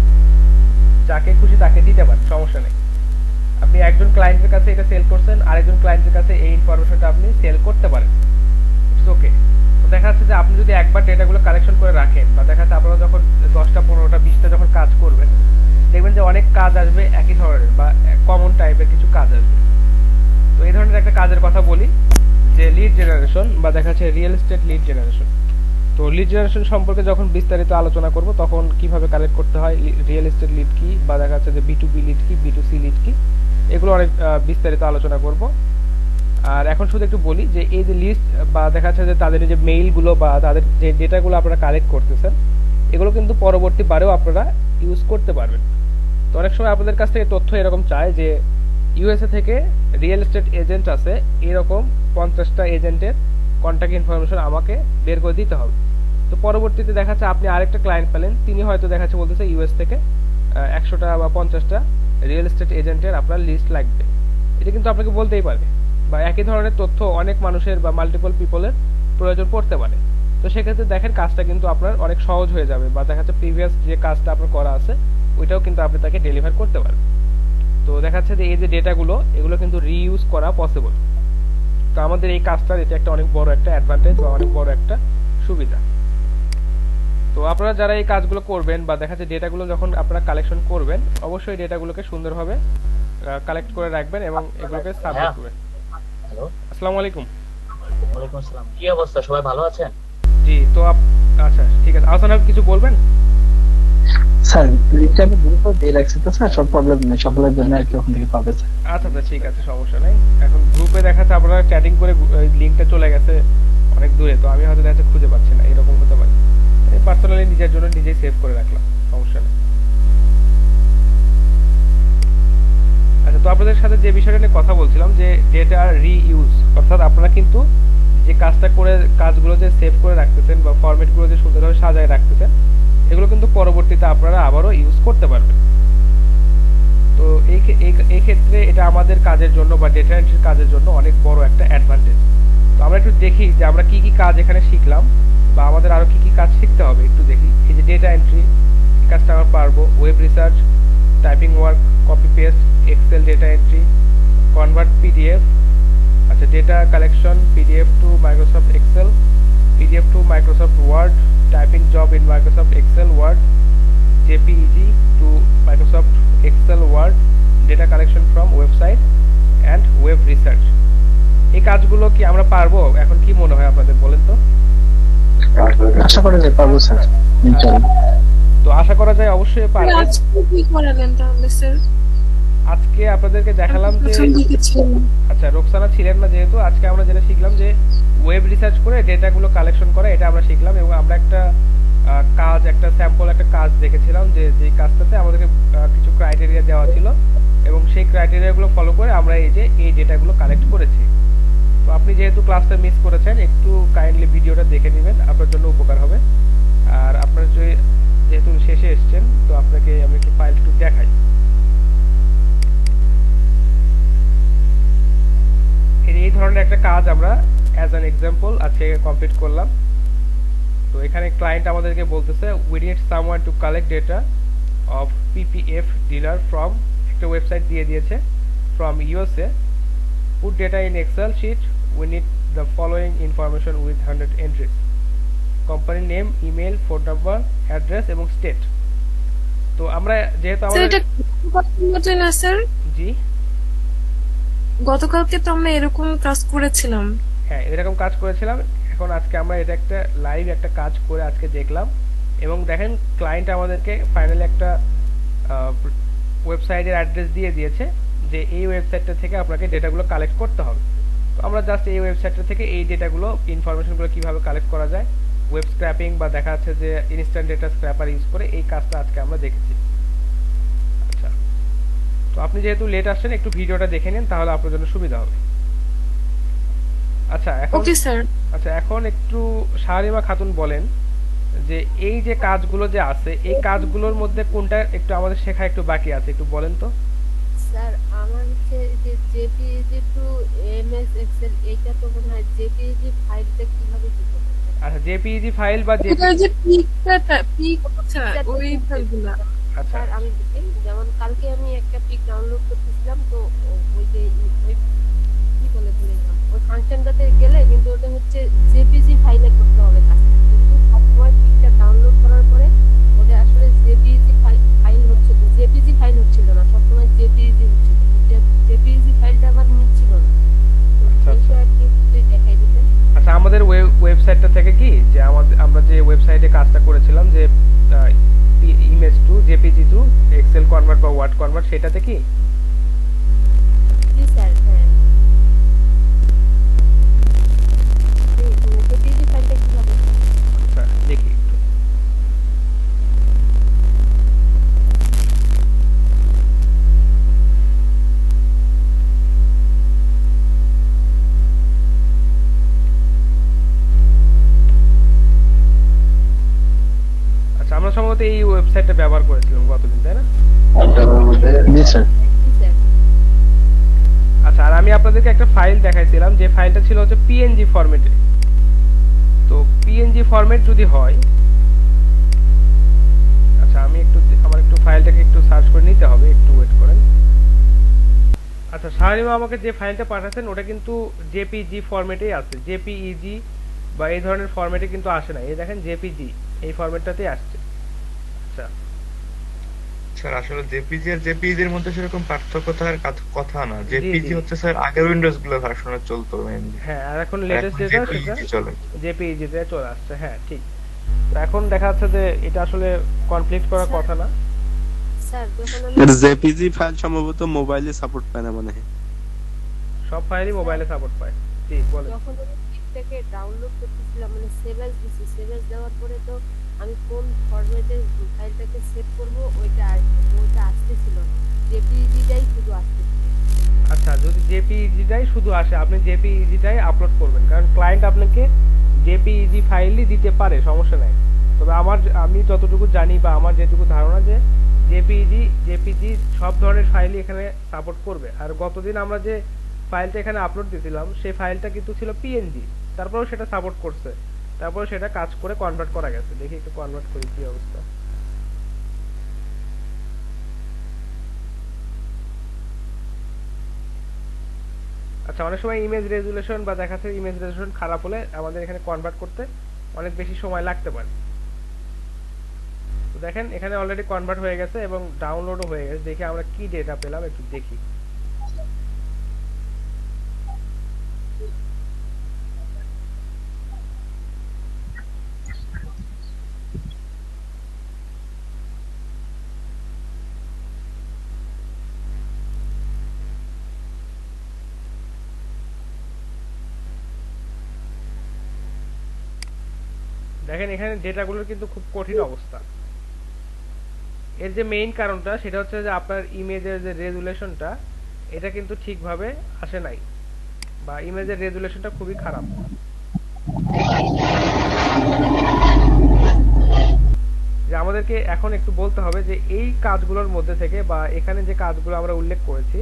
যাকে খুশি তাকে দিতে পারেন, সমস্যা নেই। আপনি একজন ক্লায়েন্টের কাছে এটা সেল করছেন, আরেকজন ক্লায়েন্টের কাছে এই ইনফরমেশনটা আপনি সেল করতে পারেন, ইটস ওকে। তো দেখা যাচ্ছে যে আপনি যদি একবার ডেটাগুলো কালেকশন করে রাখেন বা দেখা যাচ্ছে আপনারা যখন 10টা 15টা 20টা যখন কাজ করবেন, দেখবেন যে অনেক কাজ আসবে একই ধরনের বা কমন টাইপের কিছু কাজ আসবে। তো এই ধরনের একটা কাজের কথা বলি যে লিড জেনারেশন বা দেখা যাচ্ছে রিয়েল এস্টেট লিড জেনারেশন। তো লিড জেনারেশন সম্পর্কে যখন বিস্তারিত আলোচনা করব তখন কিভাবে কালেক্ট করতে হয়, রিয়েল এস্টেট লিড কি বা দেখা যাচ্ছে যে B2B লিড কি, B2C লিড কি, এগুলো অনেক বিস্তারিত আলোচনা করব। আর এখন শুধু একটু বলি যে এই যে লিস্ট বা দেখা যাচ্ছে যে তাদের যে মেইলগুলো বা তাদের যে ডেটাগুলো আপনারা কালেক্ট করতেছেন, এগুলো কিন্তু পরবর্তী বারেও আপনারা ইউজ করতে পারবেন। তো অনেক সময় আপনাদের কাছ থেকে তথ্য এরকম চায় যে ইউএসএ থেকে রিয়েল এস্টেট এজেন্ট আছে, এরকম 50টা এজেন্টের কন্ট্যাক্ট ইনফরমেশন আমাকে বের করে দিতে হবে। তো পরবর্তীতে দেখা যাচ্ছে আপনি আরেকটা ক্লায়েন্ট পেলেন, তিনি হয়তো দেখা যাচ্ছে বলতেছে ইউএস থেকে 100টা বা 50টা রিয়েল এস্টেট এজেন্টের আপনার লিস্ট লাগবে। এটা কিন্তু আপনাকে বলতেই পারে, বা একই ধরনের তথ্য অনেক মানুষের বা মাল্টিপল পিপলের প্রয়োজন পড়তে পারে। তো সেক্ষেত্রে দেখেন কাজটা কিন্তু আপনার অনেক সহজ হয়ে যাবে, বা দেখা যাচ্ছে প্রিভিয়াস যে কাজটা আপনার করা আছে ওইটাও কিন্তু আপনি তাকে ডেলিভার করতে পারেন। তো দেখা যাচ্ছে যে এই যে ডেটাগুলো এগুলো কিন্তু রিইউজ করা পসিবল। তো আমাদের এই কাজটার এটা একটা অনেক বড় একটা অ্যাডভান্টেজ বা অনেক বড় একটা সুবিধা। তো আপনারা যারা এই কাজগুলো করবেন বা দেখা যাচ্ছে ডেটাগুলো যখন আপনারা কালেকশন করবেন, অবশ্যই ডেটাগুলোকে সুন্দরভাবে কালেক্ট করে রাখবেন এবং এগুলোকে সাবমিট করবেন। হ্যালো, আসসালামু আলাইকুম। ওয়ালাইকুম আসসালাম। কি অবস্থা, সবাই ভালো আছেন? জি, তো আচ্ছা ঠিক আছে, আহসান আপনি কিছু বলবেন? স্যার লিঙ্কটা আমি গ্রুপে দিয়ে রাখছি তো স্যার, সব প্রবলেম নেই, সকলের জন্য আর কি ওখান থেকে পাবে স্যার। আচ্ছা আচ্ছা ঠিক আছে, সমস্যা নাই। এখন গ্রুপে দেখা যাচ্ছে আপনারা চ্যাটিং করে লিঙ্কটা চলে গেছে অনেক দূরে, তো আমি হয়তো দেখা যাচ্ছে খুঁজে পাচ্ছি না, এরকম হতে পারে। পার্সোনালি নিজের জন্য নিজেই সেভ করে রাখলাম, সমস্যা নেই। আচ্ছা, তো আপনাদের সাথে যে বিষয়টা নিয়ে কথা বলছিলাম যে ডেটা রিইউজ, অর্থাৎ আপনারা কিন্তু যে কাজটা করে কাজগুলো যে সেভ করে রাখতেছেন বা ফরম্যাটগুলো যে সুন্দরভাবে সাজায় রাখতেছেন, এগুলো কিন্তু পরবর্তীতে আপনারা আবারও ইউজ করতে পারবেন। তো এই ক্ষেত্রে এটা আমাদের কাজের জন্য বা ডেটা এন্ট্রির কাজের জন্য অনেক বড় একটা অ্যাডভান্টেজ। তো আমরা একটু দেখি যে আমরা কি কি কাজ এখানে শিখলাম বা আমাদের আরো কি কি কাজ শিখতে হবে একটু দেখি। এই যে ডেটা এন্ট্রি কাজটা আমরা পারবো, web research, typing work, copy paste, Excel data entry, convert PDF, আচ্ছা data collection, PDF to Microsoft Excel, PDF to Microsoft Word, typing job in Microsoft Excel Word, JPEG to Microsoft Excel Word, data collection from website and web research. এই কাজগুলো কি আমরা পারবো? এখন কি মনে হয় আপনাদের, বলেন তো? আশা করা যায় পারবো স্যার, ইনশাআল্লাহ। তো আশা করা যায় অবশ্যই পারবেন। আজকে কি করালেন তাহলে স্যার? আজকে আপনাদেরকে দেখালাম যে, প্রথম দিকে ছিলেন। আচ্ছা রোকসানা ছিলেন না যেহেতু, আজকে আমরা যেটা শিখলাম যে ওয়েব রিসার্চ করে ডেটাগুলো কালেকশন করা, এটা আমরা শিখলাম। এবং আমরা একটা কাজ, একটা স্যাম্পল একটা কাজ দেখেছিলাম যে যে কাজটাতে আমাদেরকে কিছু ক্রাইটেরিয়া দেওয়া ছিল এবং সেই ক্রাইটেরিয়াগুলো ফলো করে আমরা এই ডেটাগুলো কালেক্ট করেছি। তো আপনি যেহেতু ক্লাসটা মিস করেছেন, একটু কাইন্ডলি ভিডিওটা দেখে নেবেন, আপনার জন্য উপকার হবে। আর আপনার যেহেতু শেষে এসেছেন, তো আপনাকে আমি একটু ফাইল একটু দেখাই। এই ধরনের একটা কাজ আমরা অ্যাজ অ্যান এক্সাম্পল আজকে কমপ্লিট করলাম। তো এখানে ক্লায়েন্ট আমাদেরকে বলতেছে we need someone to collect data of PPF dealer from, একটা ওয়েবসাইট দিয়ে দিয়েছে, from USA, put data in Excel sheet, we need the following information with 100 entries, company name, email, phone number, address এবং state. তো আমরা যেহেতু আমাদের না sir, জি গতকালকে তো আমরা এরকম কাজ করেছিলাম। হ্যাঁ, এরকম কাজ করেছিলাম। এখন আজকে আমরা এটা একটা লাইভ একটা কাজ করে আজকে দেখলাম এবং দেখেন ক্লায়েন্ট আমাদেরকে ফাইনালি একটা ওয়েবসাইটের অ্যাড্রেস দিয়ে দিয়েছে যে এই ওয়েবসাইটটা থেকে আপনাকে ডেটাগুলো কালেক্ট করতে হবে। তো আমরা জাস্ট এই ওয়েবসাইটটা থেকে এই ডেটাগুলো, ইনফরমেশনগুলো কিভাবে কালেক্ট করা যায়, ওয়েব স্ক্র্যাপিং বা দেখা যাচ্ছে যে ইনস্ট্যান্ট ডেটা স্ক্র্যাপার ইউজ করে, এই কাজটা আজকে আমরা দেখেছি। আচ্ছা, তো আপনি যেহেতু লেট আসছেন, একটু ভিডিওটা দেখে নিন, তাহলে আপনার জন্য সুবিধা হবে। আচ্ছা এখন ওকে স্যার। আচ্ছা এখন একটু শাহরিমা খাতুন বলেন যে এই যে কাজগুলো যে আছে, এই কাজগুলোর মধ্যে কোনটা একটু আমাদের শেখা একটু বাকি আছে, একটু বলেন তো। স্যার আমার হচ্ছে যে জেপিইজি টু এমএস এক্সেল, এইটা তো মনে হয় জেপিইজি ফাইলটা কিভাবে দিতে হবে? আচ্ছা জেপিইজি ফাইল বা ওটা যে পিক আচ্ছা ওই ফাইলগুলো। আচ্ছা স্যার আমি বলি, যেমন কালকে আমি একটা পিক ডাউনলোড করতেছিলাম, তো ওই যে ওই কি বলে দিলাম, ওই ফাংশনটাতে গেলে কিন্তু ওটা হচ্ছে জেপিজি ফাইলে করতে হবে কাজটা, কিন্তু সবসময় পিকটা ডাউনলোড করার পরে ওটা আসলে ফাইল হচ্ছে, জেপিজি ফাইল হচ্ছিল না, সবসময় জেপিজি হচ্ছিল, জেপিজি ফাইলটা আমার নিচ্ছিল না। তো আচ্ছা, এইটা আর কি একটু দেখাই দিতেন। আচ্ছা আমাদের ওয়েবসাইটটা থেকে কি যে আমরা যে ওয়েবসাইটে কাজটা করেছিলাম যে image to JPG to Excel convert বা ওয়ার্ড কনভার্ট, সেটাতে কি জি স্যার, হ্যাঁ জেপিজি ফাইলটা কিভাবে? আচ্ছা দেখি একটু। আচ্ছা আমরা সম্ভবত এই ওয়েবসাইটটা ব্যবহার করেছিলাম গতদিন, তাই না? জি স্যার। জি স্যার। আচ্ছা, আর আমি আপনাদেরকে একটা ফাইল দেখাইছিলাম, যে ফাইলটা ছিল হচ্ছে পিএনজি ফরম্যাটে। তো পিএনজি ফরম্যাট যদি হয়, আচ্ছা আমি আমার একটু ফাইলটাকে একটু সার্চ করে নিতে হবে, একটু ওয়েট করেন। আচ্ছা, শাহরিমা আমাকে যে ফাইলটা পাঠাচ্ছেন ওটা কিন্তু জেপিজি ফরম্যাটেই আছে, জেপিইজি বা এই ধরনের ফরম্যাটে কিন্তু আসে না। এই দেখেন জেপিজি এই ফরম্যাটটাতেই আসছে। আচ্ছা স্যার আসলে জেপিজি আর জেপিইজি এর মধ্যে সেরকম পার্থক্য থাকার কথা না। জি জেপিজি জি হচ্ছে স্যার আগের উইন্ডোজ গুলো ভার্সনে চলতো মেইনলি, হ্যাঁ, আর এখন আর লেটেস্ট এখন যেটা সেটা জেপিইজি চলে। জেপিইজি তে চলে আসছে। হ্যাঁ ঠিক। তো এখন দেখা যাচ্ছে যে এটা আসলে কনফ্লিক্ট করার স্যার কথা না। স্যার যখন আমি এর জেপিজি ফাইল সম্ভবত মোবাইলে সাপোর্ট পায় না মনে হয়। সব ফাইলই স্যার মোবাইলে সাপোর্ট পায়। জি বলেন। যখন আমি পিকটাকে ডাউনলোড করতেছিলাম মানে সেভ অ্যাজ দিছি, সেভ অ্যাজ দেওয়ার পরে তো আমি কোন ফরম্যাটে ফাইলটাকে সেভ করব ওইটা আসবে, তো ওইটা আসতেছিল না, জেপিইজিটাই শুধু আসতেছিল। আচ্ছা, যদি জেপিইজিটাই শুধু আসে আপনি জেপিইজিটাই আপলোড করবেন, কারণ ক্লায়েন্ট আপনাকে জেপিইজি ফাইলই দিতে পারে, সমস্যা নাই। তবে আমি যতটুকু জানি বা আমার যেটুকু ধারণা যে জেপিজি সব ধরনের ফাইলই এখানে সাপোর্ট করবে। আর গতদিন আমরা যে ফাইলটা এখানে আপলোড দিয়েছিলাম সেই ফাইলটা কিন্তু ছিল পিএনজি, তারপরেও সেটা সাপোর্ট করছে, তারপরে সেটা কাজ করে কনভার্ট করা গেছে। দেখি একটু কনভার্ট করি কি অবস্থা। আচ্ছা, অনেক সময় ইমেজ রেজুলেশন বা দেখাচ্ছে ইমেজ রেজুলেশন খারাপ হলে আমাদের এখানে কনভার্ট করতে অনেক বেশি সময় লাগতে পারে। তো দেখেন এখানে অলরেডি কনভার্ট হয়ে গেছে এবং ডাউনলোডও হয়ে গেছে। দেখি আমরা কি ডেটা পেলাম একটু দেখি। দেখেন এখানে ডেটাগুলোর কিন্তু খুব কঠিন অবস্থা। এর যে মেইন কারণটা সেটা হচ্ছে যে আপনার ইমেজের যে রেজুলেশনটা এটা কিন্তু ঠিকভাবে আসে নাই, বা ইমেজের রেজুলেশনটা খুবই খারাপ। যে আমাদেরকে এখন একটু বলতে হবে যে এই কাজগুলোর মধ্যে থেকে বা এখানে যে কাজগুলো আমরা উল্লেখ করেছি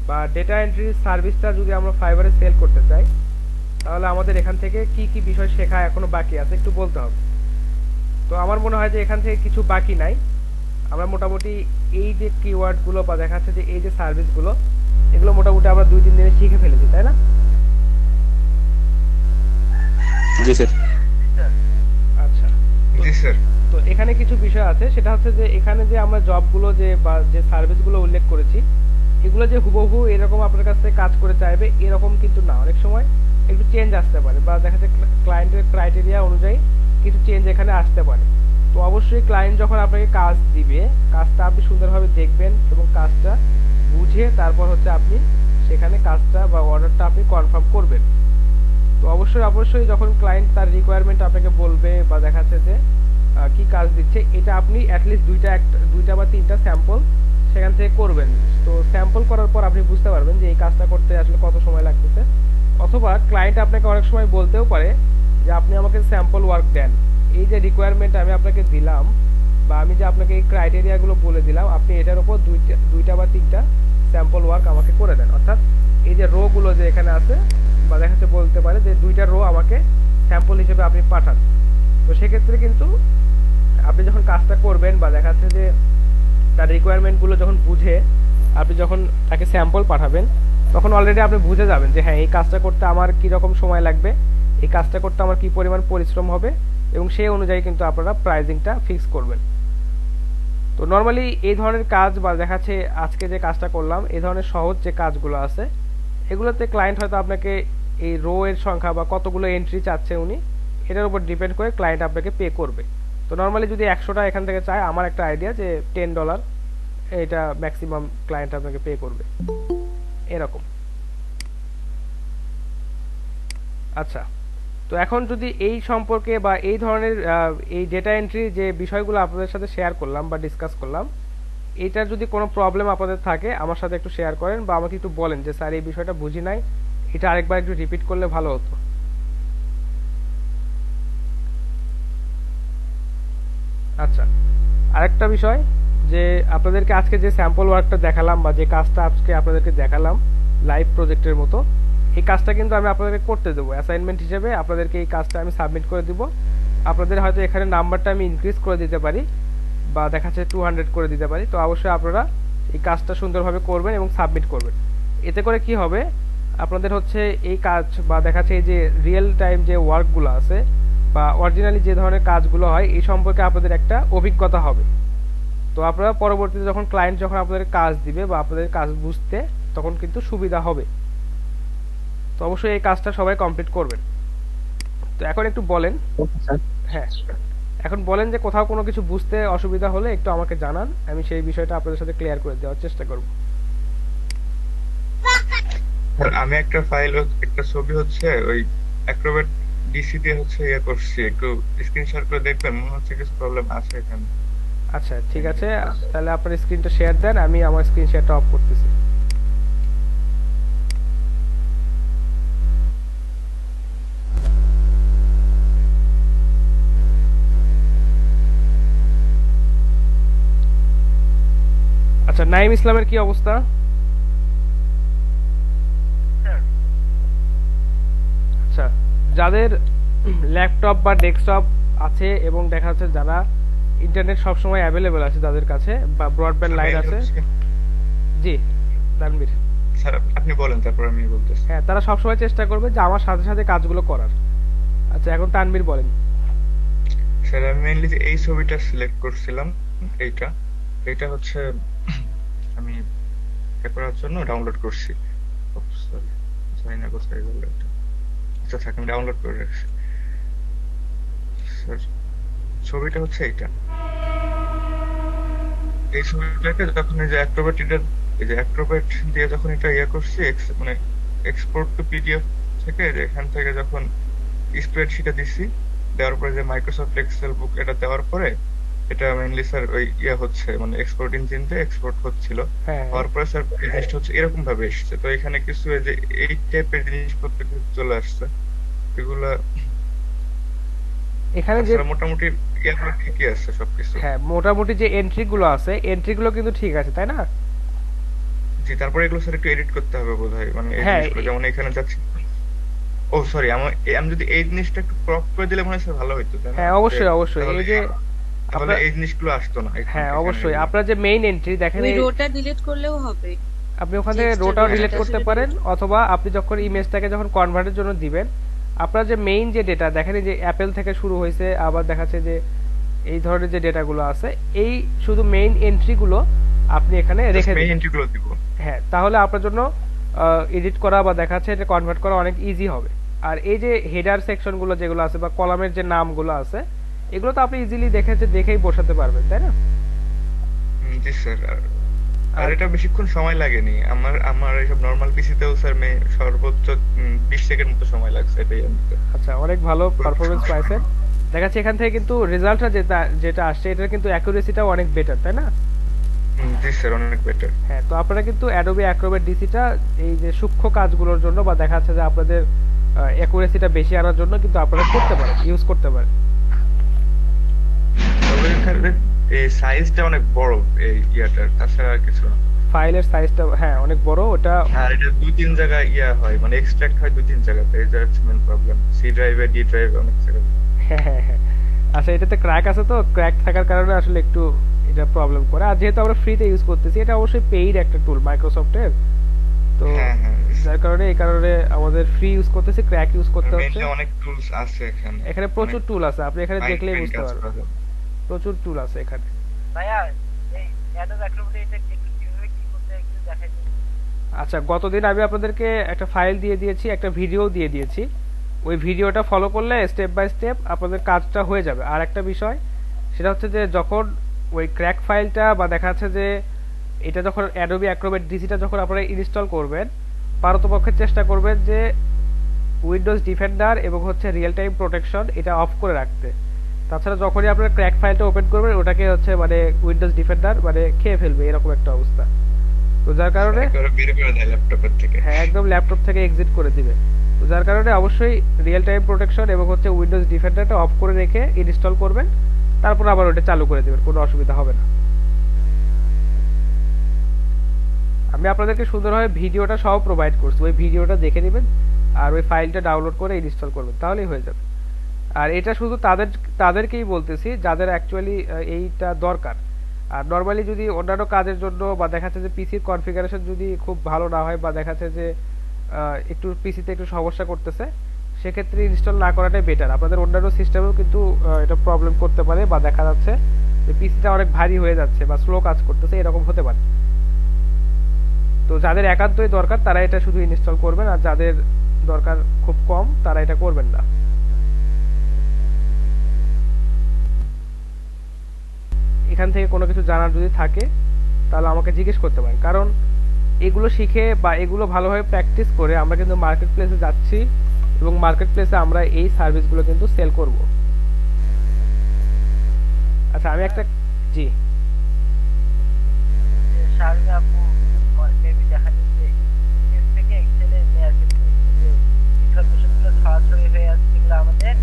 বা ডেটা এন্ট্রি সার্ভিসটা যদি আমরা ফাইবারে সেল করতে চাই তাহলে আমাদের এখান থেকে কি কি বিষয় শেখা এখনো বাকি আছে একটু বলতে হবে। তো আমার মনে হয় যে এখান থেকে কিছু বাকি নাই। আমরা মোটামুটি এই যে কিওয়ার্ডগুলো বা দেখাচ্ছে যে এই যে সার্ভিসগুলো এগুলো মোটামুটি আমরা 2-3 দিনে শিখে ফেলেছি, তাই না? জি স্যার। আচ্ছা জি স্যার। তো এখানে কিছু বিষয় আছে, সেটা হচ্ছে যে এখানে যে আমরা জবগুলো যে বা যে সার্ভিসগুলো উল্লেখ করেছি এগুলো যে হুবহু এরকম আপনার কাছ থেকে কাজ করে চাইবে এরকম কিন্তু না। অনেক সময় একটু চেঞ্জ আসতে পারে বা দেখা যাচ্ছে ক্লায়েন্টের ক্রাইটেরিয়া অনুযায়ী কিছু চেঞ্জ এখানে আসতে পারে। তো অবশ্যই ক্লায়েন্ট যখন আপনাকে কাজ দিবে কাজটা আপনি সুন্দরভাবে দেখবেন এবং কাজটা বুঝে তারপর হচ্ছে আপনি সেখানে কাজটা বা অর্ডারটা আপনি কনফার্ম করবেন। তো অবশ্যই যখন ক্লায়েন্ট তার রিকোয়ারমেন্ট আপনাকে বলবে বা দেখাচ্ছে যে কি কাজ দিচ্ছে এটা আপনি অ্যাটলিস্ট দুইটা বা তিনটা স্যাম্পল সেখান থেকে করবেন। তো স্যাম্পল করার পর আপনি বুঝতে পারবেন যে এই কাজটা করতে আসলে কত সময় লাগতেছে। অথবা ক্লায়েন্ট আপনাকে অনেক সময় বলতেও পারে যে আপনি আমাকে স্যাম্পল ওয়ার্ক দেন, এই যে রিকোয়ারমেন্ট আমি আপনাকে দিলাম বা আমি যে আপনাকে এই ক্রাইটেরিয়াগুলো বলে দিলাম আপনি এটার উপর দুইটা বা তিনটা স্যাম্পল ওয়ার্ক আমাকে করে দেন। অর্থাৎ এই যে রো গুলো যে এখানে আছে বা দেখা যাচ্ছে বলতে পারে যে দুইটা রো আমাকে স্যাম্পল হিসেবে আপনি পাঠান। তো সেক্ষেত্রে কিন্তু আপনি যখন কাজটা করবেন বা দেখা যাচ্ছে যে তার রিকোয়ারমেন্টগুলো যখন বুঝে আপনি যখন তাকে স্যাম্পল পাঠাবেন তখন অলরেডি আপনি বুঝে যাবেন যে হ্যাঁ এই কাজটা করতে আমার কি রকম সময় লাগবে, এই কাজটা করতে আমার কি পরিমাণ পরিশ্রম হবে এবং সেই অনুযায়ী কিন্তু আপনারা প্রাইজিংটা ফিক্স করবেন। তো নর্মালি এই ধরনের কাজ বা দেখাচ্ছে আজকে যে কাজটা করলাম এই ধরনের সহজ যে কাজগুলো আছে এগুলোতে ক্লায়েন্ট হয়তো আপনাকে এই রো এর সংখ্যা বা কতগুলো এন্ট্রি চাচ্ছে উনি এটার উপর ডিপেন্ড করে ক্লায়েন্ট আপনাকে পে করবে। তো নর্মালি যদি 100টা এখান থেকে চায় আমার একটা আইডিয়া যে $10 এটা ম্যাক্সিমাম ক্লায়েন্ট আপনাকে পে করবে এরকম। আচ্ছা, তো এখন যদি এই সম্পর্কে বা এই ধরনের এই ডেটা এন্ট্রি যে বিষয়গুলো আপনাদের সাথে শেয়ার করলাম বা ডিসকাস করলাম এটার যদি কোনো প্রবলেম আপনাদের থাকে আমার সাথে একটু শেয়ার করেন বা আমাকে একটু বলেন যে স্যার এই বিষয়টা বুঝি নাই, এটা আরেকবার একটু রিপিট করলে ভালো হতো। আচ্ছা, আরেকটা বিষয় যে আপনাদেরকে আজকে যে স্যাম্পল ওয়ার্কটা দেখালাম বা যে কাজটা আজকে আপনাদেরকে দেখালাম লাইভ প্রজেক্টের মতো এই কাজটা কিন্তু আমি আপনাদেরকে করতে দেবো অ্যাসাইনমেন্ট হিসেবে। আপনাদেরকে এই কাজটা আমি সাবমিট করে দিব। আপনাদের হয়তো এখানে নাম্বারটা আমি ইনক্রিজ করে দিতে পারি বা দেখা যাচ্ছে 200 করে দিতে পারি। তো অবশ্যই আপনারা এই কাজটা সুন্দরভাবে করবেন এবং সাবমিট করবেন। এতে করে কি হবে, আপনাদের হচ্ছে এই কাজ বা দেখা যাচ্ছে এই যে রিয়েল টাইম যে ওয়ার্কগুলো আছে বা অরিজিনালি যে ধরনের কাজগুলো হয় এই সম্পর্কে আপনাদের একটা অভিজ্ঞতা হবে। তো আপনারা পরবর্তীতে যখন ক্লায়েন্ট যখন আপনাদের কাজ দিবে বা আপনাদের কাজ বুঝতে তখন কিন্তু সুবিধা হবে। তো অবশ্যই এই কাজটা সবাই কমপ্লিট করবেন। তো এখন একটু বলেন, হ্যাঁ এখন বলেন যে কোথাও কোনো কিছু বুঝতে অসুবিধা হলে একটু আমাকে জানান, আমি সেই বিষয়টা আপনাদের সাথে ক্লিয়ার করে দেওয়ার চেষ্টা করব। স্যার আমি একটা ফাইল একটা ছবি হচ্ছে ওই অ্যাক্রোবেট ডিসি দিয়ে হচ্ছে ইয়ে করছি, একটু স্ক্রিন শেয়ার করে দেখবেন, মনে হচ্ছে কিছু প্রবলেম আছে এখানে। আচ্ছা ঠিক আছে, তাহলে আপনার স্ক্রিনটা শেয়ার দেন, আমি আমার স্ক্রিন শেয়ারটা অফ করতেছি। আচ্ছা নাইম ইসলামের কি অবস্থা? আচ্ছা, যাদের ল্যাপটপ বা ডেস্কটপ আছে এবং দেখা যাচ্ছে যারা ইন্টারনেট সবসময় অ্যাভেলেবেল আছে যাদের কাছে বা ব্রডব্যান্ড লাইন আছে, জি তানভীর স্যার আপনি বলেন তারপর আমি বলতেছি। হ্যাঁ, তারা সবসময় চেষ্টা করবে যে আমার সাথে সাথে কাজগুলো করার। আচ্ছা এখন তানভীর বলেন। স্যার আমি মেইনলি যে এই ছবিটা সিলেক্ট করছিলাম, এইটা এটা হচ্ছে আমি এটা করার জন্য ডাউনলোড করছি। জানি না কোথায় গেল এটা। আচ্ছা থাক, আমি ডাউনলোড করে রাখছি। স্যার ছবিটা হচ্ছে এইটা, এই ছবিটাকে যখন এই যে অ্যাক্রোবেট এই যে অ্যাক্রোবেট দিয়ে যখন এটা ইয়ে করছি মানে এক্সপোর্ট টু পিডিএফ থেকে এখান থেকে যখন স্প্রেডশিটে দিছি, দেওয়ার পরে যে মাইক্রোসফট এক্সেল বুক এটা দেওয়ার পরে এটা মেইনলি স্যার ওই ইয়ে হচ্ছে মানে এক্সপোর্ট ইঞ্জিন দিয়ে এক্সপোর্ট হচ্ছিল, হওয়ার পরে স্যার জিনিসটা হচ্ছে এরকম ভাবে এসছে। তো এখানে কিছু এই যে এই টাইপের জিনিসপত্র কিছু চলে আসছে, এগুলা এখানে যে মোটামুটি ইয়াগুলো ঠিকই আছে সবকিছু। হ্যাঁ মোটামুটি যে এন্ট্রিগুলো আছে এন্ট্রিগুলো কিন্তু ঠিক আছে তাই না? জি, তারপরে এগুলো স্যার একটু এডিট করতে হবে বোধহয়, মানে এই জিনিসগুলো যেমন এখানে যাচ্ছে। ও সরি, আমি যদি এই জিনিসটা একটু ক্রপ করে দিলে মনে হয় স্যার ভালো হতো, তাই না? হ্যাঁ অবশ্যই অবশ্যই, এই যে তাহলে এই জিনিসগুলো আসতো না। হ্যাঁ অবশ্যই, আপনার যে মেইন এন্ট্রি দেখেন ওই রোটা ডিলিট করলেও হবে, আপনি ওখান থেকে রোটাও ডিলিট করতে পারেন, অথবা আপনি যখন ইমেজটাকে যখন কনভার্টের জন্য দিবেন আপনার যে মেইন যে ডেটা দেখেন যে অ্যাপেল থেকে শুরু হয়েছে, আবার দেখাচ্ছে যে এই ধরনের যে ডেটাগুলো আছে এই শুধু মেইন এন্ট্রিগুলো আপনি এখানে রেখে দিন। মেইন এন্ট্রিগুলো দিব, হ্যাঁ তাহলে আপনার জন্য এডিট করা বা দেখাচ্ছে এটা কনভার্ট করা অনেক ইজি হবে। আর এই যে হেডার সেকশনগুলো যেগুলো আছে বা কলামের যে নামগুলো আছে এগুলো তো আপনি ইজিলি দেখেই বসাতে পারবেন তাই না? জি স্যার। আর এটা বেশিক্ষণ সময় লাগেনি, আমার এইসব নরমাল পিসিতেও স্যার সর্বোচ্চ 20 সেকেন্ড মতো সময় লাগছে এটাই আনতে। আচ্ছা অনেক ভালো পারফরম্যান্স পাইছেন। দেখাচ্ছে এখান থেকে কিন্তু রেজাল্টটা যেটা আসছে এটার কিন্তু অ্যাকুরেসিটাও অনেক বেটার তাই না? জি স্যার অনেক বেটার। হ্যাঁ, তো আপনারা কিন্তু অ্যাডোবি অ্যাক্রোবেট ডিসিটা এই যে সূক্ষ্ম কাজগুলোর জন্য বা দেখা যাচ্ছে যে আপনাদের অ্যাকুরেসিটা বেশি আনার জন্য কিন্তু আপনারা করতে পারেন, ইউজ করতে পারেন। তবে এখানে এই সাইজটা অনেক বড় এই ইয়াটার, তাছাড়া আর কিছু না। ফাইলের সাইজটা হ্যাঁ অনেক বড়, ওটা আর এটা 2-3 জায়গায় হয়, মানে এক্সট্রাক্ট হয় 2-3 জায়গাতে, এই যে মেইন প্রবলেম। সি ড্রাইভে, ডি ড্রাইভে অনেক জায়গায়। হ্যাঁ আচ্ছা, এটাতে ক্র্যাক আছে, তো ক্র্যাক থাকার কারণে আসলে একটু এটা প্রবলেম করে। আর যেহেতু আমরা ফ্রিতে ইউজ করতেছি, এটা অবশ্যই পেইড একটা টুল মাইক্রোসফটের, তো যার কারণে এই কারণে আমাদের ফ্রি ইউজ করতেছি, ক্র্যাক ইউজ করতে হচ্ছে। অনেক টুলস আছে এখানে, এখানে প্রচুর টুল আছে, আপনি এখানে দেখলেই বুঝতে পারবেন প্রচুর টুল আছে এখানে। ভাইয়া এই অ্যাডোব অ্যাক্রোবেট এটা একটু কিভাবে কি করতে একটু দেখাই দিন। আচ্ছা, গতদিন আমি আপনাদেরকে একটা ফাইল দিয়ে দিয়েছি, একটা ভিডিও দিয়ে দিয়েছি, ওই ভিডিওটা ফলো করলে স্টেপ বাই স্টেপ আপনাদের কাজটা হয়ে যাবে। আর একটা বিষয় সেটা হচ্ছে যে যখন ওই ক্র্যাক ফাইলটা বা দেখা যাচ্ছে যে এটা যখন অ্যাডোবি অ্যাক্রোবেট ডিসিটা যখন আপনারা ইনস্টল করবেন, পারতপক্ষে চেষ্টা করবেন যে উইন্ডোজ ডিফেন্ডার এবং হচ্ছে রিয়েল টাইম প্রোটেকশন এটা অফ করে রাখতে। তাছাড়া যখনই আপনারা ক্র্যাক ফাইলটা ওপেন করবেন ওটাকে হচ্ছে মানে উইন্ডোজ ডিফেন্ডার মানে খেয়ে ফেলবে, এরকম একটা অবস্থা। তো যার কারণে হ্যাঁ একদম ল্যাপটপ থেকে এক্সিট করে দিবে। তো যার কারণে অবশ্যই রিয়েল টাইম প্রোটেকশন এবং হচ্ছে উইন্ডোজ ডিফেন্ডারটা অফ করে রেখে ইনস্টল করবেন, তারপর আবার ওটা চালু করে দিবেন, কোনো অসুবিধা হবে না। আমি আপনাদেরকে সুন্দরভাবে ভিডিওটা সহ প্রোভাইড করছি, ওই ভিডিওটা দেখে নেবেন আর ওই ফাইলটা ডাউনলোড করে ইনস্টল করবেন, তাহলেই হয়ে যাবে। আর এটা শুধু তাদেরকেই বলতেছি যাদের অ্যাকচুয়ালি এইটা দরকার। আর নর্মালি যদি অন্যান্য কাজের জন্য বা দেখা যাচ্ছে যে পিসির কনফিগারেশন যদি খুব ভালো না হয় বা দেখা যাচ্ছে যে একটু পিসিতে একটু সমস্যা করতেছে, সেক্ষেত্রে ইনস্টল না করাটাই বেটার। আপনাদের অন্যান্য সিস্টেমেও কিন্তু এটা প্রবলেম করতে পারে বা দেখা যাচ্ছে যে পিসিটা অনেক ভারী হয়ে যাচ্ছে বা স্লো কাজ করতেছে, এরকম হতে পারে। তো যাদের একান্তই দরকার তারা এটা শুধু ইনস্টল করবেন, আর যাদের দরকার খুব কম তারা এটা করবেন না। এখান থেকে কোনো কিছু জানার যদি থাকে তাহলে আমাকে জিজ্ঞেস করতে পারেন, কারণ এগুলো শিখে বা এগুলো ভালোভাবে প্র্যাকটিস করে আমরা কিন্তু মার্কেট প্লেসে যাচ্ছি এবং মার্কেট প্লেসে আমরা এই সার্ভিসগুলো কিন্তু সেল করব। আচ্ছা আমি একটা জি শারমিন আপু মেবি দেখা যাচ্ছে এর থেকে এক্সেলে নেওয়ার ক্ষেত্রে যে ইনফরমেশনগুলো ছড়াছড়ি হয়ে আছে সেগুলো আমাদের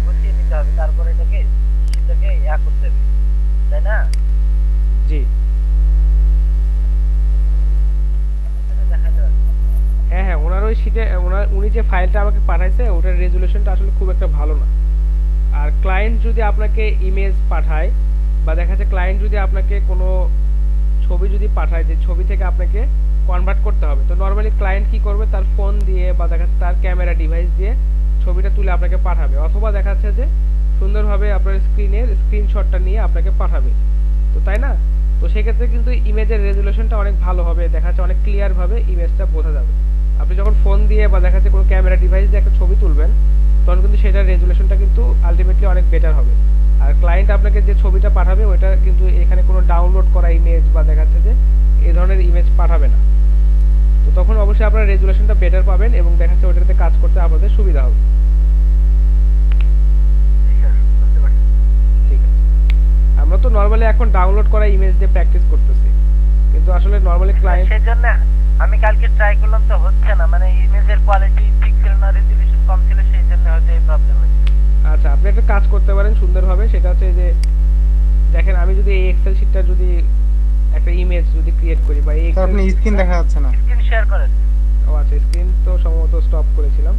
গুছিয়ে নিতে হবে, তারপরে সেটাকে করতে হবে, তাই না? জি হ্যাঁ হ্যাঁ, ওনার ওই শিটে উনি যে ফাইলটা আমাকে পাঠাইছে ওটার রেজুলেশনটা আসলে খুব একটা ভালো না। আর ক্লায়েন্ট যদি আপনাকে ইমেজ পাঠায় বা দেখা যাচ্ছে ক্লায়েন্ট যদি আপনাকে কোনো ছবি যদি পাঠায়, যে ছবি থেকে আপনাকে কনভার্ট করতে হবে, তো নর্মালি ক্লায়েন্ট কি করবে, তার ফোন দিয়ে বা দেখা যাচ্ছে তার ক্যামেরা ডিভাইস দিয়ে ছবিটা তুলে আপনাকে পাঠাবে, অথবা দেখা যাচ্ছে যে সুন্দরভাবে আপনার স্ক্রিনের স্ক্রিনশটটা নিয়ে আপনাকে পাঠাবে, তো তাই না? তো সেক্ষেত্রে কিন্তু ইমেজের রেজুলেশনটা অনেক ভালো হবে, দেখা যাচ্ছে অনেক ক্লিয়ার ভাবে ইমেজটা বোঝা যাবে। আপনি যখন ফোন দিয়ে বা দেখা যাচ্ছে কোনো ক্যামেরা ডিভাইস দিয়ে একটা ছবি তুলবেন তখন কিন্তু সেটার রেজুলেশনটা কিন্তু আলটিমেটলি অনেক বেটার হবে। আর ক্লায়েন্ট আপনাকে যে ছবিটা পাঠাবে ওইটা কিন্তু এখানে কোনো ডাউনলোড করা ইমেজ বা দেখা যাচ্ছে যে এই ধরনের ইমেজ পাঠাবে না, তো তখন অবশ্যই আপনারা রেজুলেশনটা বেটার পাবেন এবং দেখা যাচ্ছে ওইটাতে কাজ করতে আপনাদের সুবিধা হবে। ঠিক আছে, আমরা তো নরমালি এখন ডাউনলোড করা ইমেজ দিয়ে প্র্যাকটিস করতেছি, কিন্তু আসলে নরমালি ক্লায়েন্ট সেজন্য আমি কালকে ট্রাই করলাম তো হচ্ছে না, মানে ইমেজের কোয়ালিটি ঠিক ছিল না, রেজুলেশন কম ছিল, সেই জন্য হয়তো এই প্রবলেম হচ্ছে। আচ্ছা আপনি একটা কাজ করতে পারেন সুন্দরভাবে, সেটা হচ্ছে যে দেখেন আমি যদি এই এক্সেল শিটটা যদি একটা ইমেজ যদি ক্রিয়েট করি বা এই আপনি স্ক্রিন দেখা যাচ্ছে না, স্ক্রিন শেয়ার করেন। ও আচ্ছা, স্ক্রিন তো সম্ভবত স্টপ করেছিলাম।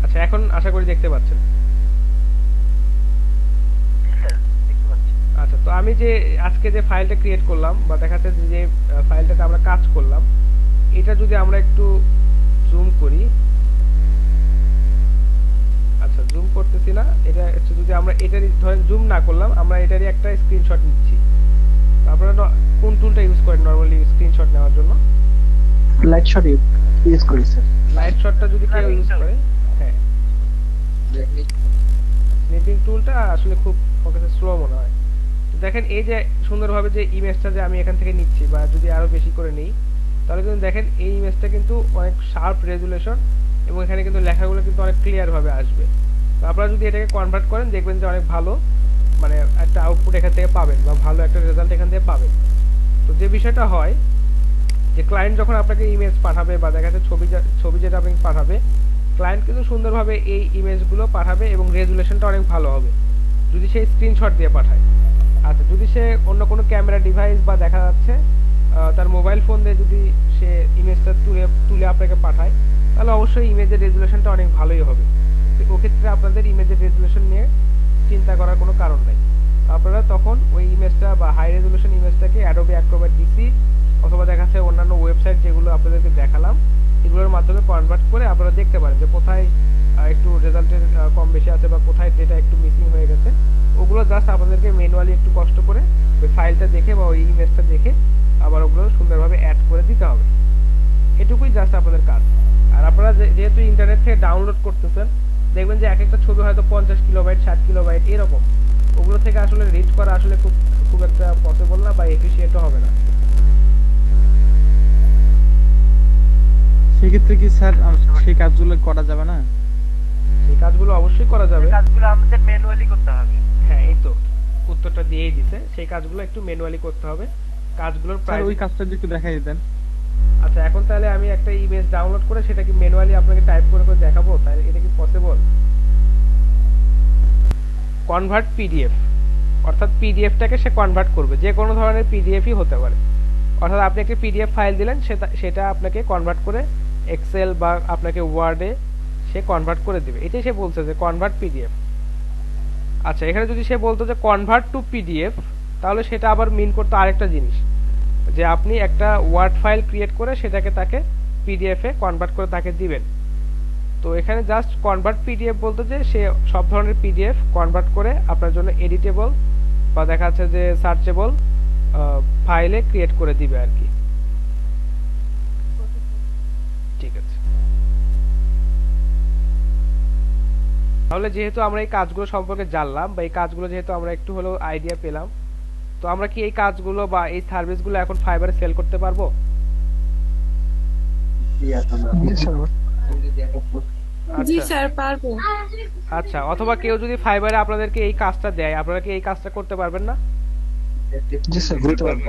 আচ্ছা এখন আশা করি দেখতে পাচ্ছেন। আচ্ছা তো আমি যে আজকে যে ফাইলটা ক্রিয়েট করলাম বা দেখা যাচ্ছে যে ফাইলটাতে আমরা কাজ করলাম, এটা যদি আমরা একটু জুম করি, আচ্ছা জুম করতেছি না, এটা যদি আমরা এটারই ধরেন জুম না করলাম, আমরা এটারই একটা স্ক্রিনশট নিচ্ছি। তো আপনারা কোন টুলটা ইউজ করেন নরমালি স্ক্রিনশট নেওয়ার জন্য? লাইট শট ইউজ করি স্যার। লাইট শটটা যদি কেউ ইউজ করে, হ্যাঁ স্নিপিং টুলটা আসলে খুব আমার কাছে স্লো মনে হয়। তো দেখেন এই যে সুন্দরভাবে যে ইমেজটা যে আমি এখান থেকে নিচ্ছি বা যদি আরো বেশি করে নিই, তাহলে কিন্তু দেখেন এই ইমেজটা কিন্তু অনেক শার্প রেজুলেশন এবং এখানে কিন্তু লেখাগুলো কিন্তু অনেক ক্লিয়ার ভাবে আসবে। তো আপনারা যদি এটাকে কনভার্ট করেন দেখবেন যে অনেক ভালো মানে একটা আউটপুট এখান থেকে পাবেন বা ভালো একটা রেজাল্ট এখান থেকে পাবেন। তো যে বিষয়টা হয় যে ক্লায়েন্ট যখন আপনাকে ইমেজ পাঠাবে বা দেখা যাচ্ছে ছবি যেটা আপনি পাঠাবে, ক্লায়েন্ট কিন্তু সুন্দরভাবে এই ইমেজগুলো পাঠাবে এবং রেজুলেশনটা অনেক ভালো হবে যদি সে স্ক্রিনশট দিয়ে পাঠায়। আচ্ছা যদি সে অন্য কোনো ক্যামেরা ডিভাইস বা দেখা যাচ্ছে তার মোবাইল ফোন দিয়ে যদি সে ইমেজটা তুলে আপনাকে পাঠায়, তাহলে অবশ্যই ইমেজের রেজুলেশনটা অনেক ভালোই হবে। ওক্ষেত্রে আপনাদের ইমেজের রেজুলেশন নিয়ে চিন্তা করার কোনো কারণ নাই। আপনারা তখন ওই ইমেজটা বা হাই রেজুলেশন ইমেজটাকে অ্যাডোবি অ্যাক্রোব্যাট ডিসি অথবা দেখা যাচ্ছে অন্যান্য ওয়েবসাইট যেগুলো আপনাদেরকে দেখালাম এগুলোর মাধ্যমে কনভার্ট করে আপনারা দেখতে পারেন যে কোথায় একটু রেজাল্টের কম বেশি আছে বা কোথায় ডেটা একটু মিসিং হয়ে গেছে। ওগুলো জাস্ট আপনাদেরকে ম্যানুয়ালি একটু কষ্ট করে ওই ফাইলটা দেখে বা ওই ইমেজটা দেখে আবার ওগুলো সুন্দরভাবে অ্যাড করে দিতে হবে। এটুকুই জাস্ট আপনাদের কাজ। আর আপনারা যেহেতু ইন্টারনেট থেকে ডাউনলোড করতেছেন, দেখবেন যে এক একটা ছবি হয়তো 50 কিলোবাইট 60 কিলোবাইট এরকম, ওগুলো থেকে আসলে রিড করা আসলে খুব একটা পসিবল না বা এফিশিয়েন্টও হবে না। সেক্ষেত্রে কি স্যার সেই কাজগুলো করা যাবে না? সেই কাজগুলো অবশ্যই করা যাবে, কাজগুলো আমাদের ম্যানুয়ালি করতে হবে। হ্যাঁ এই তো উত্তরটা দিয়েই দিছে, সেই কাজগুলো একটু ম্যানুয়ালি করতে হবে। কাজগুলোর প্রাইস ওই কাজটা যদি একটু দেখাই দিতেন। আচ্ছা এখন তাহলে আমি একটা ইমেজ ডাউনলোড করে সেটা কি ম্যানুয়ালি আপনাকে টাইপ করে করে দেখাবো, তাহলে এটা কি পসিবল? কনভার্ট পিডিএফ, অর্থাৎ পিডিএফটাকে সে কনভার্ট করবে, যে কোনো ধরনের পিডিএফই হতে পারে। অর্থাৎ আপনি একটা পিডিএফ ফাইল দিলেন, সেটা আপনাকে কনভার্ট করে এক্সেল বা আপনাকে ওয়ার্ডে সে কনভার্ট করে দিবে। এটাই সে বলছে যে কনভার্ট পিডিএফ। আচ্ছা, এখানে যদি সে বলতো যে কনভার্ট টু পিডিএফ, তাহলে সেটা আবার মিন করতো আরেকটা জিনিস, যে আপনি একটা ওয়ার্ড ফাইল ক্রিয়েট করে সেটাকে তাকে পিডিএফ এ কনভার্ট করে তাকে দিবেন। তো এখানে জাস্ট কনভার্ট পিডিএফ বলতে যে সে সব ধরনের পিডিএফ কনভার্ট করে আপনার জন্য এডিটেবল বা দেখা যাচ্ছে যে সার্চেবল ফাইলে ক্রিয়েট করে দিবে আর কি। ঠিক আছে, তাহলে যেহেতু আমরা এই কাজগুলো সম্পর্কে জানলাম বা এই কাজগুলো যেহেতু আমরা একটু হলেও আইডিয়া পেলাম, তো আমরা কি এই কাজগুলো বা এই সার্ভিসগুলো এখন ফাইবারে সেল করতে পারবো? জি আচ্ছা স্যার পারবো। আচ্ছা, অথবা কেউ যদি ফাইবারে আপনাদেরকে এই কাজটা দেয়, আপনারা কি এই কাজটা করতে পারবেন না? জি স্যার করতে পারবো।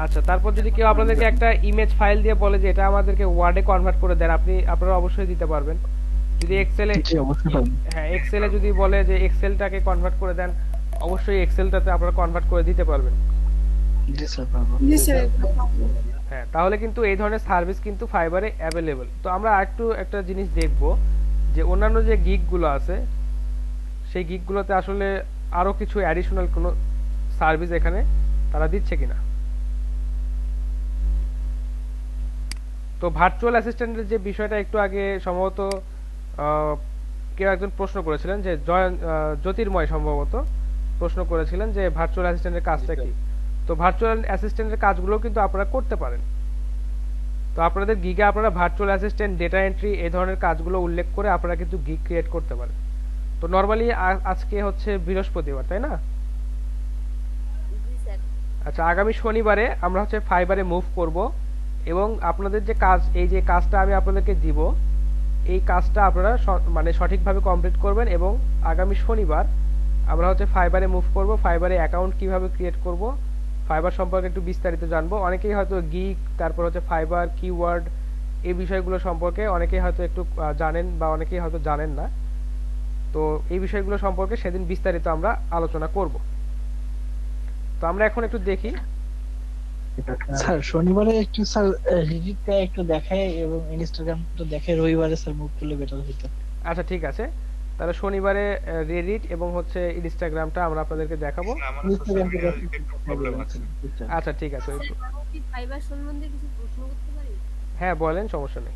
আচ্ছা, তারপর যদি কেউ আপনাদেরকে একটা ইমেজ ফাইল দিয়ে বলে যে এটা আমাদেরকে ওয়ার্ডে কনভার্ট করে দেন, আপনারা অবশ্যই দিতে পারবেন। যদি এক্সেলে, জি অবশ্যই পারবো। হ্যাঁ এক্সেলে যদি বলে যে এক্সেলটাকে কনভার্ট করে দেন, অবশ্যই এক্সেলটাতে আপনারা কনভার্ট করে দিতে পারবেন। জি স্যার পারবো। জি স্যার এগুলো পারবো। হ্যাঁ, তাহলে কিন্তু এই ধরনের সার্ভিস কিন্তু ফাইবারে অ্যাভেলেবল। তো আমরা আরেকটু একটা জিনিস দেখব যে অন্যান্য যে গিগগুলো আছে সেই গিগগুলোতে আসলে আরো কিছু অ্যাডিশনাল কোনো সার্ভিস এখানে তারা দিচ্ছে কিনা। তো ভার্চুয়াল অ্যাসিস্ট্যান্টের যে বিষয়টা একটু আগে সম্ভবত কেউ একজন প্রশ্ন করেছিলেন, যে জ্যোতির্ময় সম্ভবত প্রশ্ন করেছিলেন যে ভার্চুয়াল অ্যাসিস্ট্যান্টের কাজটা কি। তো ভার্চুয়াল অ্যাসিস্ট্যান্টের কাজগুলো কিন্তু আপনারা করতে পারেন। তো আপনাদের গিগে আপনারা ভার্চুয়াল অ্যাসিস্ট্যান্ট, ডেটা এন্ট্রি এই ধরনের কাজগুলো উল্লেখ করে আপনারা কিন্তু গিগ ক্রিয়েট করতে পারেন। তো নরমালি আজকে হচ্ছে বৃহস্পতিবার, তাই না? আচ্ছা, আগামী শনিবারে আমরা হচ্ছে ফাইবারে মুভ করব এবং আপনাদের যে কাজ, এই যে কাজটা আমি আপনাদেরকে দিব, এই কাজটা আপনারা মানে সঠিকভাবে কমপ্লিট করবেন এবং আগামী শনিবার আমরা হচ্ছে ফাইবারে মুভ করব। ফাইবারে অ্যাকাউন্ট কিভাবে ক্রিয়েট করব, ফাইবার সম্পর্কে একটু বিস্তারিত জানবো। অনেকেই হয়তো গিগ, তারপর হচ্ছে ফাইবার কিওয়ার্ড, এই বিষয়গুলো সম্পর্কে অনেকেই হয়তো একটু জানেন বা অনেকেই হয়তো জানেন না। তো এই বিষয়গুলো সম্পর্কে সেদিন বিস্তারিত আমরা আলোচনা করব। তো আমরা এখন একটু দেখি স্যার শনিবারে একটু স্যার রিডিটটা একটু দেখায় এবং ইনস্টাগ্রামটা দেখায়, রবিবারে স্যার মুভ করলে বেটার হতো। আচ্ছা ঠিক আছে, তাহলে শনিবারে রেডিট এবং হচ্ছে ইনস্টাগ্রামটা আমরা আপনাদেরকে দেখাবো। আমার সোশ্যাল মিডিয়ায় একটু প্রবলেম আছে। আচ্ছা ঠিক আছে, স্যার, আমি কি ফাইবার সম্বন্ধে কিছু প্রশ্ন করতে পারি? হ্যাঁ বলেন, সমস্যা নেই।